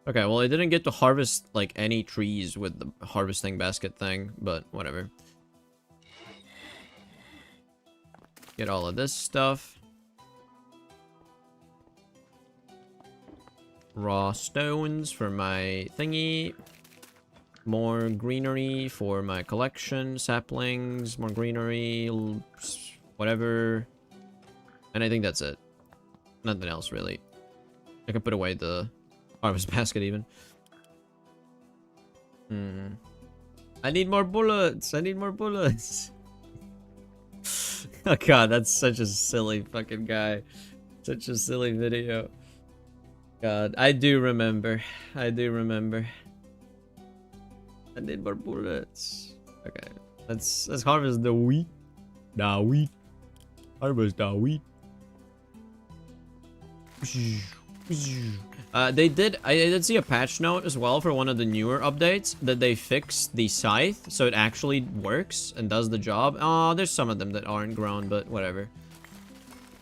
Okay, well, I didn't get to harvest, like, any trees with the harvesting basket thing, but whatever. Get all of this stuff. Raw stones for my thingy. More greenery for my collection. Saplings, more greenery, whatever. And I think that's it. Nothing else, really. I can put away the harvest basket, even. I need more bullets. I need more bullets. Oh, God, that's such a silly fucking guy. Such a silly video. God, I do remember. I do remember. I need more bullets. Okay, let's harvest the wheat. The wheat. Harvest the wheat. I did see a patch note as well for one of the newer updates that they fixed the scythe so it actually works and does the job. Oh, there's some of them that aren't grown, but whatever.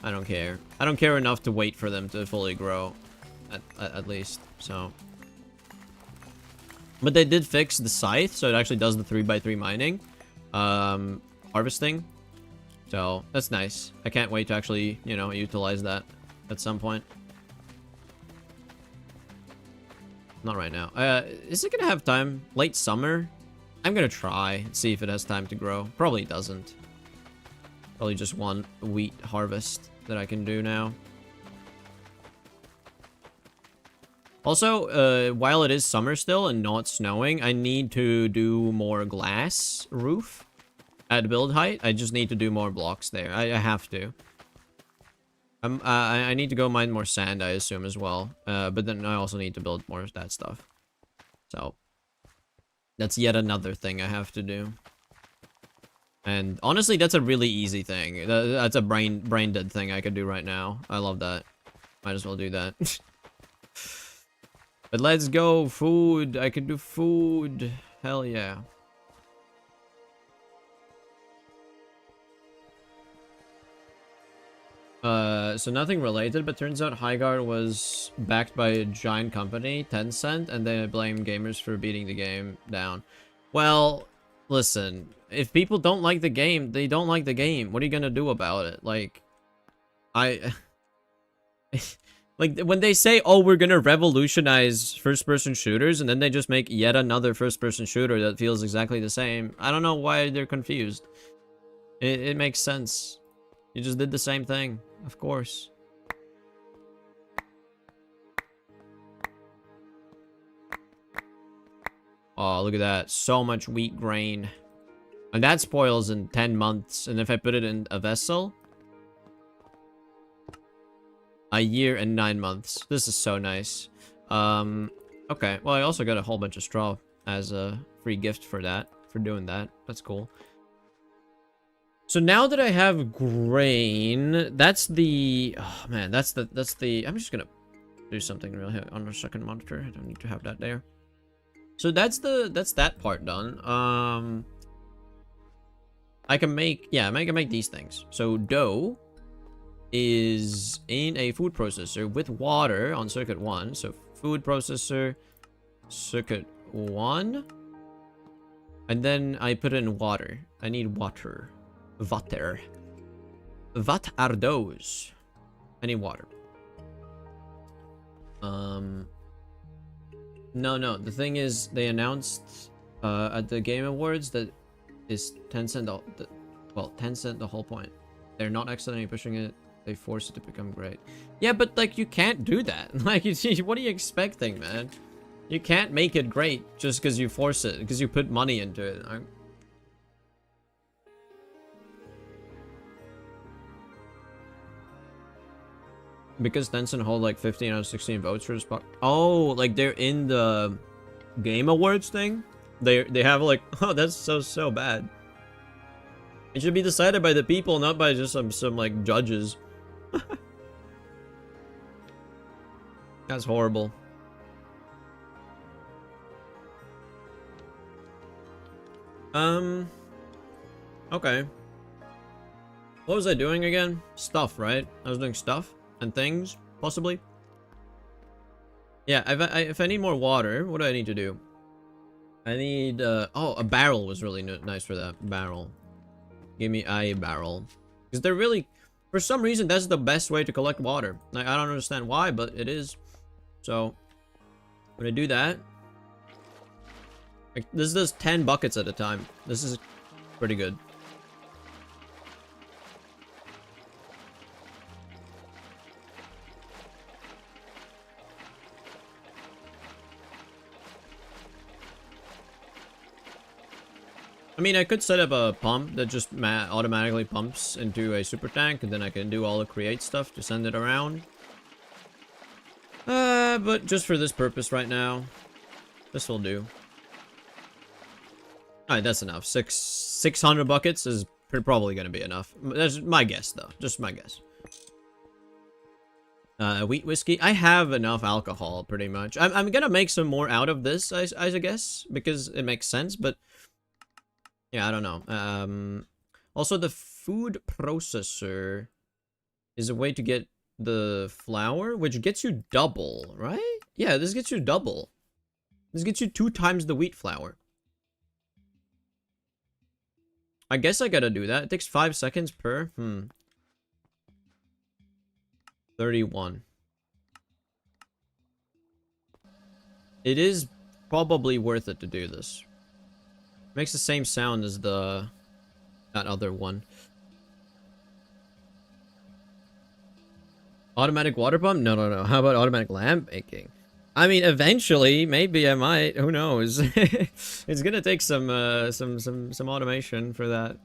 I don't care. I don't care enough to wait for them to fully grow. At least, so. But they did fix the scythe, so it actually does the 3x3 mining. Harvesting. So, that's nice. I can't wait to actually, you know, utilize that at some point. Not right now. Is it gonna have time? Late summer? I'm gonna try. See if it has time to grow. Probably doesn't. Probably just one wheat harvest that I can do now. Also, while it is summer still and not snowing, I need to do more glass roof at build height. I just need to do more blocks there. I have to. I need to go mine more sand, I assume, as well. But then I also need to build more of that stuff. So, that's yet another thing I have to do. And honestly, that's a really easy thing. That's a brain dead thing I could do right now. I love that. Might as well do that. But let's go. Food. I can do food. Hell yeah. So nothing related, but turns out Highguard was backed by a giant company, Tencent, and they blame gamers for beating the game down. Well, listen, if people don't like the game, they don't like the game. What are you gonna do about it? Like, like, when they say, oh, we're gonna revolutionize first-person shooters, and then they just make yet another first-person shooter that feels exactly the same, I don't know why they're confused. It makes sense. You just did the same thing, of course. Oh, look at that. So much wheat grain. And that spoils in 10 months. And if I put it in a vessel, a year and 9 months. This is so nice. Okay. Well, I also got a whole bunch of straw as a free gift for that. For doing that. That's cool. So now that I have grain, that's the... Oh, man. That's the... I'm just gonna do something real here on the second monitor. I don't need to have that there. So that's that part done. I can make... Yeah, I can make these things. So dough is in a food processor with water on circuit 1. So food processor, circuit 1. And then I put it in water. I need water. Water. What are those? I need water. No. The thing is, they announced at the Game Awards that is Tencent Tencent the whole point. They're not accidentally pushing it. They force it to become great. Yeah, but like you can't do that. Like, what are you expecting, man? You can't make it great just because you force it, because you put money into it. Because Tencent hold like 15 out of 16 votes for this spot. Oh, like they're in the Game Awards thing? They have like, oh, that's so bad. It should be decided by the people, not by just some like judges. That's horrible. Okay. What was I doing again? Stuff, right? I was doing stuff and things, possibly. Yeah, if I need more water, what do I need to do? I need, oh, a barrel was really nice for that. Barrel. Give me a barrel. Because they're really, for some reason, that's the best way to collect water. Like, I don't understand why, but it is. So, when I do that, like, this does 10 buckets at a time. This is pretty good. I mean, I could set up a pump that just automatically pumps into a super tank, and then I can do all the create stuff to send it around. But just for this purpose right now, this will do. Alright, that's enough. 600 buckets is probably gonna be enough. That's my guess, though. Just my guess. Wheat whiskey. I have enough alcohol, pretty much. I'm gonna make some more out of this, I guess, because it makes sense, but... Yeah, I don't know. Also, the food processor is a way to get the flour, which gets you double, right? Yeah, this gets you double. This gets you 2 times the wheat flour. I guess I gotta do that. It takes 5 seconds per. 31. it is probably worth it to do this. Makes the same sound as that other one. Automatic water pump? No, no, no. How about automatic lamp making? I mean, eventually, maybe I might. Who knows? It's gonna take some automation for that.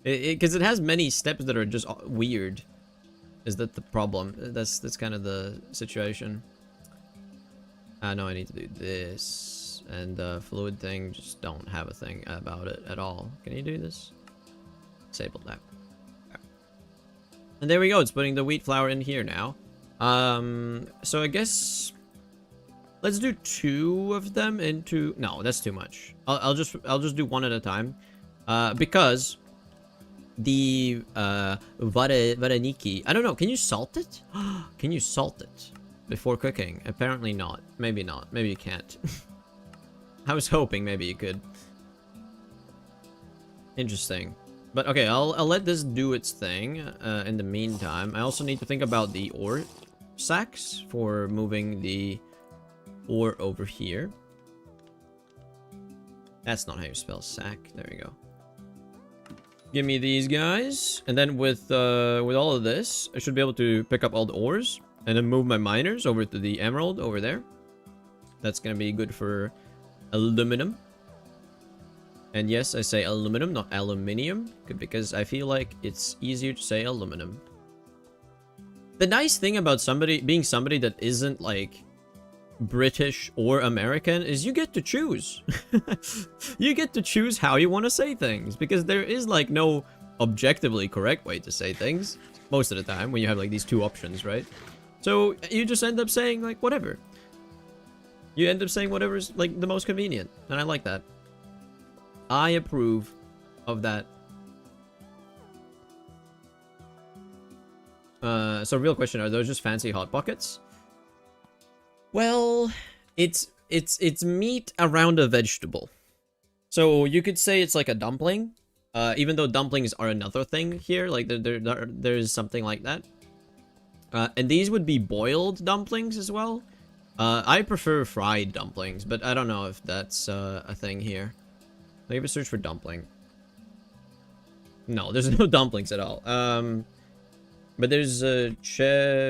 Because it has many steps that are just weird. Is that the problem? That's kind of the situation. No, I need to do this. And the fluid thing, just don't have a thing about it at all. Can you do this? Disable that. Okay. And there we go. It's putting the wheat flour in here now. So I guess let's do 2 of them into. No, that's too much. I'll just do 1 at a time. Because the vareniki. I don't know. Can you salt it? Can you salt it before cooking? Apparently not. Maybe not. Maybe you can't. I was hoping maybe you could. Interesting. But okay, I'll let this do its thing in the meantime. I also need to think about the ore sacks for moving the ore over here. That's not how you spell sack. There we go. Give me these guys. And then with all of this, I should be able to pick up all the ores and then move my miners over to the emerald over there. That's gonna be good for aluminum. And yes, I say aluminum, not aluminium, because I feel like it's easier to say aluminum. The nice thing about being somebody that isn't like British or American is you get to choose. You get to choose how you want to say things, because there is like no objectively correct way to say things most of the time when you have like these 2 options, right? So you just end up saying like whatever. You end up saying whatever's like the most convenient, and I like that. I approve of that. So real question, are those just fancy hot pockets? Well, it's meat around a vegetable. So you could say it's like a dumpling. Even though dumplings are another thing here, like there's something like that. And these would be boiled dumplings as well. I prefer fried dumplings, but I don't know if that's a thing here. Let me have a search for dumpling. No, there's no dumplings at all. But there's cheburek.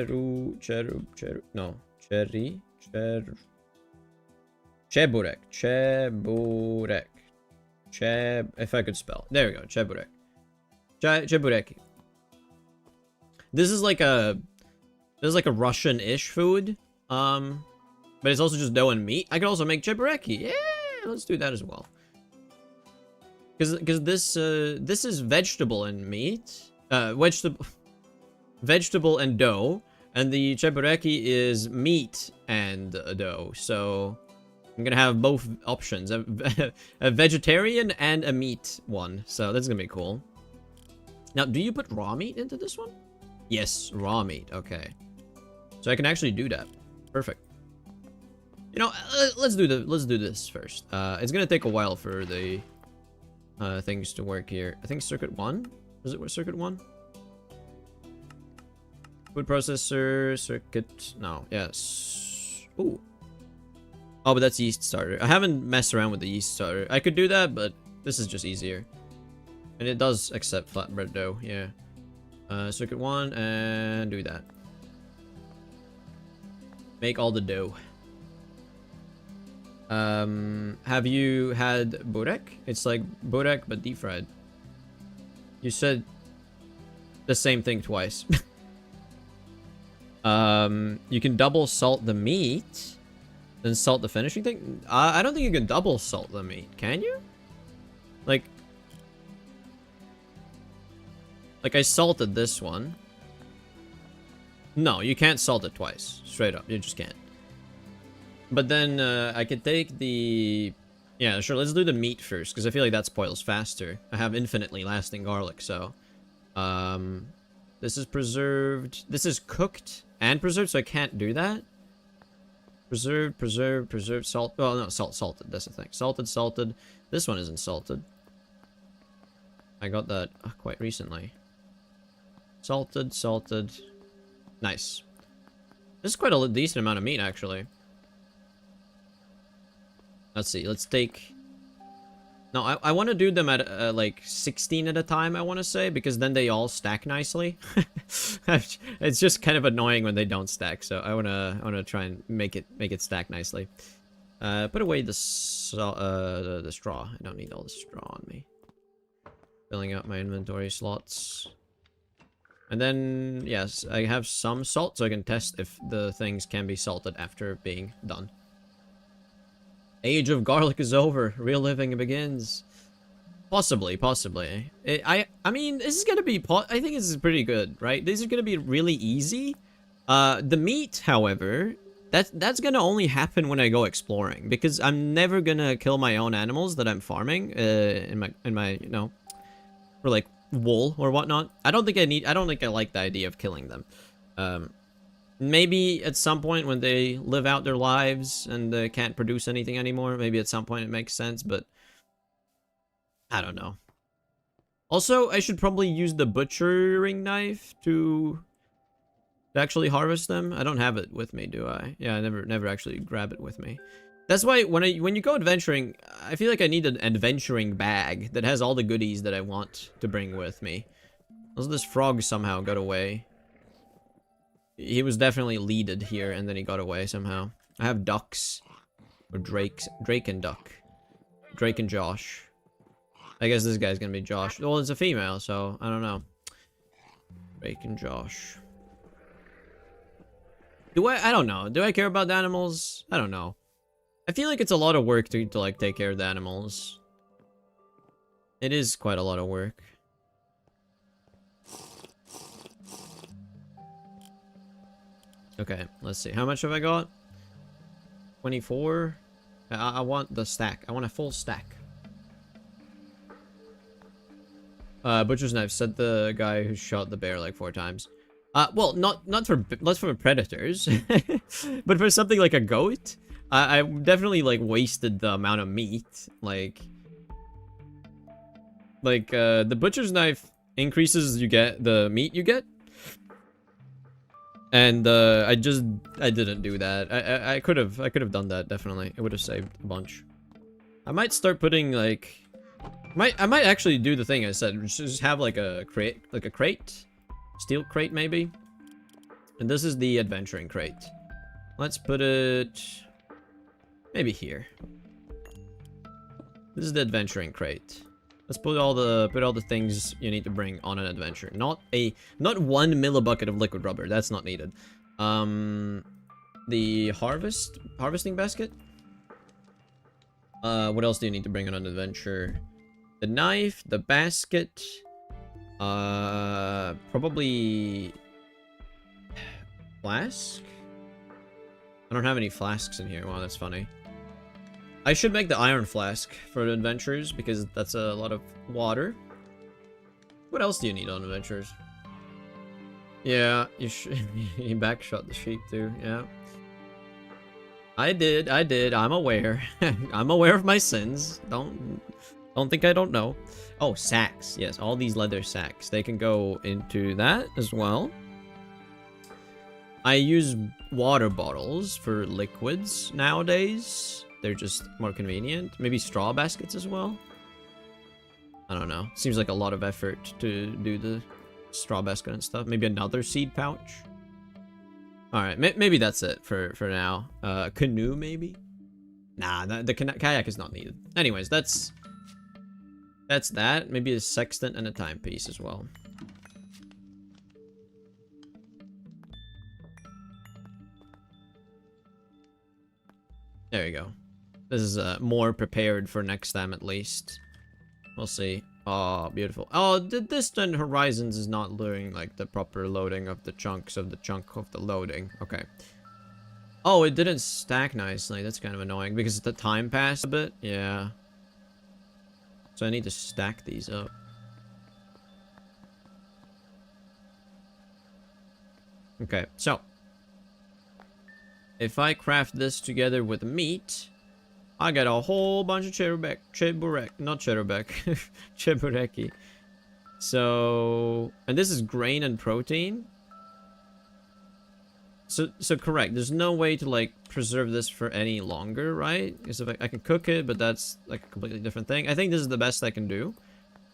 If I could spell. There we go, cheburek. Cheburek. This is like a Russian-ish food. But it's also just dough and meat. I could also make chebureki. Yeah, let's do that as well. Because this is vegetable and meat. Vegetable and dough. And the chebureki is meat and dough. So I'm gonna have both options. A vegetarian and a meat one. So that's gonna be cool. Now, do you put raw meat into this one? Yes, raw meat. Okay. So I can actually do that. Perfect. You know, let's do this first. It's gonna take a while for the things to work here. I think circuit 1. Is it circuit 1? Food processor, circuit. No, yes. Ooh. Oh, but that's yeast starter. I haven't messed around with the yeast starter. I could do that, but this is just easier. And it does accept flatbread dough. Yeah. Circuit 1 and do that. Make all the dough. Have you had burek? It's like burek but deep fried. You said the same thing twice. You can double salt the meat, then salt the finishing thing. I don't think you can double salt the meat. Can you? Like I salted this one. No, you can't salt it twice. Straight up, you just can't. But then I could take the... Yeah, sure, let's do the meat first, because I feel like that spoils faster. I have infinitely lasting garlic, so... this is preserved. This is cooked and preserved, so I can't do that. Preserved, salt. Oh, no, salted. That's the thing. Salted. This one isn't salted. I got that quite recently. Salted. Nice. This is quite a decent amount of meat, actually. Let's see. Let's take... No, I want to do them at like 16 at a time, I want to say, because then they all stack nicely. It's just kind of annoying when they don't stack, so I want to try and make it stack nicely. Put away the straw. I don't need all the straw on me. Filling out my inventory slots. And then, yes, I have some salt, so I can test if the things can be salted after being done. Age of garlic is over. Real living begins. Possibly. I mean, this is gonna be... I think this is pretty good, right? These are gonna be really easy. The meat, however, that's gonna only happen when I go exploring, because I'm never gonna kill my own animals that I'm farming in my you know, for like wool or whatnot. I don't think I like the idea of killing them. Maybe at some point when they live out their lives and they can't produce anything anymore, maybe at some point it makes sense, but I don't know. Also, I should probably use the butchering knife to actually harvest them. I don't have it with me, do I? Yeah, I never actually grab it with me. That's why when you go adventuring, I feel like I need an adventuring bag that has all the goodies that I want to bring with me. Also, this frog somehow got away. He was definitely leaded here, and then he got away somehow. I have ducks. Or Drake and duck. Drake and Josh. I guess this guy's gonna be Josh. Well, it's a female, so I don't know. Drake and Josh. I don't know. Do I care about the animals? I don't know. I feel like it's a lot of work to like take care of the animals. It is quite a lot of work. Okay, let's see. How much have I got? 24? I want the stack. I want a full stack. Butcher's knife, said the guy who shot the bear like 4 times. Well, not for predators, but for something like a goat. I definitely like wasted the amount of meat. Like the butcher's knife increases the meat you get. And I didn't do that. I could have done that, definitely. It would have saved a bunch. I might start putting like I might actually do the thing I said, just have like a crate, steel crate maybe. And this is the adventuring crate. Let's put it maybe here. This is the adventuring crate. Let's put all the things you need to bring on an adventure. Not 1 millibucket of liquid rubber. That's not needed. The harvesting basket. What else do you need to bring on an adventure? The knife, the basket. Probably flask. I don't have any flasks in here. Wow, that's funny. I should make the iron flask for adventures because that's a lot of water. What else do you need on adventures? Yeah, you backshot the sheep too. Yeah, I did. I'm aware. I'm aware of my sins. Don't think I don't know. Oh, sacks. Yes, all these leather sacks. They can go into that as well. I use water bottles for liquids nowadays. They're just more convenient. Maybe straw baskets as well. I don't know. Seems like a lot of effort to do the straw basket and stuff. Maybe another seed pouch. All right, maybe that's it for now. Canoe maybe. Nah, the kayak is not needed. Anyways, that's that. Maybe a sextant and a timepiece as well. There you go. This is more prepared for next time at least. We'll see. Oh, beautiful. Oh, the distant horizons is not doing like the proper loading of the chunks of the chunk of the loading. Okay. Oh, it didn't stack nicely. That's kind of annoying because the time passed a bit. Yeah. So I need to stack these up. Okay, so if I craft this together with meat, I get a whole bunch of chebureki. So, and this is grain and protein. So correct. There's no way to like preserve this for any longer, right? Because if I can cook it, but that's like a completely different thing. I think this is the best I can do.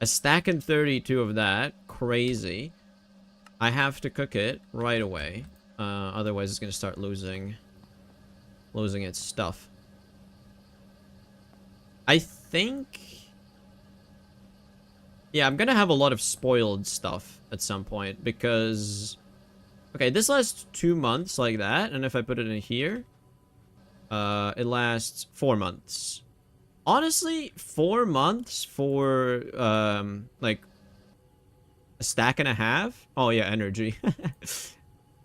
A stack and 32 of that, crazy. I have to cook it right away. Otherwise it's gonna start losing its stuff. I think... yeah, I'm gonna have a lot of spoiled stuff at some point because... okay, this lasts 2 months like that, and if I put it in here, it lasts 4 months. Honestly, 4 months for, like, a stack and a half? Oh yeah, energy.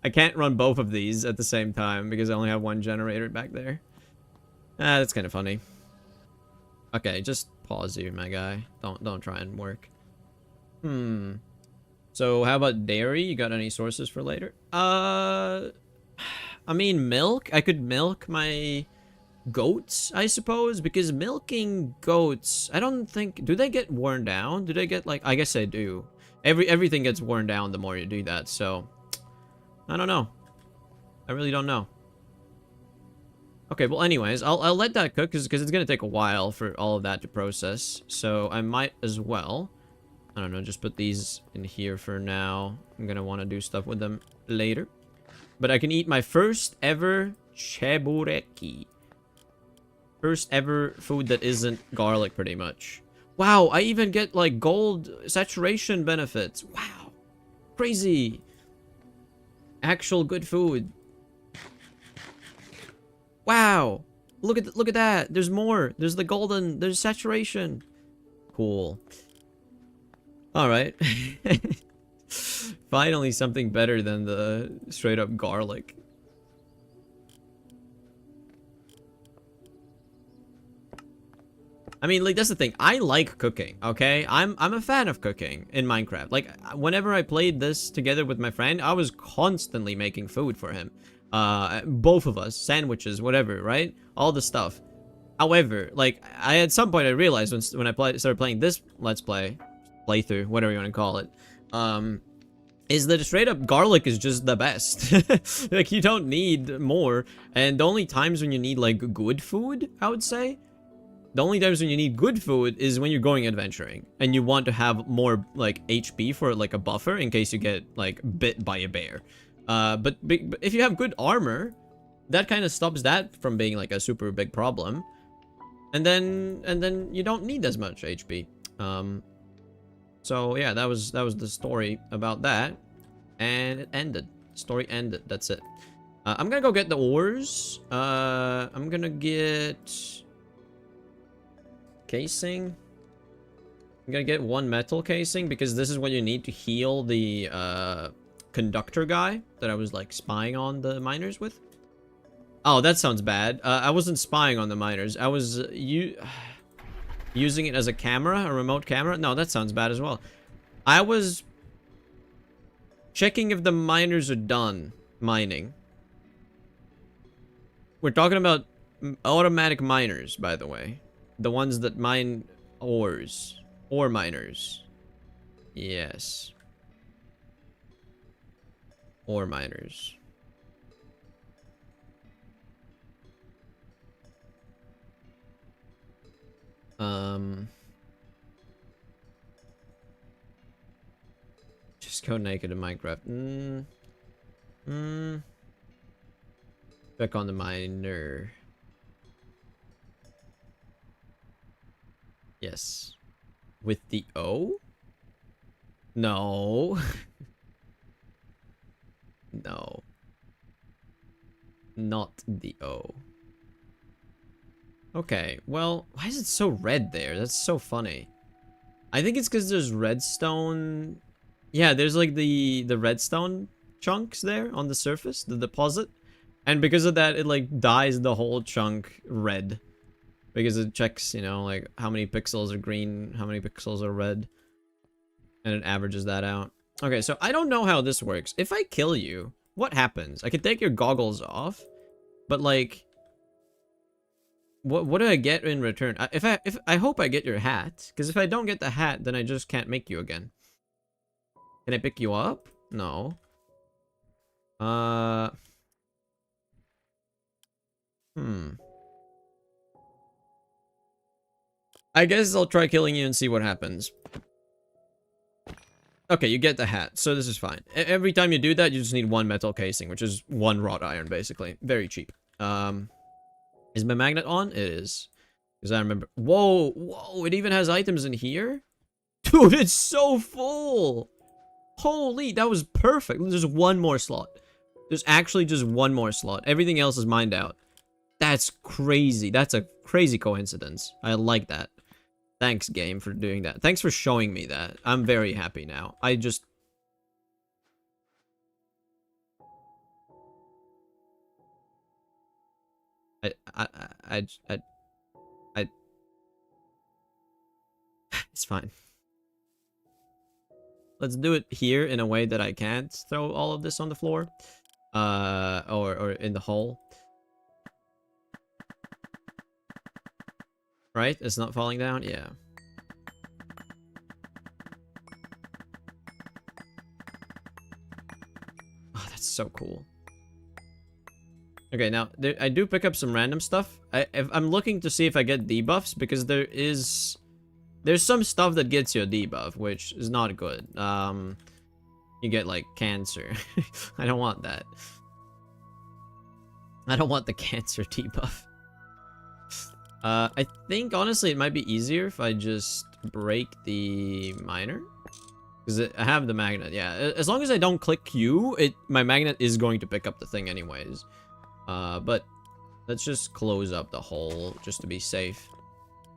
I can't run both of these at the same time because I only have one generator back there. Ah, that's kind of funny. Okay, just pause here, my guy. Don't try and work. So how about dairy? You got any sources for later? I mean milk. I could milk my goats, I suppose, because milking goats, I don't think, do they get worn down? Do they get like, I guess they do. Everything gets worn down the more you do that, so I don't know. I really don't know. Okay, well anyways, I'll let that cook because it's gonna take a while for all of that to process. So I might as well, I don't know, just put these in here for now. I'm gonna want to do stuff with them later. But I can eat my first ever chebureki. First ever food that isn't garlic, pretty much. Wow, I even get like gold saturation benefits. Wow, crazy. Actual good food. Wow, look at that. There's more. There's the golden. There's saturation. Cool. All right. Finally, something better than the straight up garlic. I mean, like, that's the thing. I like cooking, okay? I'm a fan of cooking in Minecraft. Like, whenever I played this together with my friend, I was constantly making food for him. Both of us, sandwiches, whatever, right? All the stuff. However, like, at some point I realized when I started playing this Let's Play, playthrough, whatever you want to call it, is that straight up garlic is just the best. Like, you don't need more. And the only times when you need, like, good food, I would say, the only times when you need good food is when you're going adventuring and you want to have more like HP for like a buffer in case you get like bit by a bear. But if you have good armor, that kind of stops that from being like a super big problem. And then you don't need as much HP. So yeah, that was the story about that, and it ended. Story ended. That's it. I'm gonna go get the ores. I'm gonna get casing. I'm gonna get 1 metal casing because this is what you need to heal the conductor guy that I was like spying on the miners with. Oh, that sounds bad. I wasn't spying on the miners. I was using it as a camera, a remote camera. No, that sounds bad as well. I was checking if the miners are done mining. We're talking about automatic miners, by the way. The ones that mine ores. Ore miners. Yes. Ore miners. Just go naked in Minecraft. Check on the miner. Yes. With the O? No. No. Not the O. Okay, well, why is it so red there? That's so funny. I think it's because there's redstone. Yeah, there's like the redstone chunks there on the surface, the deposit. And because of that, it like dyes the whole chunk red. Because it checks, you know, like how many pixels are green, how many pixels are red. And it averages that out. Okay, so I don't know how this works. If I kill you, what happens? I can take your goggles off, but like, what do I get in return? If I hope I get your hat, because if I don't get the hat, then I just can't make you again. Can I pick you up? No. I guess I'll try killing you and see what happens. Okay, you get the hat, so this is fine. Every time you do that, you just need one metal casing, which is one wrought iron, basically. Very cheap. Is my magnet on? It is. Because I remember... Whoa, whoa, it even has items in here? Dude, it's so full! Holy, that was perfect. There's one more slot. There's actually just one more slot. Everything else is mined out. That's crazy. That's a crazy coincidence. I like that. Thanks, game, for doing that. Thanks for showing me that. I'm very happy now. I just... It's fine. Let's do it here in a way that I can't throw all of this on the floor. Or in the hole. Right? It's not falling down? Yeah. Oh, that's so cool. Okay, now, I do pick up some random stuff. I'm looking to see if I get debuffs, because there's some stuff that gets you a debuff, which is not good. You get, like, cancer. I don't want that. I don't want the cancer debuff. I think, honestly, it might be easier if I just break the miner. Because I have the magnet, yeah. As long as I don't click Q, my magnet is going to pick up the thing anyways. But let's just close up the hole just to be safe.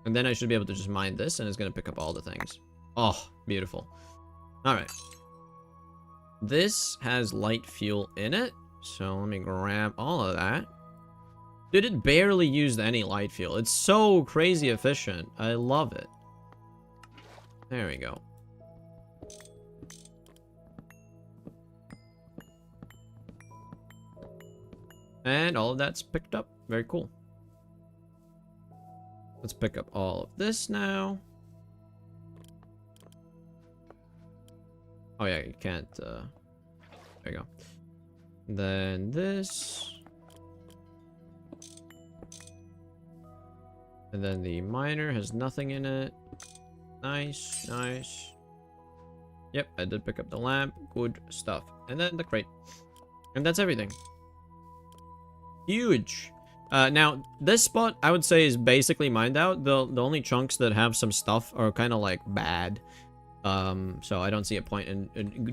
And then I should be able to just mine this, and it's going to pick up all the things. Oh, beautiful. Alright. This has light fuel in it. So let me grab all of that. Dude, it barely used any light fuel. It's so crazy efficient. I love it. There we go. And all of that's picked up. Very cool. Let's pick up all of this now. Oh yeah, you can't, there you go. Then this. And then the miner has nothing in it. Nice, nice. Yep, I did pick up the lamp. Good stuff. And then the crate. And that's everything. Huge. Now, this spot, I would say, is basically mined out. The only chunks that have some stuff are kind of, like, bad. So I don't see a point in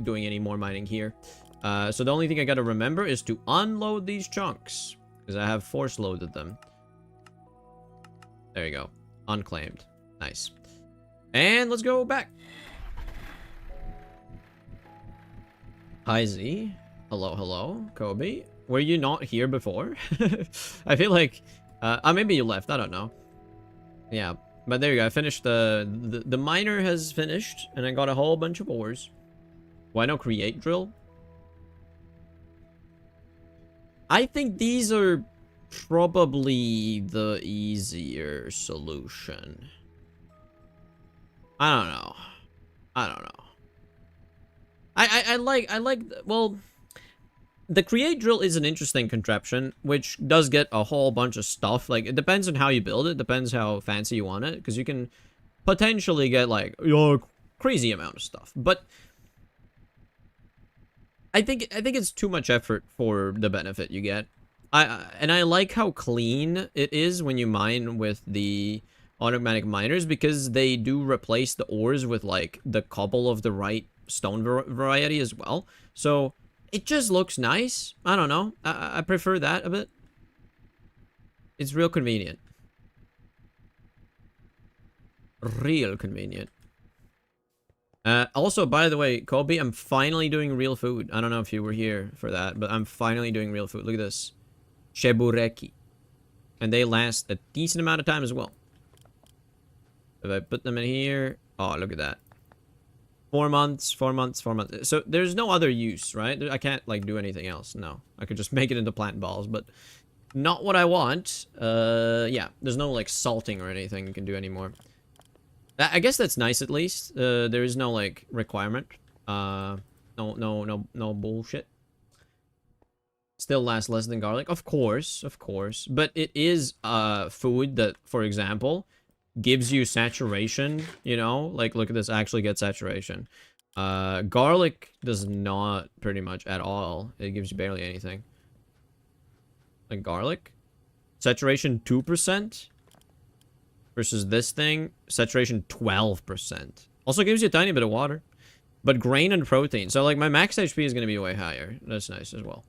doing any more mining here. So the only thing I gotta remember is to unload these chunks. Because I have force loaded them. There you go. Unclaimed. Nice. And let's go back. Hi, Z. Hello, hello. Kobe. Were you not here before? I feel like... maybe you left. I don't know. Yeah. But there you go. I finished the miner has finished. And I got a whole bunch of ores. Why no create drill? I think these are probably the easier solution. I don't know. I don't know. I like, well, the create drill is an interesting contraption, which does get a whole bunch of stuff. Like, it depends on how you build it, depends how fancy you want it, because you can potentially get, like, a crazy amount of stuff. But I think it's too much effort for the benefit you get. And I like how clean it is when you mine with the automatic miners, because they do replace the ores with, like, the cobble of the right stone variety as well. So it just looks nice. I don't know. I prefer that a bit. It's real convenient. Real convenient. Also, by the way, Kobe, I'm finally doing real food. I don't know if you were here for that, but I'm finally doing real food. Look at this. Shebureki. And they last a decent amount of time as well. If I put them in here... Oh, look at that. 4 months, 4 months, 4 months. So there's no other use, right? I can't, like, do anything else. No. I could just make it into plant balls, but not what I want. Yeah. There's no, like, salting or anything you can do anymore. I guess that's nice, at least. There is no, like, requirement. No bullshit. Still lasts less than garlic. Of course, of course. But it is food that, for example, gives you saturation, you know? Like, look at this, actually get saturation. Garlic does not pretty much at all. It gives you barely anything. Like garlic. Saturation 2%. Versus this thing, saturation 12%. Also gives you a tiny bit of water. But grain and protein. So, like, my max HP is going to be way higher. That's nice as well.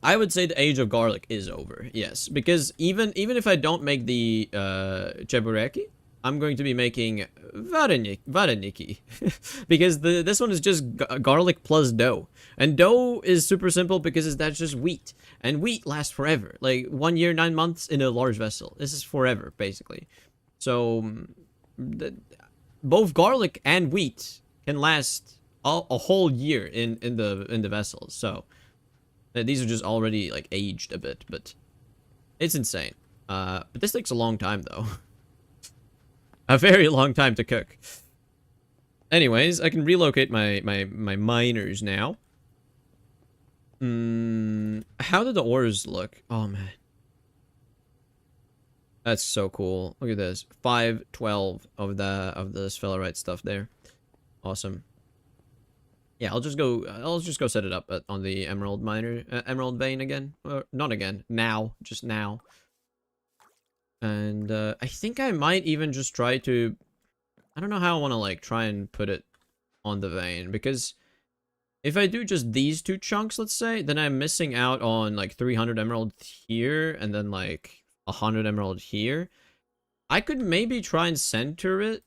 I would say the age of garlic is over. Yes. Because even if I don't make the chebureki, I'm going to be making vareniki. Because this one is just garlic plus dough. And dough is super simple because that's just wheat. And wheat lasts forever. Like 1 year, 9 months in a large vessel. This is forever, basically. So, both garlic and wheat can last a whole year in the vessels. So, these are just already like aged a bit, but it's insane. But this takes a long time though. A very long time to cook. Anyways, I can relocate my miners now. How do the ores look? Oh man. That's so cool. Look at this. 512 of the sphelerite stuff there. Awesome. Yeah, I'll just go set it up on the emerald miner, emerald vein again. Not again. Now, just now. And I think I might even just try to, I don't know how I want to like try and put it on the vein, because if I do just these 2 chunks, let's say, then I'm missing out on like 300 emerald here and then like 100 emerald here. I could maybe try and center it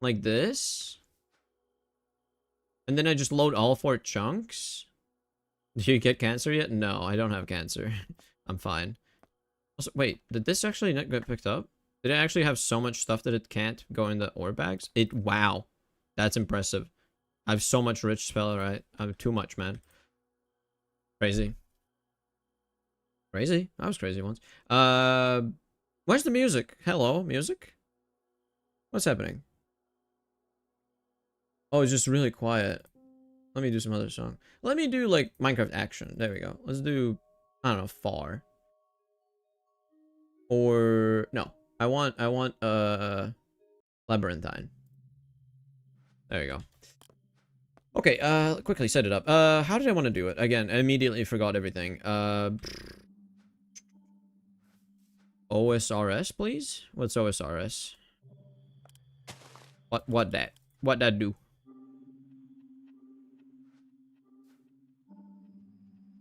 like this. And then I just load all 4 chunks. Do you get cancer yet? No, I don't have cancer. I'm fine. Also, wait, did this actually not get picked up? Did it actually have so much stuff that it can't go in the ore bags? Wow. That's impressive. I have so much rich spellerite. I have too much, man. Crazy. Crazy? I was crazy once. Where's the music? Hello, music? What's happening? Oh, it's just really quiet. Let me do some other song. Let me do, like, Minecraft action. There we go. Let's do, I don't know, far. Or, no. I want, labyrinthine. There you go. Okay, quickly set it up. How did I want to do it? Again, I immediately forgot everything. OSRS, please? What's OSRS? What that do?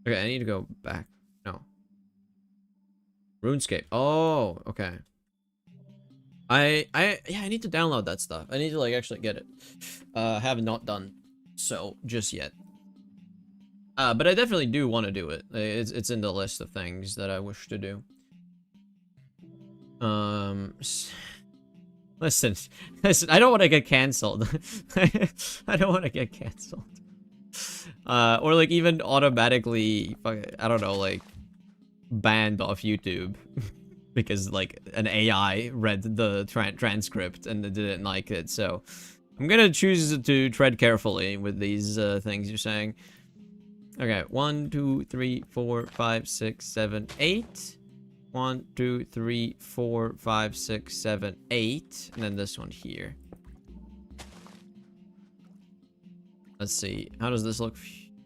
Okay, I need to go back. No. RuneScape. Oh, okay. Yeah, I need to download that stuff. I need to like actually get it. Have not done so just yet. But I definitely do want to do it. It's in the list of things that I wish to do. Listen, I don't want to get canceled. I don't want to get canceled. Or like even automatically, I don't know, like banned off YouTube because like an AI read the transcript and didn't like it. So I'm gonna choose to tread carefully with these things you're saying. Okay, 1, 2, 3, 4, 5, 6, 7, 8. 1, 2, 3, 4, 5, 6, 7, 8, and then this one here. Let's see. How does this look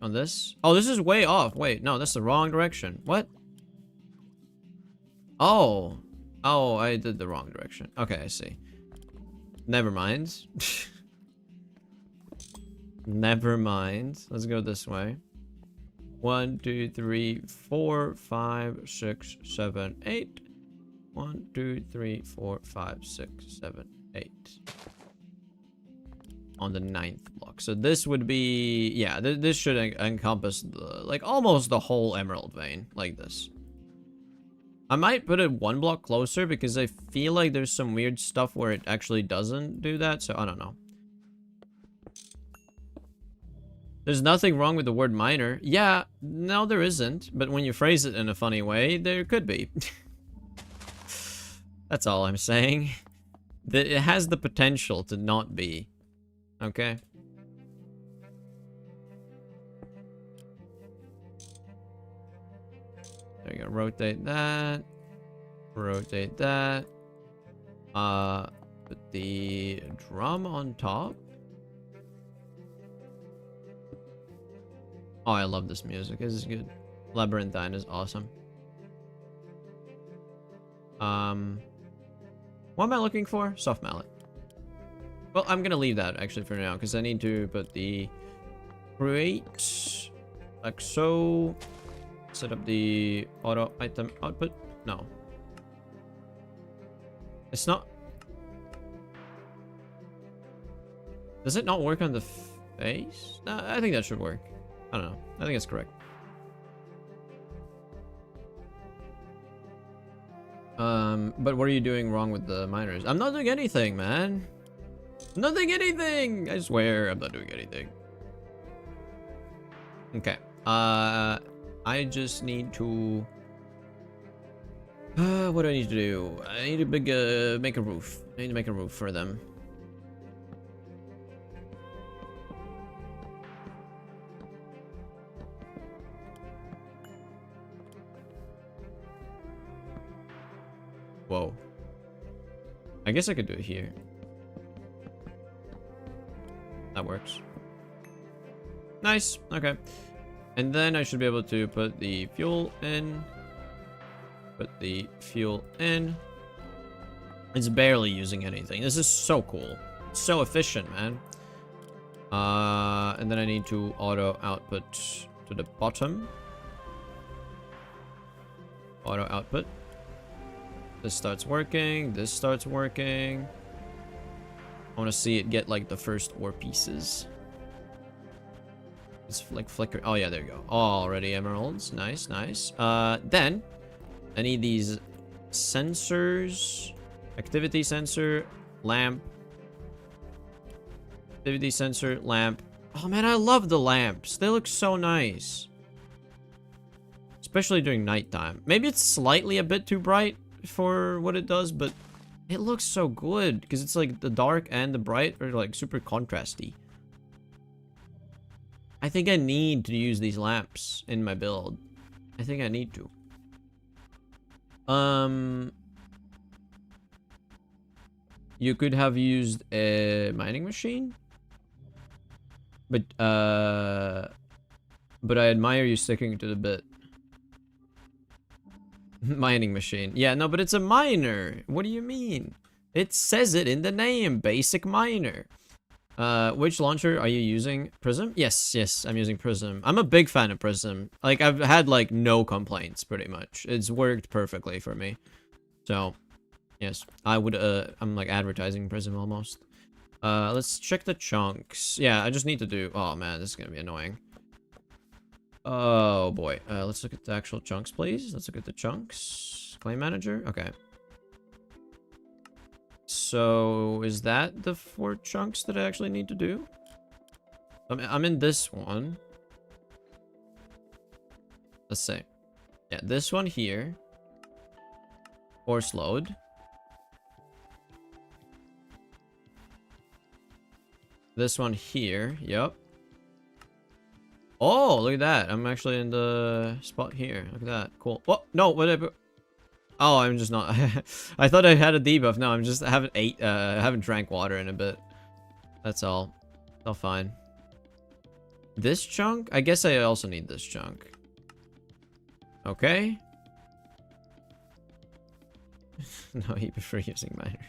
on this? Oh, this is way off. Wait, no, that's the wrong direction. What? Oh. Oh, I did the wrong direction. Okay, I see. Never mind. Never mind. Let's go this way. 1, 2, 3, 4, 5, 6, 7, 8. 1, 2, 3, 4, 5, 6, 7, 8. On the 9th block. So this would be, yeah, this should encompass like almost the whole emerald vein, like this. I might put it 1 block closer because I feel like there's some weird stuff where it actually doesn't do that. So I don't know. There's nothing wrong with the word miner. Yeah, no, there isn't. But when you phrase it in a funny way, there could be. That's all I'm saying. It has the potential to not be. Okay? There you go. Rotate that. Rotate that. Put the drum on top. Oh, I love this music. This is good. Labyrinthine is awesome. What am I looking for? Soft mallet. Well, I'm gonna leave that actually for now because I need to put the create like so. Set up the auto item output. No, it's not. Does it not work on the face? No, I think that should work. I don't know. I think it's correct. But what are you doing wrong with the miners? I'm not doing anything, man. I'm not doing anything. I swear I'm not doing anything. Okay. I just need to... what do I need to do? I need to make a roof. I need to make a roof for them. Whoa. I guess I could do it here. That works. Nice. Okay. And then I should be able to put the fuel in. Put the fuel in. It's barely using anything. This is so cool. It's so efficient, man. And then I need to auto output to the bottom. Auto output. This starts working. This starts working. I want to see it get like the first ore pieces. It's like flicker. Oh yeah, there you go. Already emeralds. Nice, nice. Then I need these sensors. Activity sensor, lamp. Activity sensor, lamp. Oh man, I love the lamps. They look so nice. Especially during nighttime. Maybe it's slightly a bit too bright for what it does, but it looks so good because it's like the dark and the bright are like super contrasty. I think I need to use these lamps in my build. I think I need to. You could have used a mining machine, but I admire you sticking to the bit. Mining machine. Yeah, no, but it's a miner. What do you mean? It says it in the name, basic miner. Which launcher are you using? Prism? Yes, yes, I'm using Prism. I'm a big fan of Prism. Like, I've had, like, no complaints, pretty much. It's worked perfectly for me. So, yes, I would, I'm, like, advertising Prism almost. Let's check the chunks. Yeah, I just need to do... Oh, man, this is gonna be annoying. Oh, boy. Let's look at the actual chunks, please. Let's look at the chunks. Claim manager? Okay. So, is that the 4 chunks that I actually need to do? I'm in this one. Let's see. Yeah, this one here. Force load. This one here. Yep. Oh, look at that. I'm actually in the spot here. Look at that. Cool. Oh, no, whatever. Oh, I'm just not. I thought I had a debuff. No, I haven't drank water in a bit. That's all. It's all fine. This chunk? I guess I also need this chunk. Okay. No, you prefer using miner.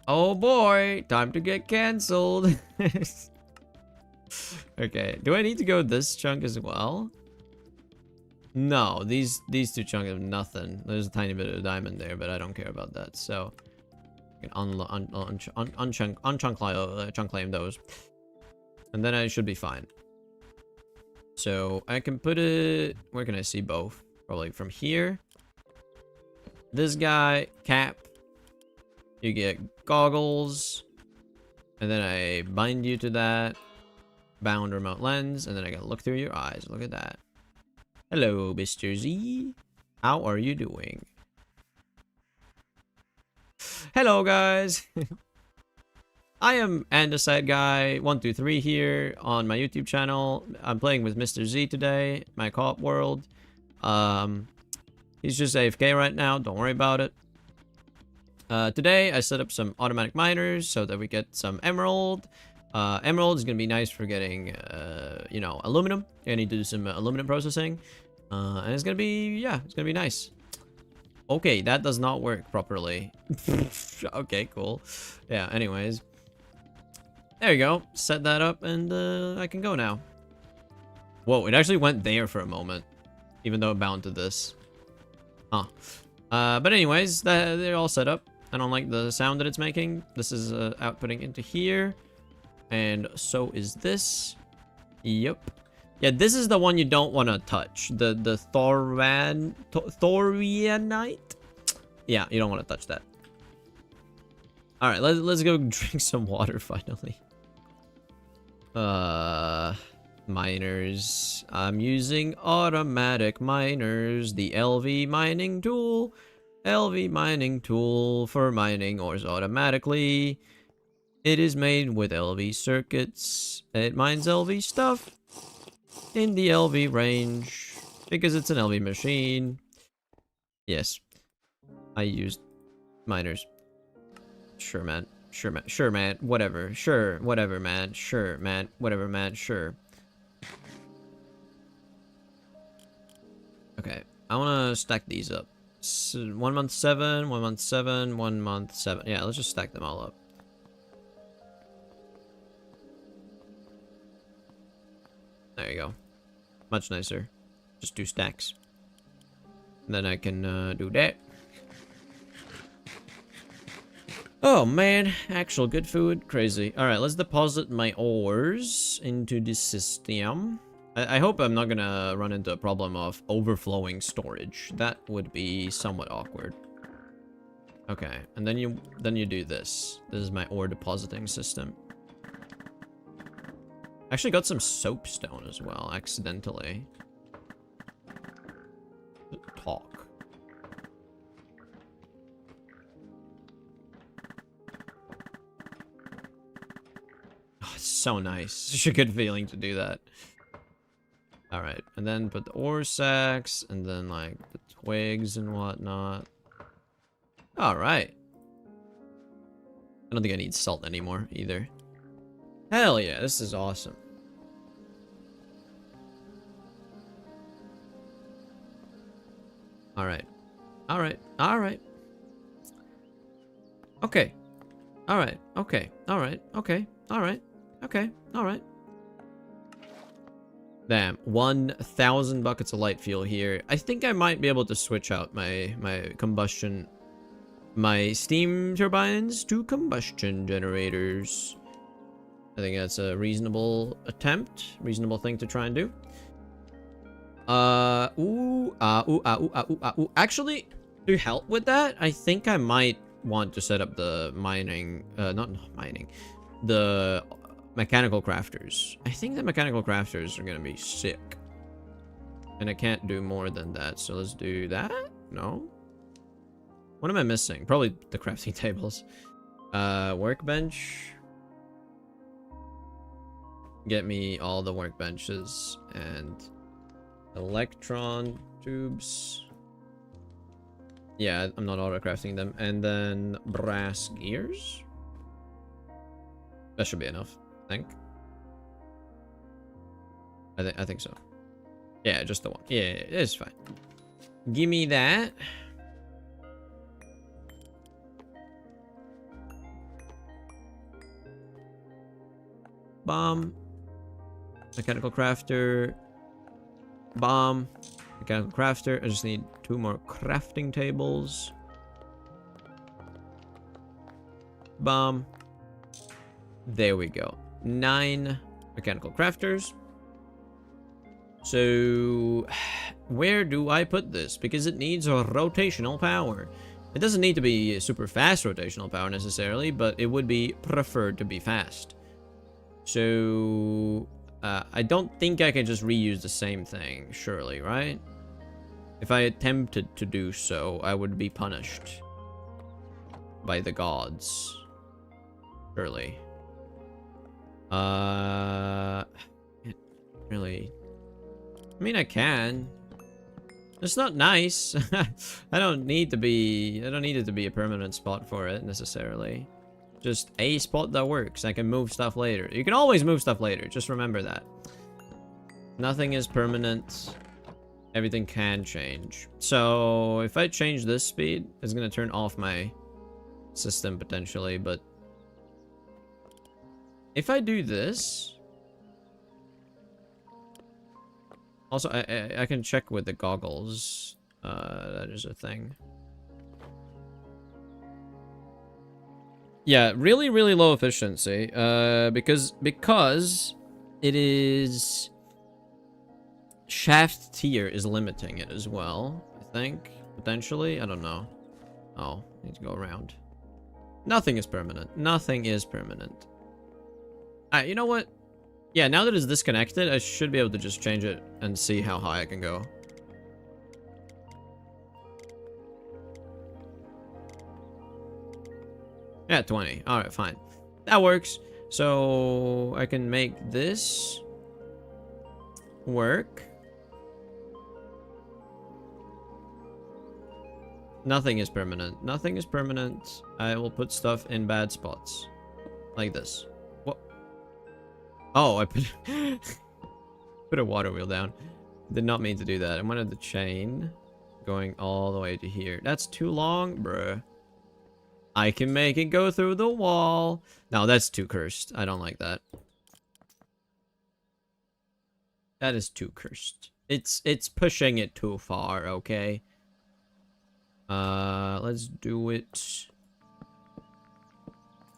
Oh boy, time to get cancelled. Okay, do I need to go this chunk as well? No, these 2 chunks have nothing. There's a tiny bit of diamond there, but I don't care about that. So I can chunk claim those, and then I should be fine. So I can put it. Where can I see both? Probably from here. This guy cap. You get goggles, and then I bind you to that. Bound remote lens, and then I gotta look through your eyes. Look at that. Hello, Mr. Z. How are you doing? Hello, guys. I am Andesite Guy 123 here on my YouTube channel. I'm playing with Mr. Z today, my co-op world. He's just AFK right now, don't worry about it. Today I set up some automatic miners so that we get some emerald. Emerald is gonna be nice for getting, you know, aluminum. I need to do some aluminum processing. And it's gonna be, yeah, it's gonna be nice. Okay, that does not work properly. Okay, cool. Yeah, anyways. There you go. Set that up and I can go now. Whoa, it actually went there for a moment. Even though it bound to this. Huh. But anyways, they're all set up. I don't like the sound that it's making. This is outputting into here. And so is this. Yep. Yeah, this is the one you don't want to touch. The thorianite. Yeah, you don't want to touch that. All right, let's go drink some water finally. Miners. I'm using automatic miners. The LV mining tool. LV mining tool for mining ores automatically. It is made with LV circuits. It mines LV stuff in the LV range because it's an LV machine. Yes, I used miners. Sure, man. Sure, man. Sure, man. Whatever. Sure, whatever, man. Sure, man. Whatever, man. Sure. Okay, I want to stack these up. 1 month 7, 1 month 7, 1 month 7. Yeah, let's just stack them all up. There you go. Much nicer. Just 2 stacks. And then I can do that. Oh man, actual good food. Crazy. Alright, let's deposit my ores into the system. I hope I'm not gonna run into a problem of overflowing storage. That would be somewhat awkward. Okay, and then you do this. This is my ore depositing system. Actually got some soapstone as well, accidentally. Talk. Oh, it's so nice. Such a good feeling to do that. Alright, and then put the ore sacks, and then like the twigs and whatnot. Alright. I don't think I need salt anymore either. Hell yeah, this is awesome. Alright. Alright. Alright. Okay. Alright. Okay. Alright. Okay. Alright. Okay. Alright. Damn. 1,000 buckets of light fuel here. I think I might be able to switch out my combustion... my steam turbines to combustion generators. I think that's a reasonable attempt. Reasonable thing to try and do. Actually, to help with that, I think I might want to set up the mining, not mining, the mechanical crafters. I think the mechanical crafters are gonna be sick. And I can't do more than that, so let's do that? No? What am I missing? Probably the crafting tables. Workbench. Get me all the workbenches and electron tubes. Yeah, I'm not auto-crafting them. And then brass gears. That should be enough, I think. I think so. Yeah, just the one. Yeah, it's fine. Give me that. Bomb. Mechanical crafter. Bomb. Mechanical crafter. I just need 2 more crafting tables. Bomb. There we go. 9 mechanical crafters. So, where do I put this? Because it needs a rotational power. It doesn't need to be super fast rotational power necessarily, but it would be preferred to be fast. So, I don't think I can just reuse the same thing, surely, right? If I attempted to do so, I would be punished by the gods. Surely. Can't really. I mean, I can. It's not nice. I don't need it to be a permanent spot for it necessarily. Just a spot that works. I can move stuff later. You can always move stuff later. Just remember that. Nothing is permanent. Everything can change. So if I change this speed, it's gonna turn off my system potentially, but if I do this, also I can check with the goggles. That is a thing. Yeah, really low efficiency. Because it is shaft tier is limiting it as well, I think. Potentially, I don't know. Oh, need to go around. Nothing is permanent. Nothing is permanent. Alright, you know what? Yeah, now that it's disconnected, I should be able to just change it and see how high I can go. Yeah, 20. Alright, fine. That works. So I can make this work. Nothing is permanent. Nothing is permanent. I will put stuff in bad spots. Like this. What? Oh, I put put a water wheel down. Did not mean to do that. I wanted the chain going all the way to here. That's too long, bruh. I can make it go through the wall. No, that's too cursed. I don't like that. That is too cursed. It's pushing it too far, okay? Let's do it.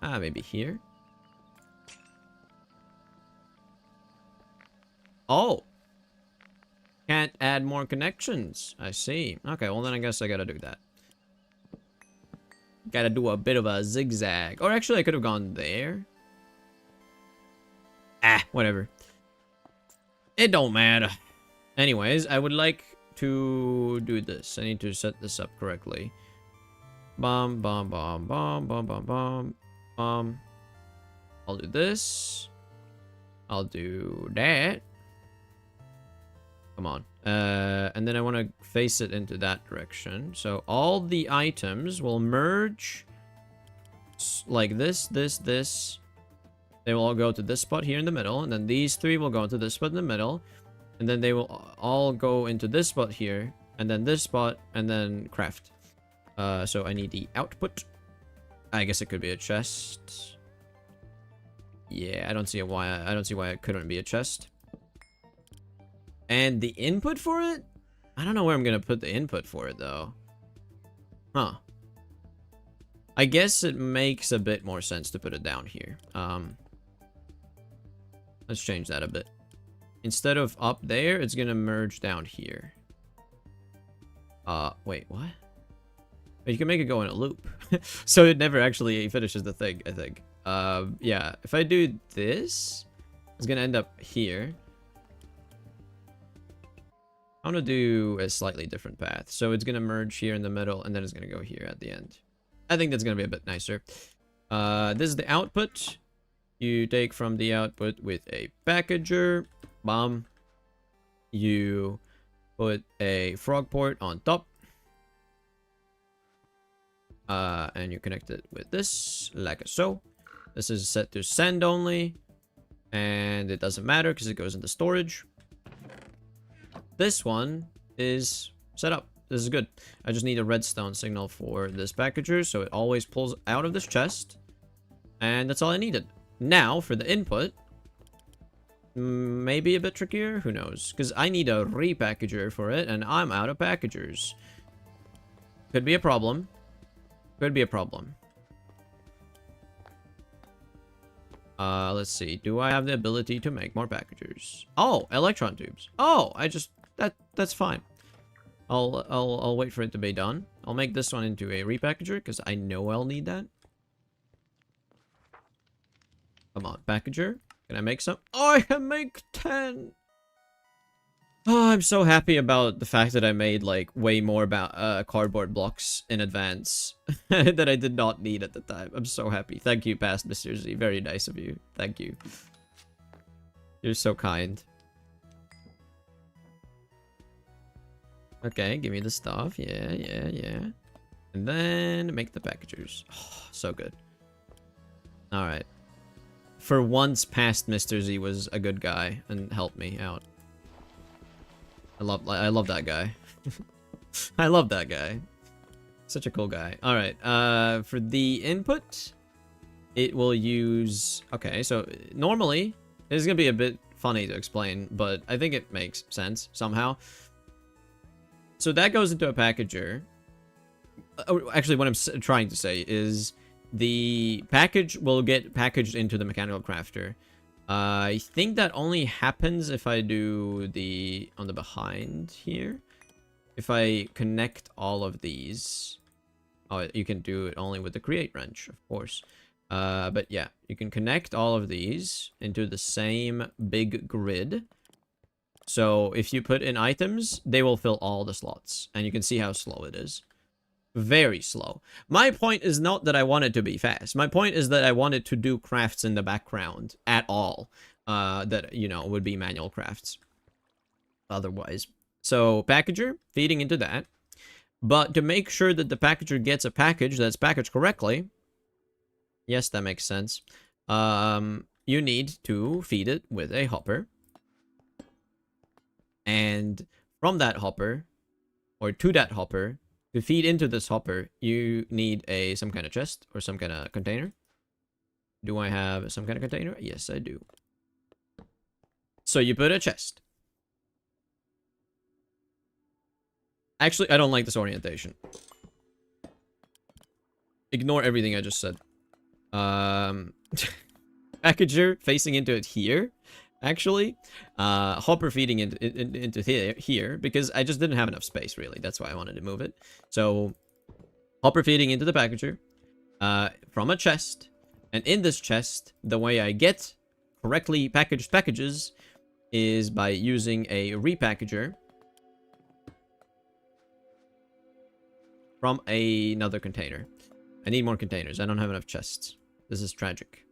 Maybe here. Oh. Can't add more connections. I see. Okay, well then I guess I gotta do that. Gotta do a bit of a zigzag. Or actually I could have gone there. Whatever. It don't matter. Anyways, I would like to do this. I need to set this up correctly. Bomb, bomb, bomb, bomb, bomb, bomb, bomb, bomb. I'll do this. I'll do that. Come on. And then I want to face it into that direction. So all the items will merge like this, this, this. They will all go to this spot here in the middle. And then these three will go into this spot in the middle. And then they will all go into this spot here. And then this spot. And then craft. So I need the output. I guess it could be a chest. Yeah, I don't see why it couldn't be a chest. And the input for it? I don't know where I'm gonna put the input for it though. Huh. I guess it makes a bit more sense to put it down here. Let's change that a bit. Instead of up there, it's gonna merge down here. Wait, what? You can make it go in a loop. So it never actually finishes the thing, I think. Yeah, if I do this, it's gonna end up here. I'm gonna do a slightly different path. So it's gonna merge here in the middle, and then it's gonna go here at the end. I think that's gonna be a bit nicer. This is the output. You take from the output with a packager. Bomb. You put a frog port on top. And you connect it with this, like so. This is set to send only. And it doesn't matter because it goes into storage. This one is set up. This is good. I just need a redstone signal for this packager, so it always pulls out of this chest. And that's all I needed. Now, for the input, maybe a bit trickier? Who knows? Because I need a repackager for it, and I'm out of packagers. Could be a problem. Could be a problem. Let's see. Do I have the ability to make more packagers? Oh, electron tubes. Oh, that's fine. I'll wait for it to be done. I'll make this one into a repackager because I know I'll need that. Come on, packager. Can I make some? Oh, I can make 10. Oh, I'm so happy about the fact that I made like way more about cardboard blocks in advance that I did not need at the time. I'm so happy. Thank you, past Mr. Z. Very nice of you. Thank you. You're so kind. Okay, give me the stuff. Yeah, yeah, yeah. And then make the packagers. Oh, so good. Alright. For once, past Mr. Z was a good guy and helped me out. I love that guy. I love that guy. Such a cool guy. Alright, for the input, it will use... Okay, so normally, this is going to be a bit funny to explain, but I think it makes sense somehow. So that goes into a packager. Actually, what I'm trying to say is the package will get packaged into the mechanical crafter. I think that only happens if I do the... on the behind here. If I connect all of these... Oh, you can do it only with the create wrench, of course. But yeah, you can connect all of these into the same big grid. So if you put in items, they will fill all the slots. And you can see how slow it is. Very slow. My point is not that I want it to be fast. My point is that I wanted to do crafts in the background at all. That, you know, would be manual crafts. Otherwise. So, packager, feeding into that. But to make sure that the packager gets a package that's packaged correctly. Yes, that makes sense. You need to feed it with a hopper. And from that hopper, or to that hopper, to feed into this hopper, you need some kind of chest or some kind of container. Do I have some kind of container? Yes, I do. So you put a chest. Actually, I don't like this orientation. Ignore everything I just said. Packager facing into it here. Actually, hopper feeding into here because I just didn't have enough space, really. That's why I wanted to move it. So, hopper feeding into the packager from a chest. And in this chest, the way I get correctly packaged packages is by using a repackager from another container. I need more containers. I don't have enough chests. This is tragic.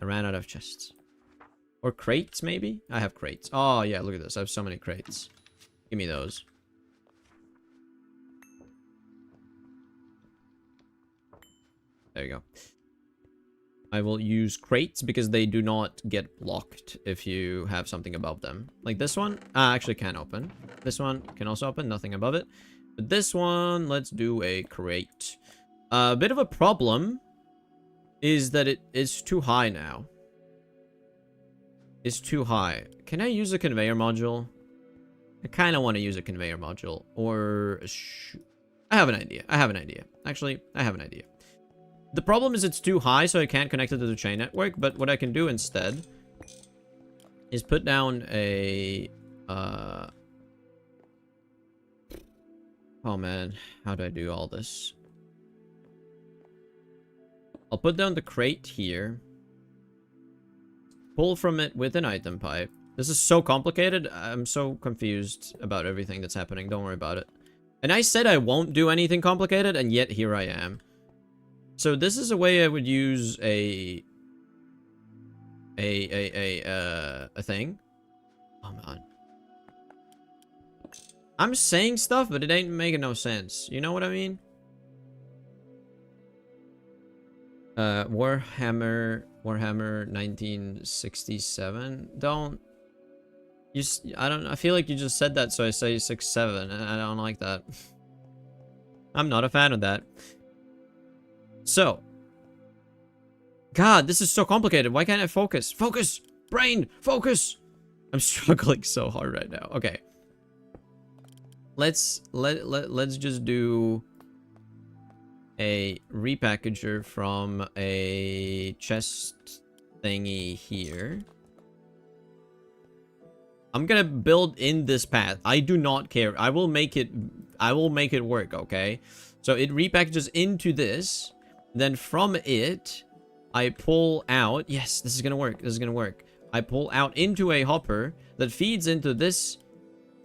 I ran out of chests. Or crates, maybe? I have crates. Oh, yeah, look at this. I have so many crates. Give me those. There you go. I will use crates because they do not get blocked if you have something above them. Like this one, actually can open. This one can also open, nothing above it. But this one, let's do a crate. A bit of a problem is that it is too high now. Is too high. Can I use a conveyor module? I kind of want to use a conveyor module. Or... I have an idea. Actually, I have an idea. The problem is it's too high, so I can't connect it to the chain network. But what I can do instead is put down a... Oh man, how do I do all this? I'll put down the crate here. Pull from it with an item pipe. This is so complicated. I'm so confused about everything that's happening. Don't worry about it. And I said I won't do anything complicated, and yet here I am. So this is a way I would use a thing. Come on. I'm saying stuff, but it ain't making no sense. You know what I mean? Warhammer 1967. Don't you? I feel like you just said that, so I say 67, and I don't like that. I'm not a fan of that. So, God, this is so complicated. Why can't I focus? Focus, brain, focus. I'm struggling so hard right now. Okay, let's just do a repackager from a chest thingy here. I'm gonna build in this path. I do not care. I will make it work, okay? So it repackages into this. Then from it, I pull out... Yes, this is gonna work. This is gonna work. I pull out into a hopper that feeds into this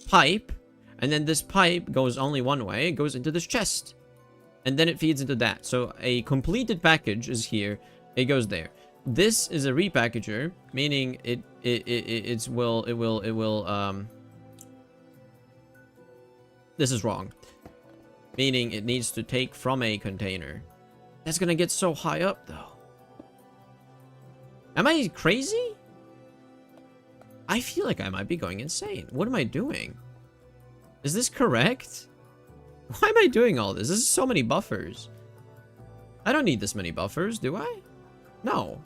pipe. And then this pipe goes only one way. It goes into this chest. And then it feeds into that. So a completed package is here. It goes there. This is a repackager, meaning it it will this is wrong. Meaning it needs to take from a container. That's gonna get so high up though. Am I crazy? I feel like I might be going insane. What am I doing? Is this correct? Why am I doing all this? This is so many buffers. I don't need this many buffers, do I? No.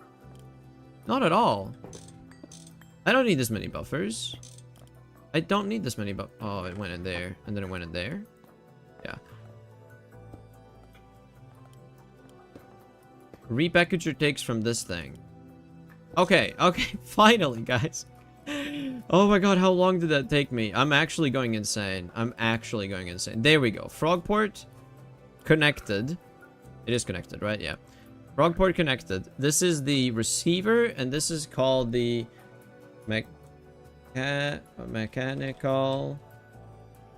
Not at all. I don't need this many buffers. I don't need this many oh, it went in there. And then it went in there. Yeah. Repackager takes from this thing. Okay, okay. Finally, guys. Oh my god, how long did that take me? I'm actually going insane. I'm actually going insane. There we go. Frogport connected. It is connected, right? Yeah. Frogport connected. This is the receiver, and this is called the mechanical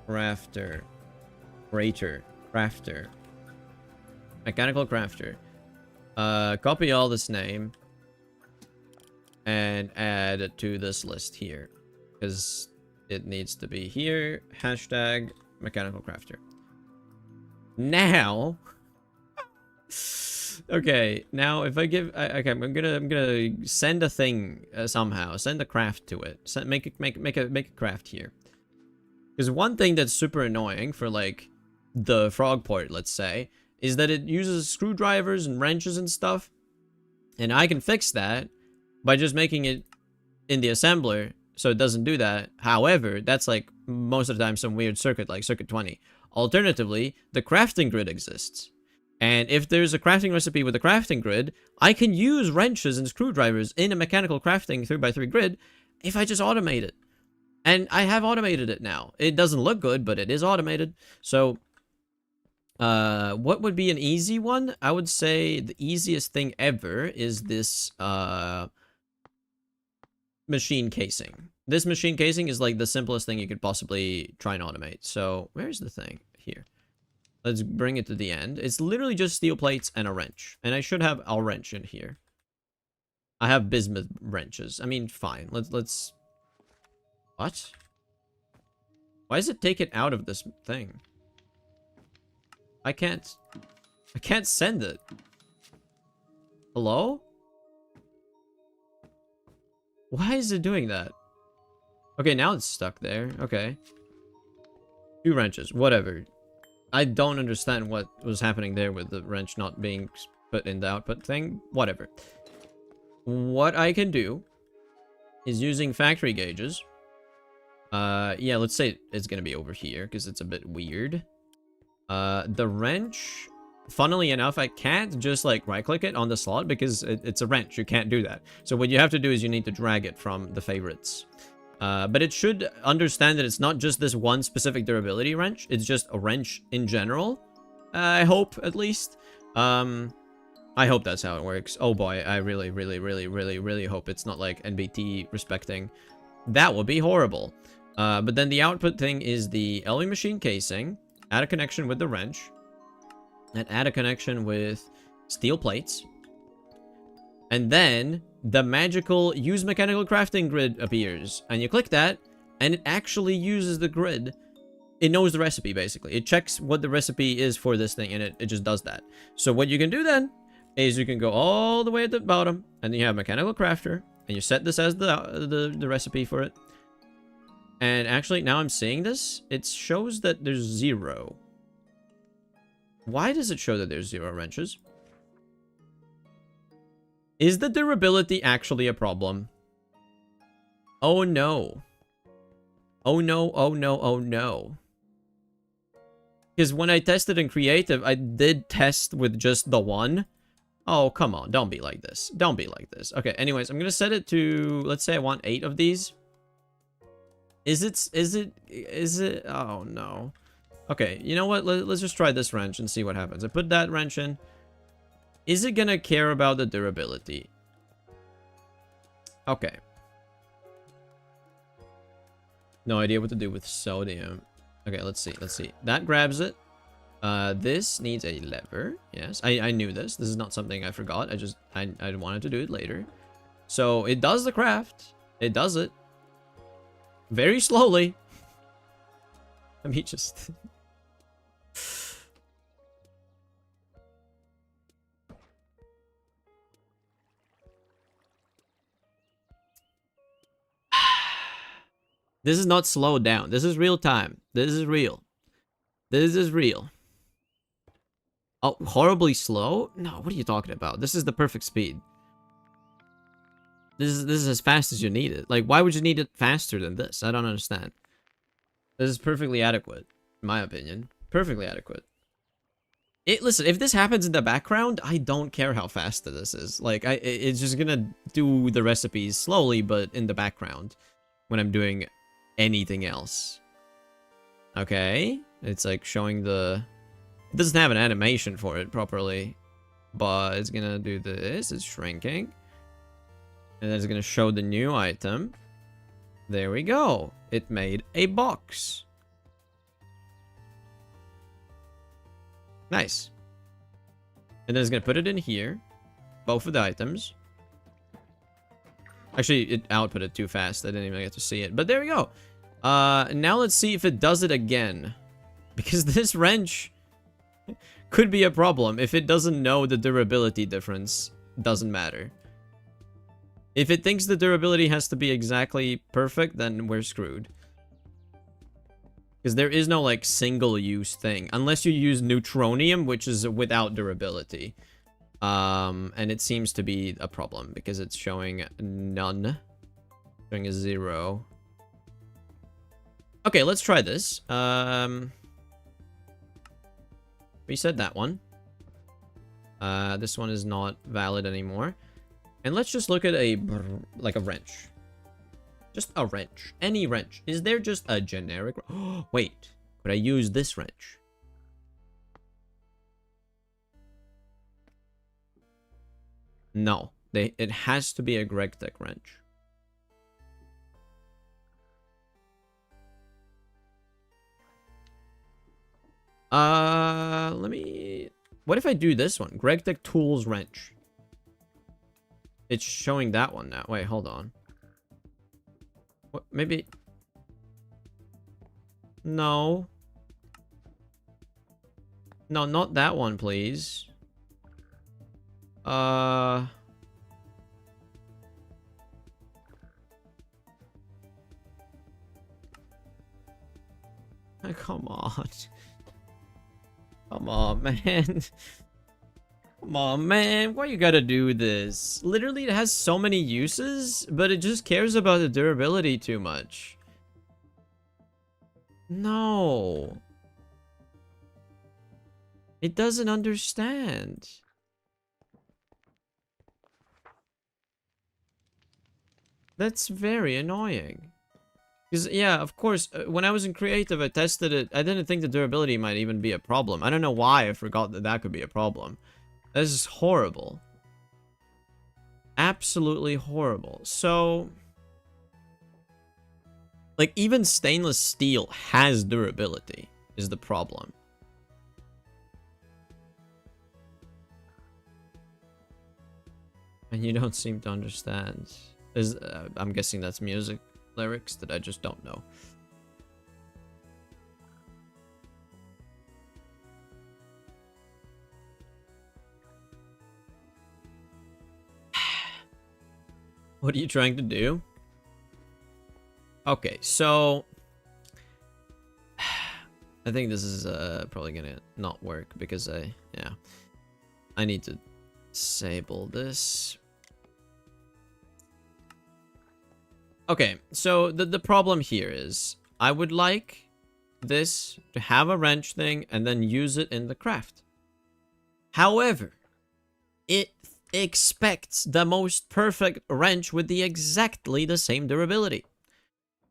crafter. Crafter. Mechanical crafter. Copy all this name and add it to this list here, because it needs to be here. Hashtag mechanical crafter. Now, okay. Now, if I give, okay, I'm gonna send a thing somehow. Send a craft to it. Make a craft here. Because one thing that's super annoying for like the Frogport, let's say, is that it uses screwdrivers and wrenches and stuff, and I can fix that by just making it in the assembler so it doesn't do that. However, that's like most of the time some weird circuit like circuit 20. Alternatively, the crafting grid exists. And if there's a crafting recipe with a crafting grid, I can use wrenches and screwdrivers in a mechanical crafting 3x3 grid if I just automate it. And I have automated it now. It doesn't look good, but it is automated. So, what would be an easy one? I would say the easiest thing ever is this, machine casing. This machine casing is like the simplest thing you could possibly try and automate. So, where's the thing? Here. Let's bring it to the end. It's literally just steel plates and a wrench. And I should have a wrench in here. I have bismuth wrenches. I mean, fine. Let's... What? Why does it take it out of this thing? I can't send it. Hello? Why is it doing that? Okay, now it's stuck there. Okay. 2 wrenches. Whatever. I don't understand what was happening there with the wrench not being put in the output thing. Whatever. What I can do is using factory gauges. Yeah, let's say it's gonna be over here because it's a bit weird. The wrench, funnily enough, I can't just like right click it on the slot because it's a wrench. You can't do that. So what you have to do is you need to drag it from the favorites. But it should understand that it's not just this one specific durability wrench. It's just a wrench in general. I hope, at least. I hope that's how it works. Oh boy, I really hope it's not like NBT respecting. That would be horrible. But then the output thing is the LV machine casing. Add a connection with the wrench. And add a connection with steel plates. And then the magical use mechanical crafting grid appears. And you click that, and it actually uses the grid. It knows the recipe, basically. It checks what the recipe is for this thing, and it just does that. So what you can do then is you can go all the way at the bottom, and you have mechanical crafter, and you set this as the recipe for it. And actually, now I'm seeing this, it shows that there's 0. Why does it show that there's 0 wrenches? Is the durability actually a problem? Oh no. Oh no, oh no, oh no. Because when I tested in creative, I did test with just the 1. Oh, come on. Don't be like this. Don't be like this. Okay, anyways, I'm going to set it to, let's say I want 8 of these. Is it? Oh, no. Okay, you know what? Let's just try this wrench and see what happens. I put that wrench in. Is it going to care about the durability? Okay. No idea what to do with sodium. Okay, let's see. Let's see. That grabs it. This needs a lever. Yes, I knew this. This is not something I forgot. I wanted to do it later. So it does the craft. It does it. Very slowly. Let me just... This is not slowed down. This is real time. This is real. This is real. Oh, horribly slow? No, what are you talking about? This is the perfect speed. This is as fast as you need it. Like, why would you need it faster than this? I don't understand. This is perfectly adequate, in my opinion. Perfectly adequate. Listen, if this happens in the background, I don't care how fast this is. Like, it's just gonna do the recipes slowly, but in the background when I'm doing anything else. Okay, it's like showing the... It doesn't have an animation for it properly, but it's gonna do this. It's shrinking. And then it's gonna show the new item. There we go. It made a box. Nice. And then it's gonna put it in here. Both of the items. Actually, it outputted too fast. I didn't even get to see it. But there we go. Now let's see if it does it again. Because this wrench could be a problem if it doesn't know the durability difference. Doesn't matter. If it thinks the durability has to be exactly perfect, then we're screwed. Because there is no, like, single-use thing. Unless you use neutronium, which is without durability. And it seems to be a problem, because it's showing none. Showing a 0. Okay, let's try this. Reset that one. This one is not valid anymore. And let's just look at like a wrench. Just a wrench. Any wrench. Is there just a generic... Wait. Could I use this wrench? No. It has to be a GregTech wrench. Let me... What if I do this one? GregTech Tools Wrench. It's showing that one now. Wait, hold on. What? Maybe... No. No, not that one, please. Oh, come on. Come on, man. Come on, man. Why you gotta do this? Literally, it has so many uses, but it just cares about the durability too much. No. It doesn't understand. That's very annoying. Because, yeah, of course, when I was in creative, I tested it. I didn't think the durability might even be a problem. I don't know why I forgot that that could be a problem. This is horrible. Absolutely horrible. So, like, even stainless steel has durability, is the problem. And you don't seem to understand. I'm guessing that's music lyrics that I just don't know. What are you trying to do? Okay, so I think this is probably gonna not work because I need to disable this. Okay, so the problem here is I would like this to have a wrench thing and then use it in the craft. However, it expects the most perfect wrench with exactly the same durability.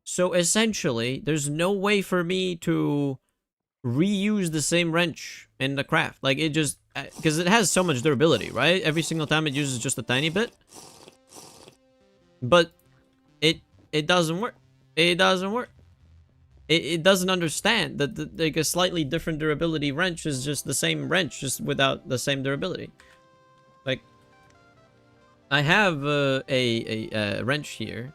So essentially, there's no way for me to reuse the same wrench in the craft. Like, it just... Because it has so much durability, right? Every single time it uses just a tiny bit. But it doesn't work. It doesn't work. It doesn't understand that like a slightly different durability wrench is just the same wrench, just without the same durability. Like, I have a wrench here.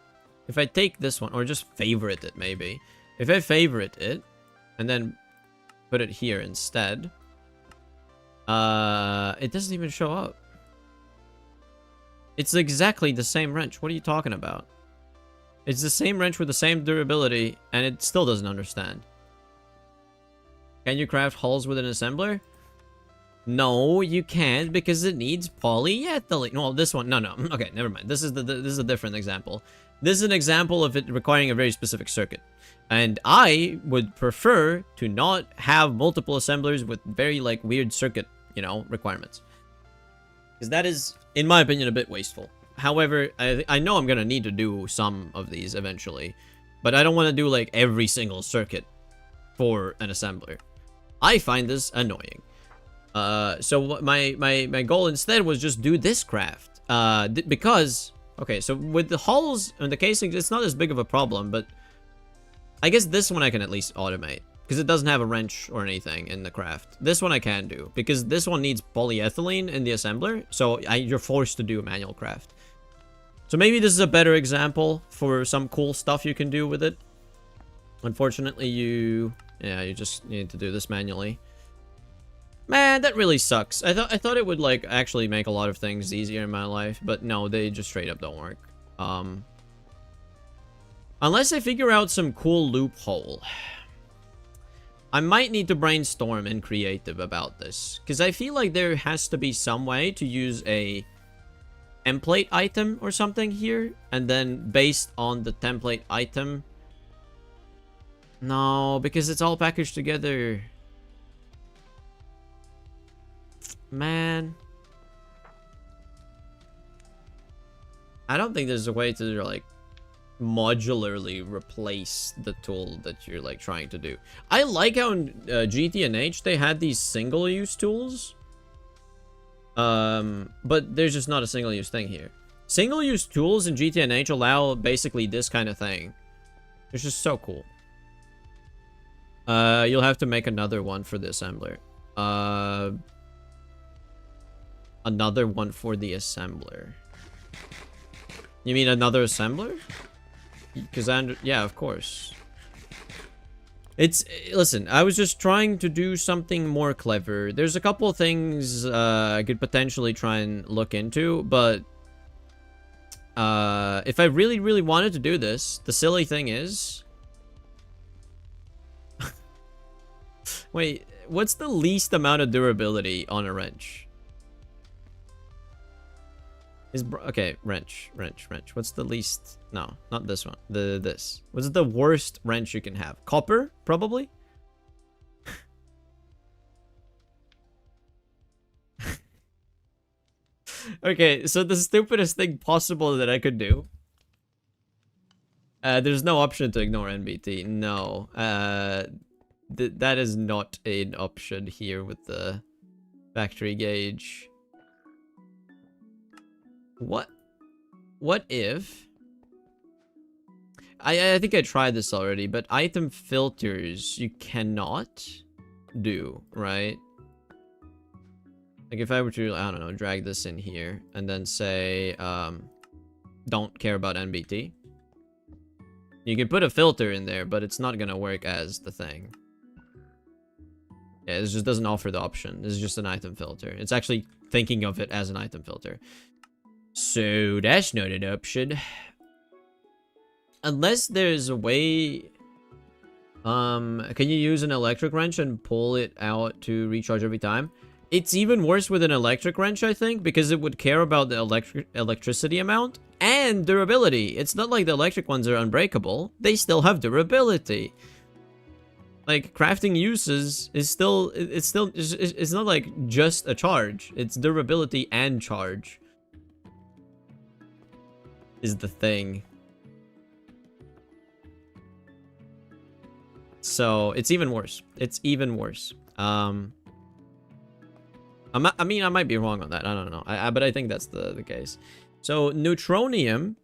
if I take this one, or just favorite it maybe. If I favorite it, and then put it here instead, it doesn't even show up. It's exactly the same wrench. What are you talking about? It's the same wrench with the same durability, and it still doesn't understand. Can you craft hulls with an assembler? No, you can't, because it needs polyethylene. Well, this one, no. Okay, never mind. This is a different example. This is an example of it requiring a very specific circuit. And I would prefer to not have multiple assemblers with very, like, weird circuit, you know, requirements. Because that is, in my opinion, a bit wasteful. However, I know I'm going to need to do some of these eventually. But I don't want to do, like, every single circuit for an assembler. I find this annoying. So my goal instead was just do this craft. Because, okay, so with the hulls and the casings, it's not as big of a problem, but I guess this one I can at least automate, because it doesn't have a wrench or anything in the craft. This one I can do, because this one needs polyethylene in the assembler, so you're forced to do a manual craft. So maybe this is a better example for some cool stuff you can do with it. Unfortunately, you just need to do this manually. Man, that really sucks. I thought it would, like, actually make a lot of things easier in my life, but no, they just straight up don't work. Unless I figure out some cool loophole. I might need to brainstorm in creative about this, because I feel like there has to be some way to use a template item or something here, and then based on the template item... No, because it's all packaged together. Man. I don't think there's a way to, like, modularly replace the tool that you're, like, trying to do. I like how in GT and H they had these single-use tools. But there's just not a single-use thing here. Single-use tools in GT and H allow basically this kind of thing. It's just so cool. You'll have to make another one for the assembler. Another one for the assembler. You mean another assembler? Because yeah, of course. Listen, I was just trying to do something more clever. There's a couple of things I could potentially try and look into, but if I really wanted to do this, the silly thing is... Wait, what's the least amount of durability on a wrench? Okay, wrench. What's the least? No, not this one. This. What's the worst wrench you can have? Copper, probably? Okay, so the stupidest thing possible that I could do. There's no option to ignore NBT. No. That is not an option here with the factory gauge. What if... I think I tried this already, but item filters you cannot do, right? Like if I were to, I don't know, drag this in here and then say, don't care about NBT. You can put a filter in there, but it's not gonna work as the thing. Yeah, it just doesn't offer the option. It's just an item filter. It's actually thinking of it as an item filter. So that's not an option. Unless there's a way... can you use an electric wrench and pull it out to recharge every time? It's even worse with an electric wrench, I think, because it would care about the electricity amount and durability. It's not like the electric ones are unbreakable. They still have durability. Like, crafting uses is still... It's not like just a charge. It's durability and charge. Is the thing. So, it's even worse. It's even worse. I mean, I might be wrong on that. I don't know. But I think that's the case. So, neutronium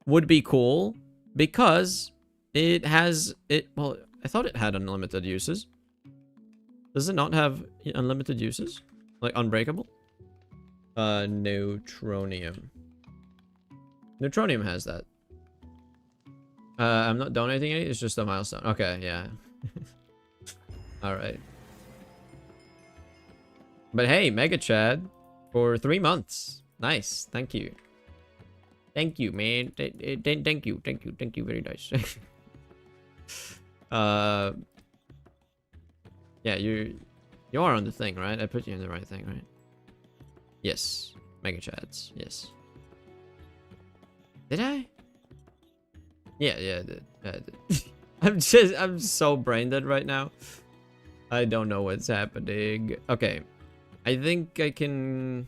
would be cool because it has... Well, I thought it had unlimited uses. Does it not have unlimited uses? Like, unbreakable? Neutronium. Neutronium has that. I'm not donating any, it's just a milestone. Okay, yeah. Alright. But hey, Mega Chad for 3 months. Nice. Thank you. Thank you, man. Thank you. Thank you. Thank you. Very nice. Yeah, you are on the thing, right? I put you in the right thing, right? Yes. Mega Chads. Yes. Did I? Yeah, I did. Yeah, I did. I'm so brain dead right now. I don't know what's happening. Okay. I think I can...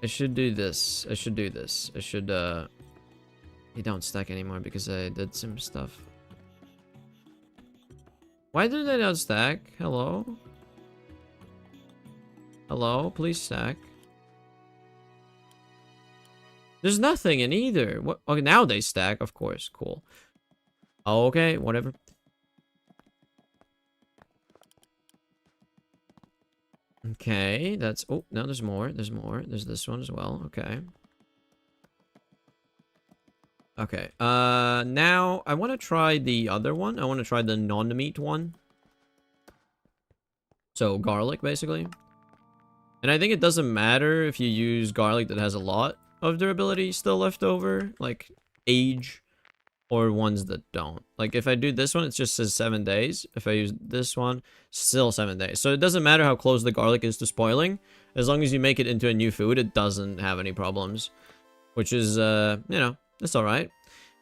I should do this. I should do this. I should, They don't stack anymore because I did some stuff. Why do they not stack? Hello? Hello? Please stack. There's nothing in either. What? Okay, now they stack, of course. Cool. Okay, whatever. Okay, that's... Oh, no, there's more. There's more. There's this one as well. Okay. Okay, now I want to try the other one. I want to try the non-meat one. So, garlic, basically. And I think it doesn't matter if you use garlic that has a lot of durability still left over, like age, or ones that don't. Like, if I do this one, it just says 7 days. If I use this one, still 7 days. So it doesn't matter how close the garlic is to spoiling. As long as you make it into a new food, it doesn't have any problems. Which is, you know, it's alright.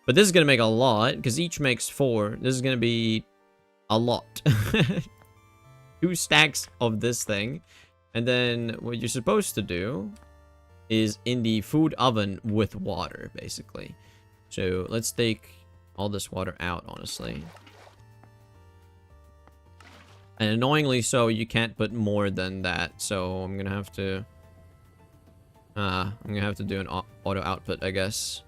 But this is going to make a lot, because each makes 4. This is going to be a lot. 2 stacks of this thing. And then what you're supposed to do is in the food oven with water, basically. So let's take all this water out, honestly. And annoyingly so, you can't put more than that. So I'm going to have to... do an auto output, I guess.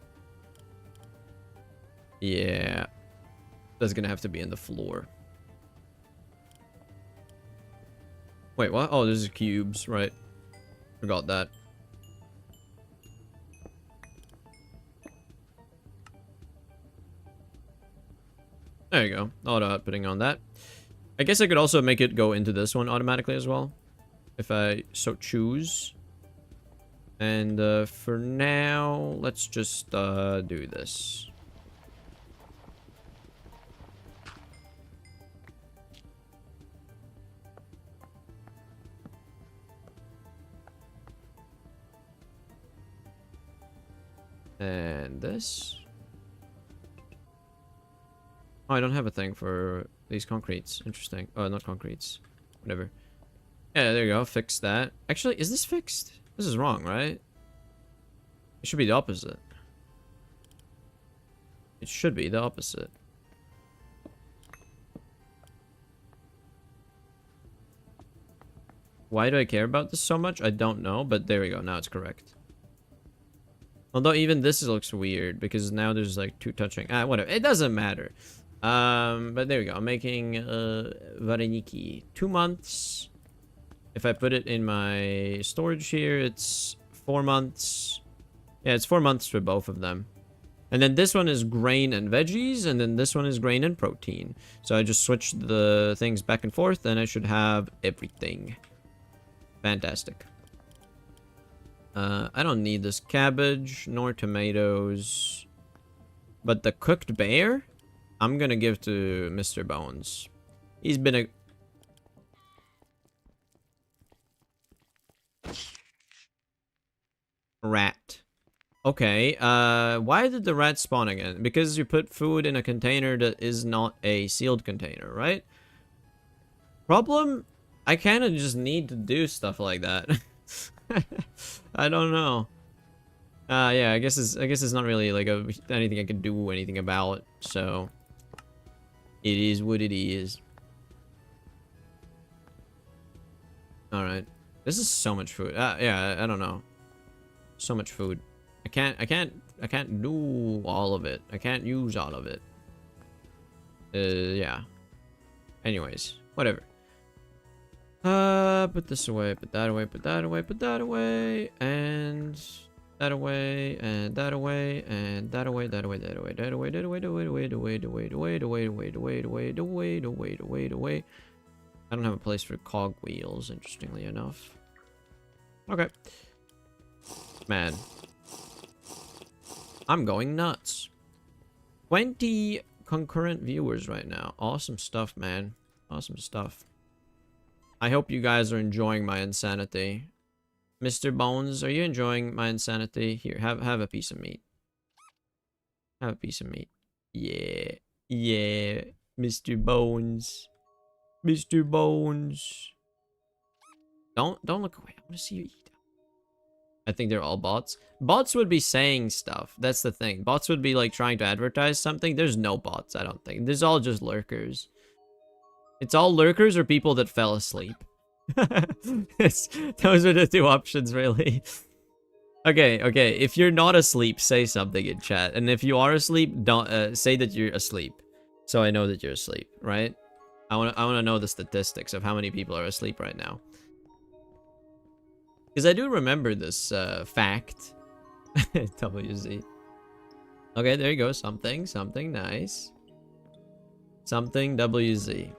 Yeah. That's going to have to be in the floor. Wait, what? Oh, this is cubes, right? Forgot that. There you go. Auto outputting on that. I guess I could also make it go into this one automatically as well, if I so choose. And for now, let's just do this. And this. Oh, I don't have a thing for these concretes. Interesting. Oh, not concretes. Whatever. Yeah, there you go. Fix that. Actually, is this fixed? This is wrong, right? It should be the opposite. It should be the opposite. Why do I care about this so much? I don't know, but there we go. Now it's correct. Although even this looks weird because now there's like 2 touching. Whatever. It doesn't matter. But there we go. I'm making vareniki. 2 months. If I put it in my storage here, it's 4 months. Yeah, it's 4 months for both of them. And then this one is grain and veggies, and then this one is grain and protein. So I just switch the things back and forth, and I should have everything. Fantastic. I don't need this cabbage, nor tomatoes. But the cooked bear, I'm gonna give to Mr. Bones. He's been a... rat. Okay, why did the rat spawn again? Because you put food in a container that is not a sealed container, right? Problem? I kind of just need to do stuff like that. I don't know. Yeah, I guess it's not really like anything I can do anything about. So it is what it is. All right, this is so much food. Yeah, I don't know. So much food. I can't do all of it. I can't use all of it. Yeah. Anyways, whatever. Put this away, put that away, put that away, put that away, and that away, and that away, and that away, that away, that away, that away, that away, that away, away, away, away, away, away, away, away, away, away, away, away, away. I don't have a place for cog wheels, interestingly enough. Okay. Man. I'm going nuts. 20 concurrent viewers right now. Awesome stuff, man. Awesome stuff. I hope you guys are enjoying my insanity. Mr. Bones, are you enjoying my insanity? Here, have a piece of meat. Have a piece of meat. Yeah. Yeah. Mr. Bones. Mr. Bones. Don't look away. I want to see you eat. I think they're all bots. Bots would be saying stuff. That's the thing. Bots would be like trying to advertise something. There's no bots, I don't think. There's all just lurkers. It's all lurkers or people that fell asleep. Those are the two options, really. Okay. If you're not asleep, say something in chat. And if you are asleep, don't say that you're asleep. So I know that you're asleep, right? I wanna know the statistics of how many people are asleep right now. Because I do remember this fact. WZ. Okay, there you go. Something nice. Something WZ.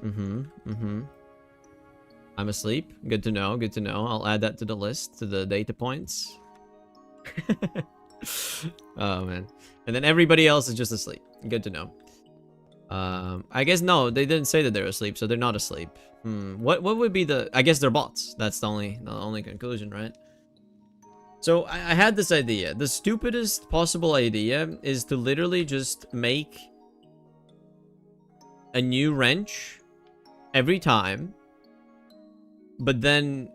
I'm asleep. Good to know. Good to know. I'll add that to the list, to the data points. Oh, man. And then everybody else is just asleep. Good to know. I guess no, they didn't say that they're asleep, so they're not asleep. What would be the... I guess they're bots. That's the only conclusion, right? So I had this idea. The stupidest possible idea is to literally just make a new wrench every time, but then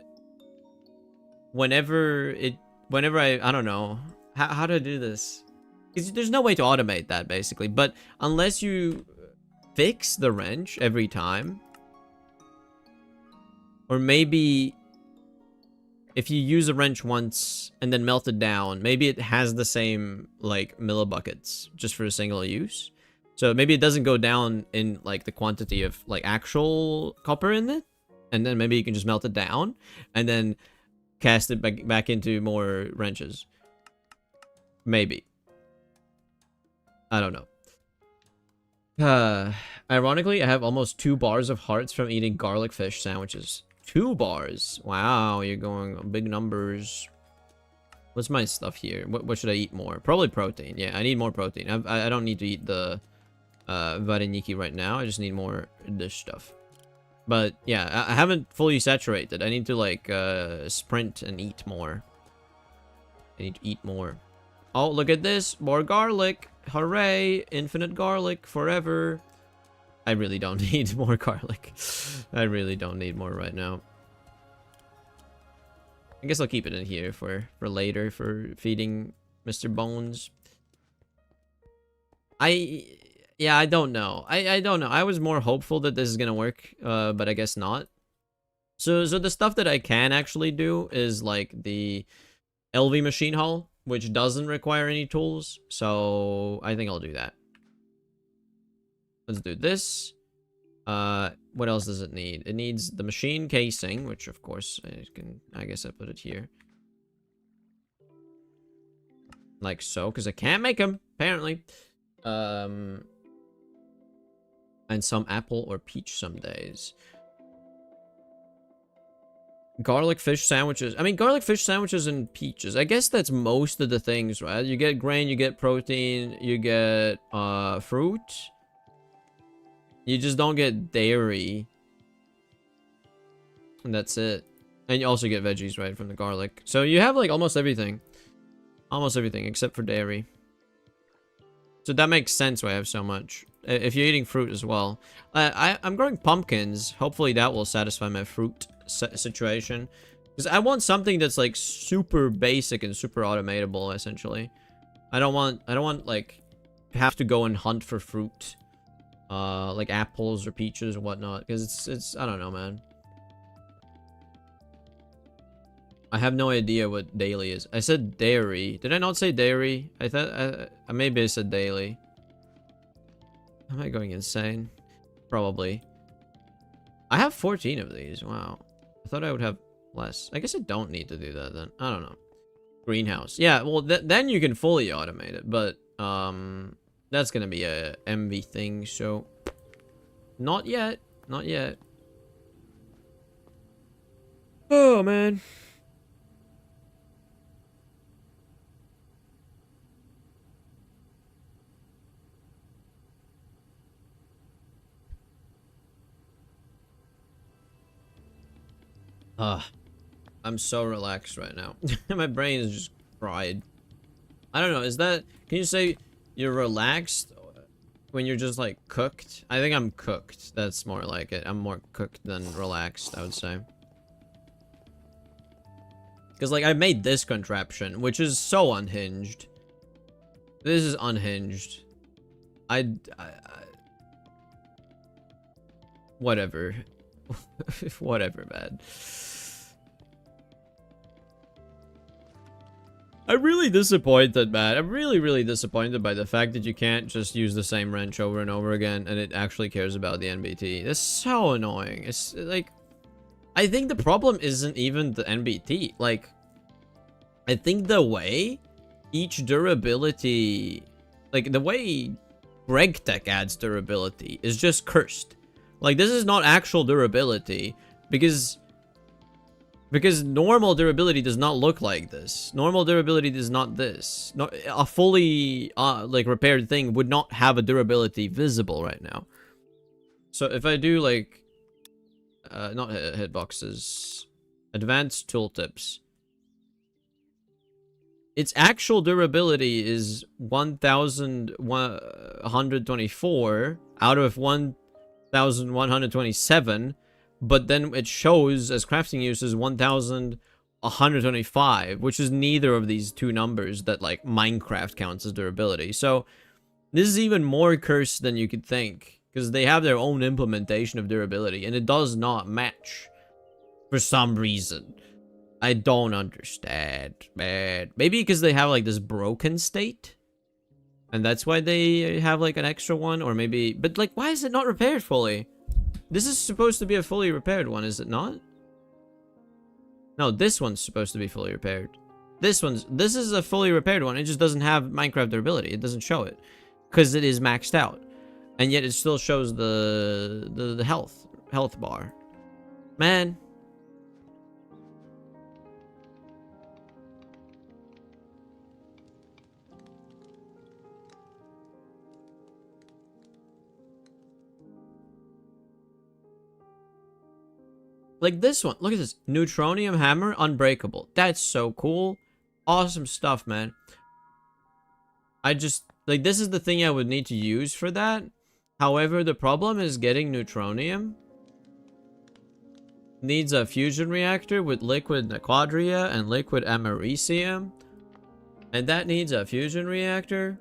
whenever I don't know how to do this. There's no way to automate that, basically. But unless you fix the wrench every time, or maybe if you use a wrench once and then melt it down, maybe it has the same like millibuckets just for a single use. So maybe it doesn't go down in like the quantity of like actual copper in it, and then maybe you can just melt it down and then cast it back into more wrenches. Maybe. I don't know. Ironically, I have almost 2 bars of hearts from eating garlic fish sandwiches. 2 bars. Wow, you're going big numbers. What's my stuff here? What should I eat more? Probably protein. Yeah, I need more protein. I don't need to eat the vareniki right now. I just need more dish stuff. But yeah, I haven't fully saturated. I need to like sprint and eat more. I need to eat more. Oh, look at this. More garlic. Hooray. Infinite garlic forever. I really don't need more garlic. I really don't need more right now. I guess I'll keep it in here for later, for feeding Mr. Bones. Yeah, I don't know. I don't know. I was more hopeful that this is gonna work, but I guess not. So the stuff that I can actually do is like the LV machine hull, which doesn't require any tools. So I think I'll do that. Let's do this. What else does it need? It needs the machine casing, which of course I guess I put it here. Like so, because I can't make them, apparently. And some apple or peach some days. Garlic fish sandwiches. I mean, garlic fish sandwiches and peaches. I guess that's most of the things, right? You get grain, you get protein, you get fruit. You just don't get dairy. And that's it. And you also get veggies, right, from the garlic. So you have like almost everything. Almost everything except for dairy. So that makes sense why I have so much. If you're eating fruit as well. I'm growing pumpkins. Hopefully that will satisfy my fruit situation. Because I want something that's like super basic and super automatable, essentially. I don't want like have to go and hunt for fruit. Like apples or peaches or whatnot. Because it's I don't know, man. I have no idea what daily is. I said dairy. Did I not say dairy? I thought maybe I said daily. Am I going insane? Probably. I have 14 of these. Wow. I thought I would have less. I guess I don't need to do that then. I don't know. greenhouse. Yeah, well, then you can fully automate it, but that's gonna be a MV thing, so not yet. Not yet. Oh, man. I'm so relaxed right now. My brain is just fried. I don't know, is that... Can you say you're relaxed when you're just, like, cooked? I think I'm cooked. That's more like it. I'm more cooked than relaxed, I would say. Because, like, I made this contraption, which is so unhinged. This is unhinged. Whatever. Whatever, man. I'm really disappointed, man. I'm really, really disappointed by the fact that you can't just use the same wrench over and over again and it actually cares about the NBT. That's so annoying. It's like... I think the problem isn't even the NBT. Like, I think the way each durability... Like, the way RegTech adds durability is just cursed. Like, this is not actual durability because normal durability does not look like this. Normal durability is not this. No, a fully like repaired thing would not have a durability visible right now. So if I do like not hitboxes, advanced tooltips, its actual durability is 1124 out of 1127. But then it shows as crafting use is 1125, which is neither of these two numbers that like Minecraft counts as durability. So this is even more cursed than you could think, because they have their own implementation of durability and it does not match for some reason. I don't understand, man. Maybe because they have like this broken state and that's why they have like an extra one, or maybe, but like why is it not repaired fully? This is supposed to be a fully repaired one, is it not? No, this one's supposed to be fully repaired. This is a fully repaired one. It just doesn't have Minecraft durability. It doesn't show it because it is maxed out, and yet it still shows the health bar. Man. Like this one. Look at this. Neutronium hammer, unbreakable. That's so cool. Awesome stuff, man. I just... Like, this is the thing I would need to use for that. However, the problem is getting neutronium. Needs a fusion reactor with liquid quadria and liquid americium. And that needs a fusion reactor.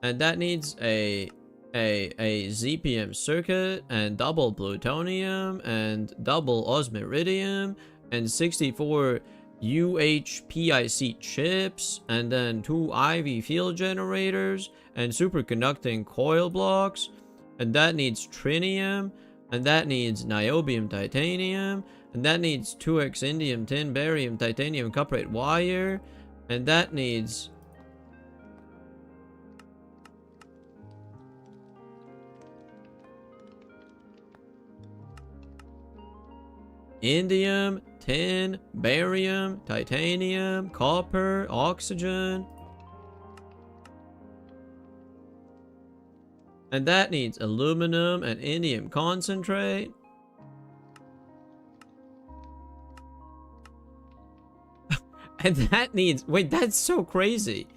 And that needs a ZPM circuit and double plutonium and double osmiridium and 64 UHPIC chips and then 2 IV field generators and superconducting coil blocks, and that needs trinium, and that needs niobium titanium, and that needs 2x indium tin barium titanium cuprate wire, and that needs indium, tin, barium, titanium, copper, oxygen. And that needs aluminum and indium concentrate. And that needs... Wait, that's so crazy.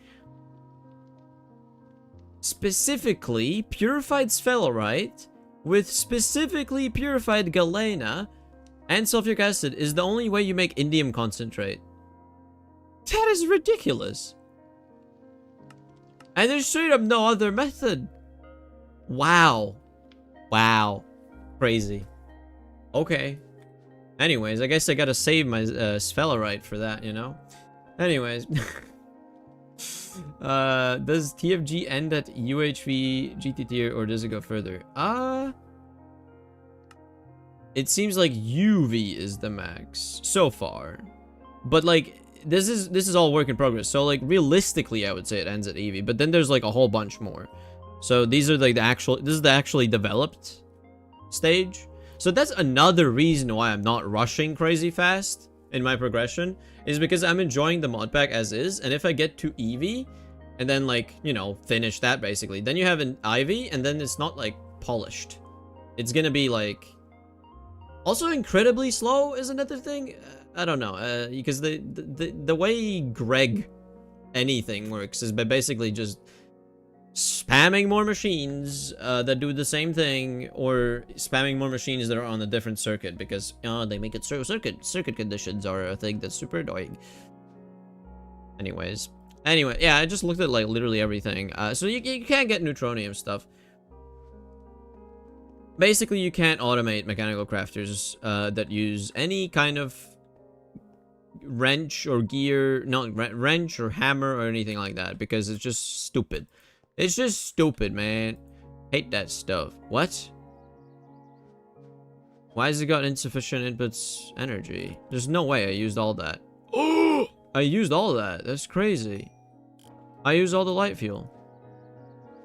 Specifically, purified sphalerite with specifically purified galena and sulfuric acid is the only way you make indium concentrate. That is ridiculous. And there's straight up no other method. Wow. Wow. Crazy. Okay. Anyways, I guess I gotta save my sphalerite for that, you know? Anyways. Does TFG end at UHV GT tier or does it go further? It seems like UV is the max so far. But like this is all work in progress. So like realistically, I would say it ends at Eevee, but then there's like a whole bunch more. So these are like this is the actually developed stage. So that's another reason why I'm not rushing crazy fast in my progression, is because I'm enjoying the mod pack as is. And if I get to Eevee and then like, you know, finish that basically, then you have an Ivy and then it's not like polished. It's gonna be like also incredibly slow is another thing. I don't know, because the way Greg anything works is by basically just spamming more machines that do the same thing, or spamming more machines that are on a different circuit, because they make it so circuit conditions are a thing that's super annoying. Anyway, yeah, I just looked at like literally everything. So you can't get neutronium stuff. Basically, you can't automate mechanical crafters that use any kind of wrench or gear, not wrench or hammer or anything like that, because it's just stupid. It's just stupid, man. Hate that stuff. What? Why has it got insufficient inputs energy? There's no way I used all that. Oh! I used all that. That's crazy. I used all the light fuel.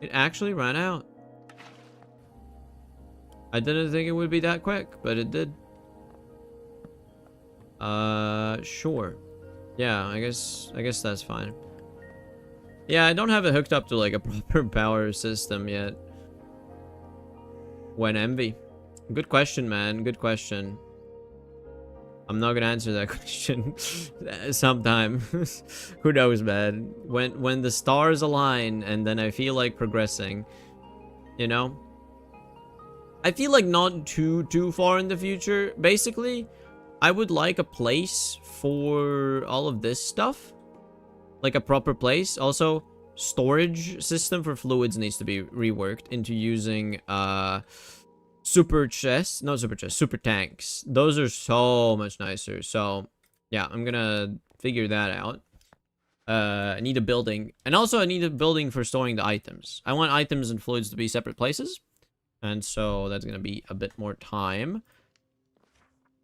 It actually ran out. I didn't think it would be that quick, but it did. Sure. Yeah, I guess that's fine. Yeah, I don't have it hooked up to like a proper power system yet. When envy? Good question, man. Good question. I'm not gonna answer that question sometime. Who knows, man? When the stars align and then I feel like progressing, you know? I feel like not too far in the future. Basically, I would like a place for all of this stuff. Like a proper place. Also, storage system for fluids needs to be reworked into using super tanks. Those are so much nicer. So yeah, I'm gonna figure that out. I need a building, and also I need a building for storing the items. I want items and fluids to be separate places, and so that's gonna be a bit more time.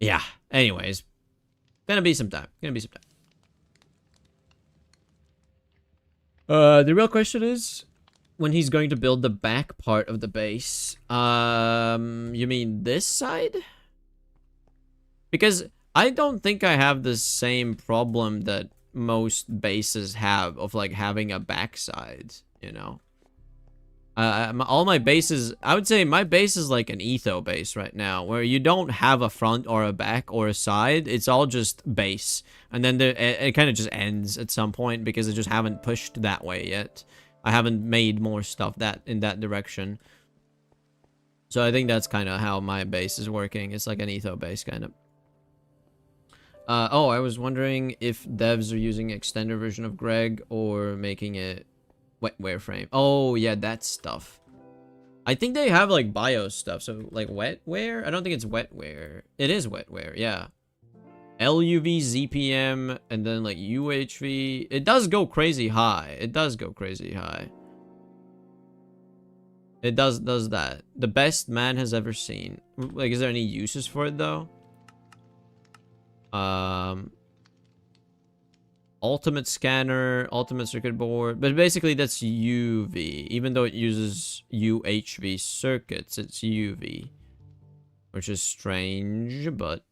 Yeah, anyways, gonna be some time. The real question is when he's going to build the back part of the base. You mean this side? Because I don't think I have the same problem that most bases have of like having a backside, you know? All my bases, I would say my base is like an etho base right now, where you don't have a front or a back or a side. It's all just base, and then it kind of just ends at some point because I just haven't pushed that way yet. I haven't made more stuff in that direction. So I think that's kind of how my base is working. It's like an etho base kind of. Oh, I was wondering if devs are using extender version of Greg or making it wetware frame. Oh yeah, that stuff. I think they have like BIOS stuff, so like wetware. I don't think it's wetware. It is wetware, yeah. LUV, ZPM, and then like UHV. It does go crazy high. It does that. The best man has ever seen. Like, is there any uses for it though? Ultimate scanner, ultimate circuit board, but basically that's UV. Even though it uses UHV circuits, it's UV, which is strange, but...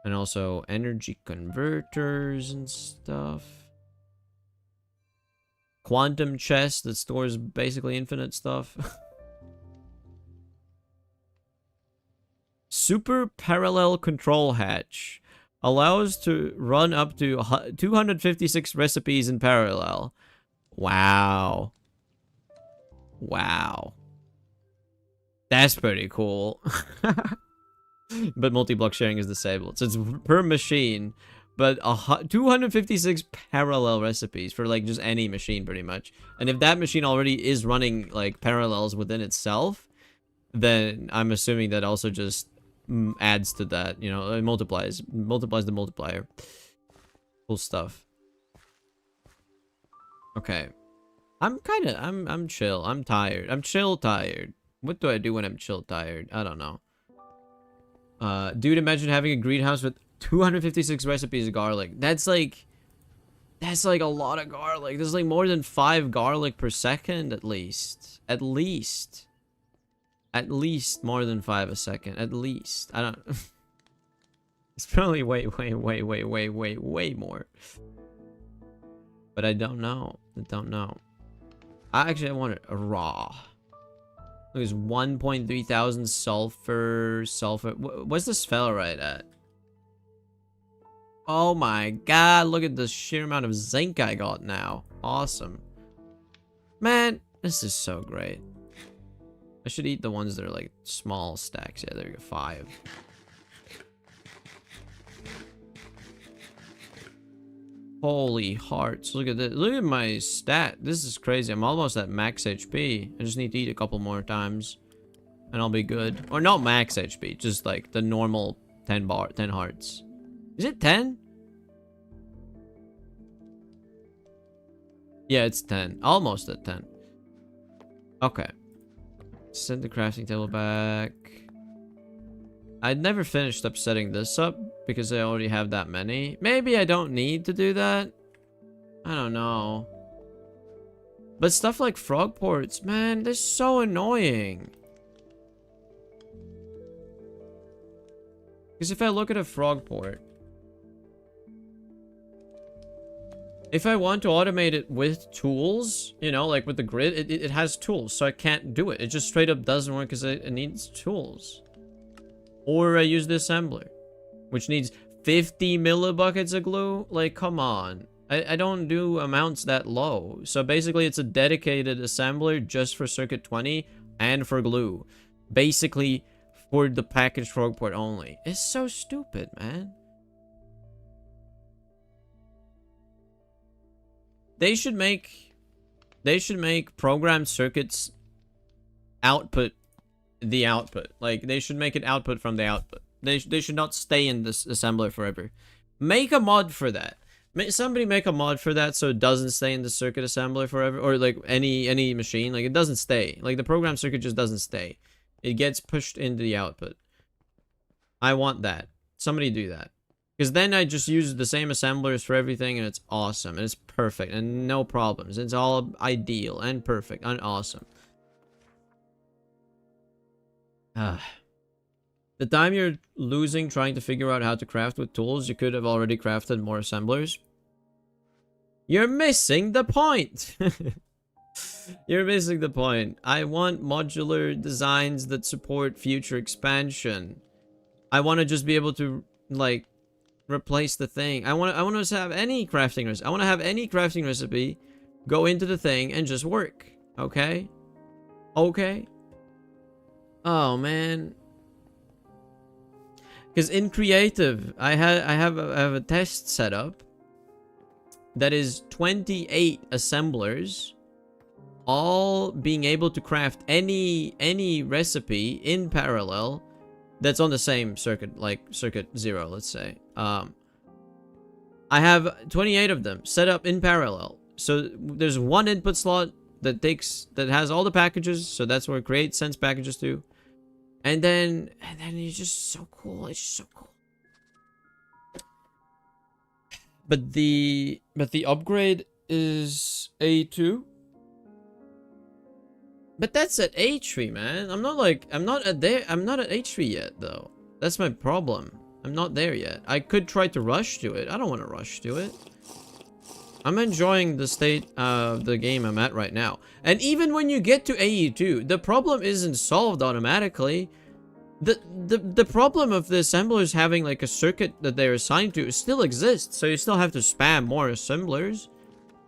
And also energy converters and stuff. Quantum chest that stores basically infinite stuff. Super parallel control hatch. Allows to run up to 256 recipes in parallel. Wow. Wow. That's pretty cool. But multi-block sharing is disabled. So it's per machine. But 256 parallel recipes for like just any machine pretty much. And if that machine already is running like parallels within itself, then I'm assuming that also just adds to that, you know, it multiplies the multiplier. Cool stuff. Okay, I'm chill. I'm tired. I'm chill tired. What do I do when I'm chill tired? I don't know. Dude, imagine having a greenhouse with 256 recipes of garlic. That's like a lot of garlic. There's like more than 5 garlic per second at least. At least more than 5 a second. At least. I don't It's probably way more. But I don't know. I want it raw. There's 1.3 thousand sulfur. What's the sphelerite at? Oh my god, look at the sheer amount of zinc I got now. Awesome. Man, this is so great. I should eat the ones that are like small stacks. Yeah, there we go, 5. Holy hearts, look at this. Look at my stat. This is crazy. I'm almost at max HP. I just need to eat a couple more times and I'll be good. Or not max HP, just like the normal 10 hearts. Is it 10? Yeah, it's 10. Almost at 10. Okay. Send the crafting table back. I'd never finished up setting this up because I already have that many. Maybe I don't need to do that. I don't know. But stuff like frog ports, man, they're so annoying. Because if I look at a frog port, if I want to automate it with tools, you know, like with the grid, it has tools, so I can't do it. It just straight up doesn't work because it needs tools. Or I use the assembler, which needs 50 millibuckets of glue. Like, come on. I don't do amounts that low. So basically, it's a dedicated assembler just for circuit 20 and for glue. Basically, for the packaged frog port only. It's so stupid, man. They should make programmed circuits output the output. Like, they should make it output from the output. They should not stay in this assembler forever. Make a mod for that. Somebody make a mod for that so it doesn't stay in the circuit assembler forever. Or like any machine. Like, it doesn't stay. Like, the program circuit just doesn't stay. It gets pushed into the output. I want that. Somebody do that. Because then I just use the same assemblers for everything and it's awesome. And it's perfect and no problems. It's all ideal and perfect and awesome. The time you're losing trying to figure out how to craft with tools, you could have already crafted more assemblers. You're missing the point. You're missing the point. I want modular designs that support future expansion. I want to just be able to, like, replace the thing. I want to have any crafting recipe. I want to have any crafting recipe go into the thing and just work. Okay? Okay? Oh, man. Because in creative, I have a test set up that is 28 assemblers, all being able to craft any recipe in parallel that's on the same circuit, like circuit 0, let's say. I have 28 of them set up in parallel. So there's one input slot that has all the packages, so that's where create sends packages to. And then it's just so cool. It's just so cool. But the upgrade is A2. But that's at H3, man. I'm not at H3 yet though. That's my problem. I'm not there yet. I could try to rush to it. I don't want to rush to it. I'm enjoying the state of the game I'm at right now. And even when you get to AE2, the problem isn't solved automatically. The problem of the assemblers having like a circuit that they're assigned to still exists. So you still have to spam more assemblers.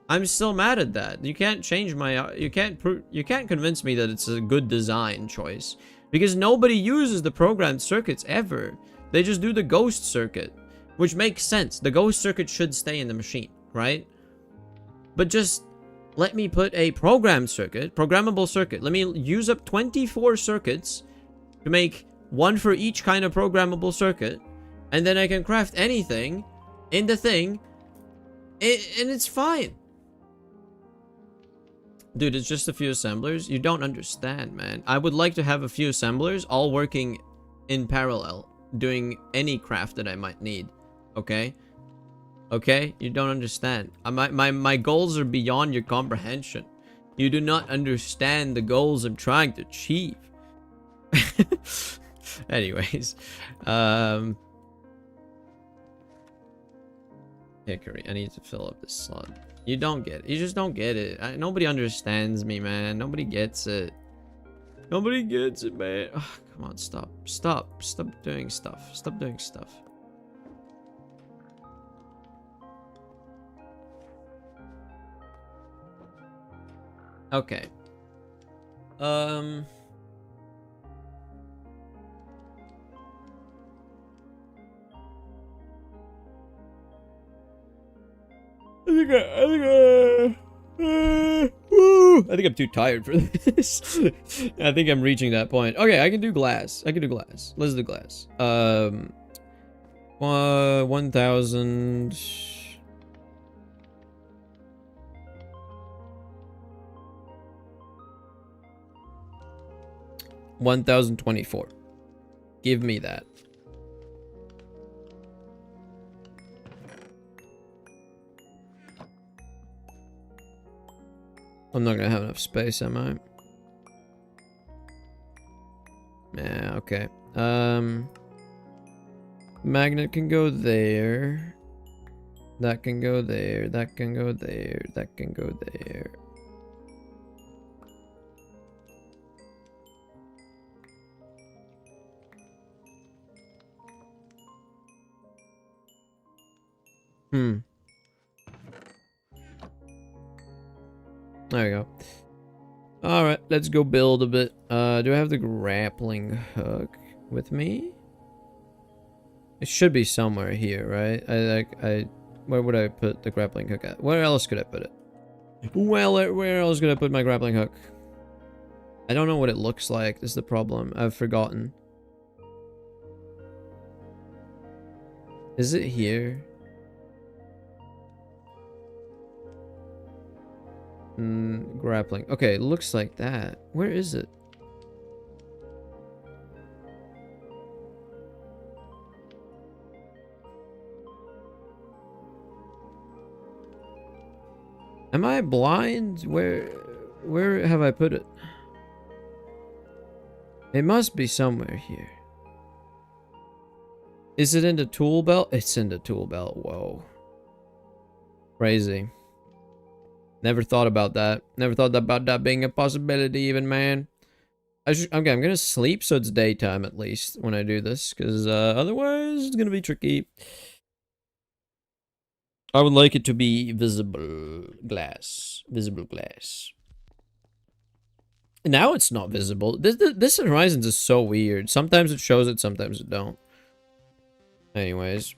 I'm still mad at that. You can't change my... You can't convince me that it's a good design choice. Because nobody uses the programmed circuits ever. They just do the ghost circuit. Which makes sense. The ghost circuit should stay in the machine, right? But just let me put a programmed circuit, programmable circuit. Let me use up 24 circuits to make one for each kind of programmable circuit. And then I can craft anything in the thing. And it's fine. Dude, it's just a few assemblers. You don't understand, man. I would like to have a few assemblers all working in parallel, doing any craft that I might need. Okay? Okay? You don't understand. My goals are beyond your comprehension. You do not understand the goals I'm trying to achieve. Anyways. Hickory. I need to fill up this slot. You don't get it. You just don't get it. Nobody understands me, man. Nobody gets it. Nobody gets it, man. Oh, come on, stop. Stop. Stop doing stuff. Stop doing stuff. Okay. I think I'm too tired for this. I think I'm reaching that point. Okay, I can do glass. I can do glass. Let's do glass. 1,000. 1,024. Give me that. I'm not gonna have enough space, am I? Yeah, okay. Magnet can go there. That can go there. That can go there. That can go there. There we go. Alright, let's go build a bit. Do I have the grappling hook with me? It should be somewhere here, right? Where would I put the grappling hook at? Where else could I put it? Well, where else could I put my grappling hook? I don't know what it looks like. This is the problem. I've forgotten. Is it here? Grappling. Okay, it looks like that. Where is it? Am I blind? Where have I put it? It must be somewhere here. Is it in the tool belt? It's in the tool belt. Whoa. Crazy. Never thought about that. Never thought about that being a possibility even, man. Okay, I'm gonna sleep so it's daytime at least when I do this, because otherwise it's gonna be tricky. I would like it to be visible glass. Visible glass. Now it's not visible. This Horizons is so weird. Sometimes it shows it, sometimes it don't. Anyways.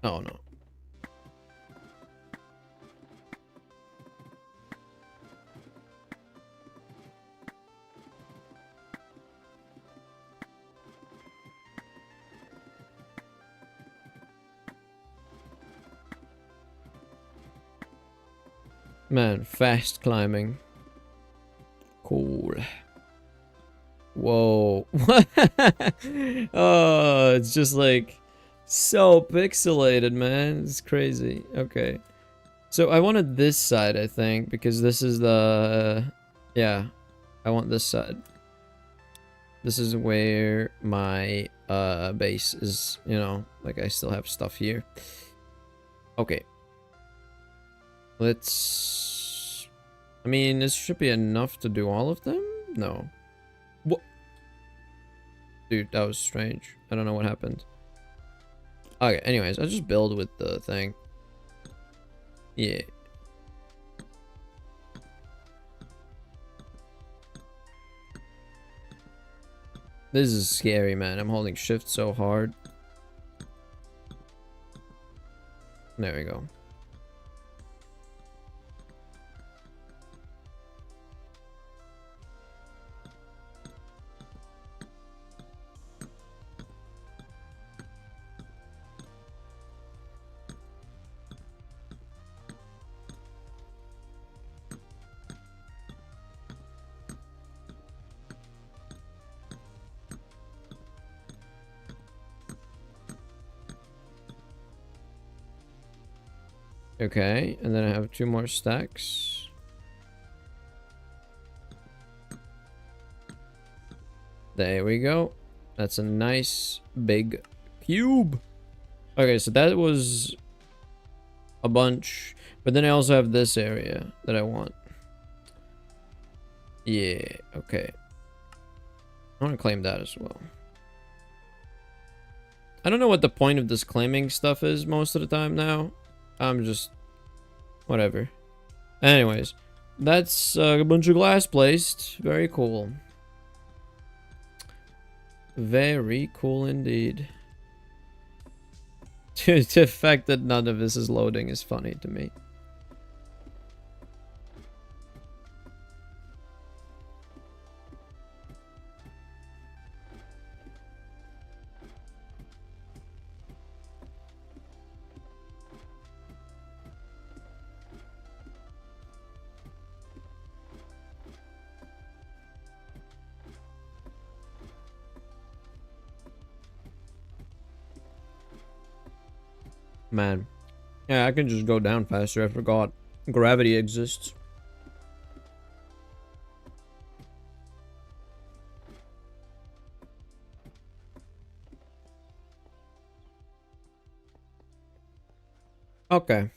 Oh no. Man, fast climbing. Cool. Whoa. Oh, it's just like so pixelated, man. It's crazy. Okay. So I wanted this side, I think, because this is the... yeah, I want this side. This is where my base is, you know, like I still have stuff here. Okay. Let's... I mean, this should be enough to do all of them? No. What? Dude, that was strange. I don't know what happened. Okay, anyways, I'll just build with the thing. Yeah. This is scary, man. I'm holding shift so hard. There we go. Okay, and then I have 2 more stacks. There we go. That's a nice big cube. Okay, so that was a bunch. But then I also have this area that I want. Yeah, okay. I want to claim that as well. I don't know what the point of this claiming stuff is most of the time now. I'm just... whatever. Anyways, that's a bunch of glass placed. Very cool. Very cool indeed. The fact that none of this is loading is funny to me. Man. Yeah, I can just go down faster. I forgot gravity exists. Okay.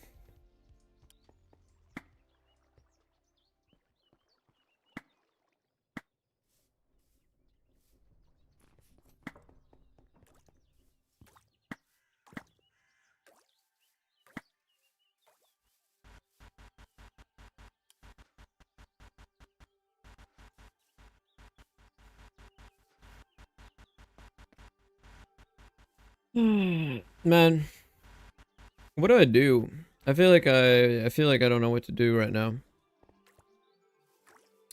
Man, what do I do? I feel like I don't know what to do right now.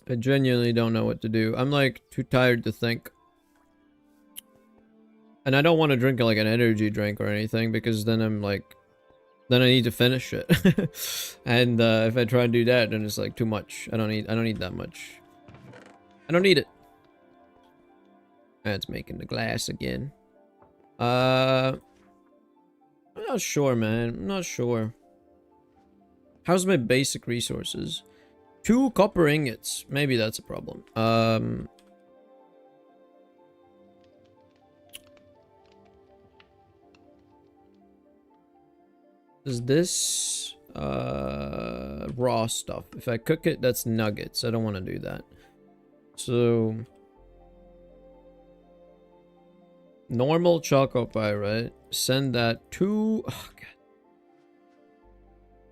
I genuinely don't know what to do. I'm like too tired to think. And I don't want to drink like an energy drink or anything because then I'm like, then I need to finish it. And if I try and do that, then it's like too much. I don't need that much. I don't need it. That's making the glass again. I'm not sure, man. I'm not sure. How's my basic resources? 2 copper ingots. Maybe that's a problem. Is this raw stuff? If I cook it, that's nuggets. I don't want to do that. So normal choco pie, right? Send that to... oh, God.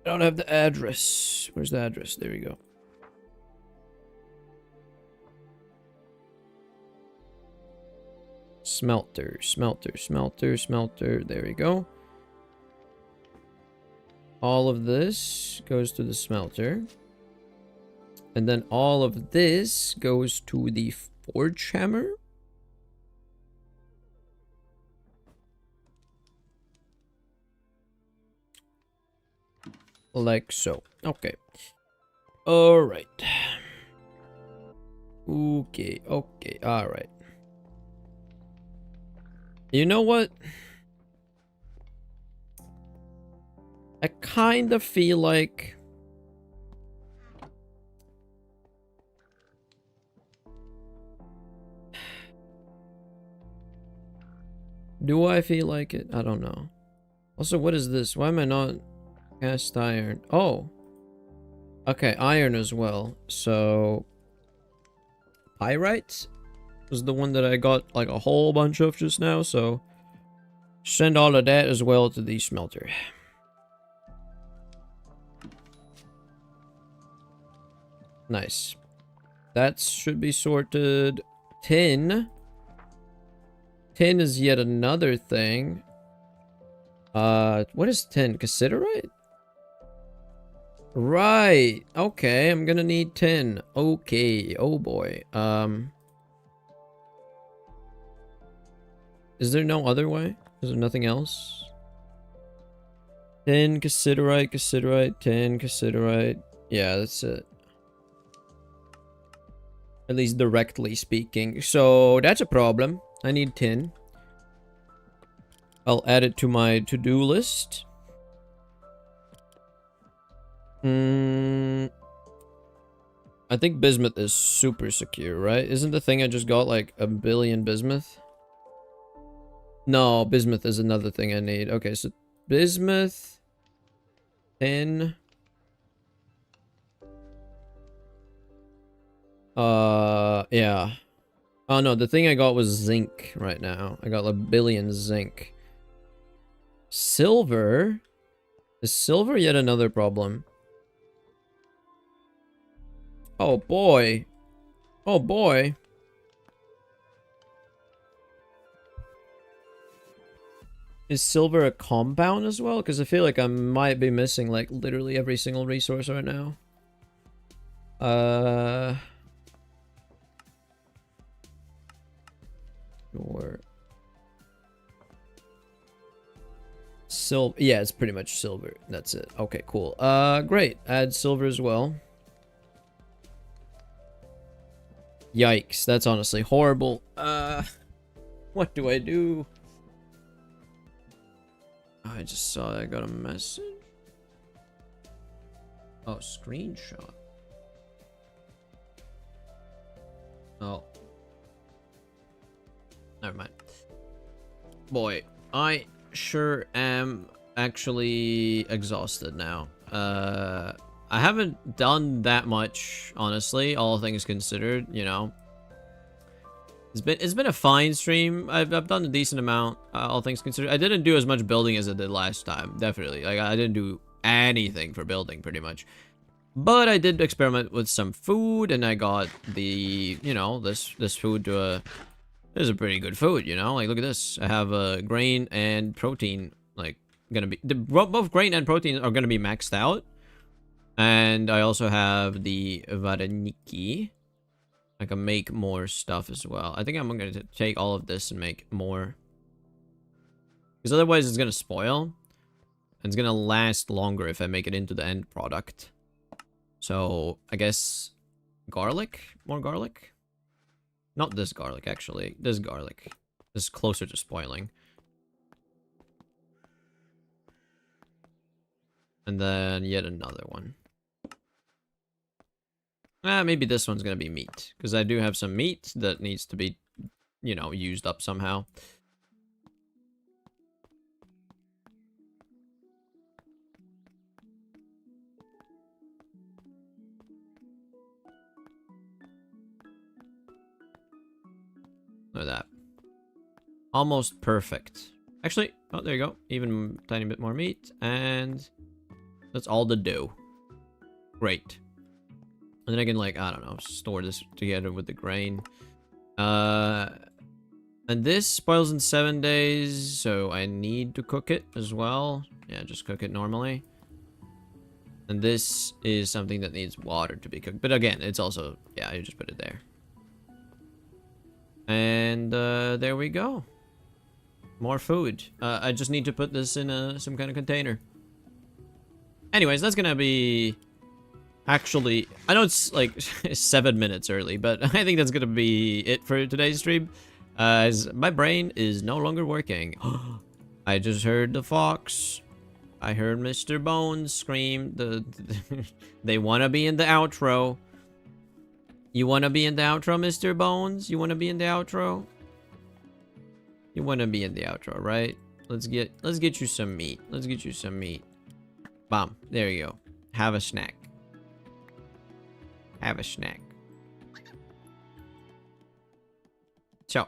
I don't have the address. Where's the address? There we go. Smelter, smelter, smelter, smelter. There we go. All of this goes to the smelter. And then all of this goes to the forge hammer. Like so. Okay. Alright. Okay, okay, alright. You know what? I kind of feel like... do I feel like it? I don't know. Also, what is this? Why am I not... cast iron? Oh. Okay, iron as well. So... pyrite was the one that I got like a whole bunch of just now, so... send all of that as well to the smelter. Nice. That should be sorted. Tin. Tin is yet another thing. What is tin? Cassiterite? Right. Okay, I'm gonna need tin. Okay. Oh boy. Is there no other way? Is there nothing else? Tin, cassiterite, cassiterite, tin, cassiterite. Yeah, that's it. At least directly speaking. So that's a problem. I need tin. I'll add it to my to-do list. I think bismuth is super secure, right? Isn't the thing I just got like 1 billion bismuth? No, bismuth is another thing I need. Okay, so bismuth, tin. Yeah. Oh no, the thing I got was zinc right now. I got 1 billion zinc. Silver? Is silver yet another problem? Oh boy. Oh boy. Is silver a compound as well? Because I feel like I might be missing like literally every single resource right now. Or silver. Yeah, it's pretty much silver. That's it. Okay, cool. Great. Add silver as well. Yikes, that's honestly horrible. What do I do? I just saw I got a message. Oh, screenshot. Oh. Never mind. Boy, I sure am actually exhausted now. I haven't done that much, honestly, all things considered, you know. It's been a fine stream. I've done a decent amount, all things considered. I didn't do as much building as I did last time, definitely. Like, I didn't do anything for building, pretty much. But I did experiment with some food, and I got the, you know, this food to a... This is a pretty good food, you know? Like, look at this. I have grain and protein, like, gonna be... both grain and protein are gonna be maxed out. And I also have the vareniki. I can make more stuff as well. I think I'm going to take all of this and make more. Because otherwise it's going to spoil. And it's going to last longer if I make it into the end product. So, I guess... Garlic? More garlic? Not this garlic, actually. This garlic. This is closer to spoiling. And then yet another one. Maybe this one's gonna be meat. Because I do have some meat that needs to be, you know, used up somehow. Look at that. Almost perfect. Actually, oh, there you go. Even a tiny bit more meat. And that's all the dough. Great. And then I can, like, I don't know, store this together with the grain. And this spoils in 7 days, so I need to cook it as well. Yeah, just cook it normally. And this is something that needs water to be cooked. But again, it's also, yeah, you just put it there. And there we go. More food. I just need to put this in some kind of container. Anyways, that's gonna be... Actually, I know it's like 7 minutes early, but I think that's gonna be it for today's stream. As my brain is no longer working. I just heard the fox. I heard Mr. Bones scream. They want to be in the outro. You want to be in the outro, Mr. Bones? You want to be in the outro? You want to be in the outro, right? Let's get you some meat. Let's get you some meat. Bam. There you go. Have a snack. Have a snack. So,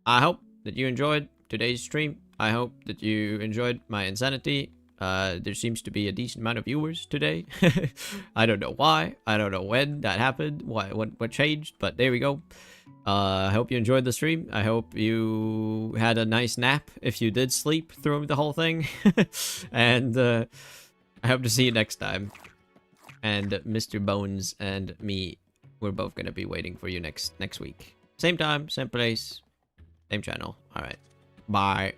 I hope that you enjoyed today's stream. I hope that you enjoyed my insanity. There seems to be a decent amount of viewers today. I don't know why. I don't know when that happened. What changed? But there we go. I hope you enjoyed the stream. I hope you had a nice nap if you did sleep through the whole thing. And I hope to see you next time. And Mr. Bones and me, we're both gonna be waiting for you next week. Same time, same place, same channel. All right. Bye.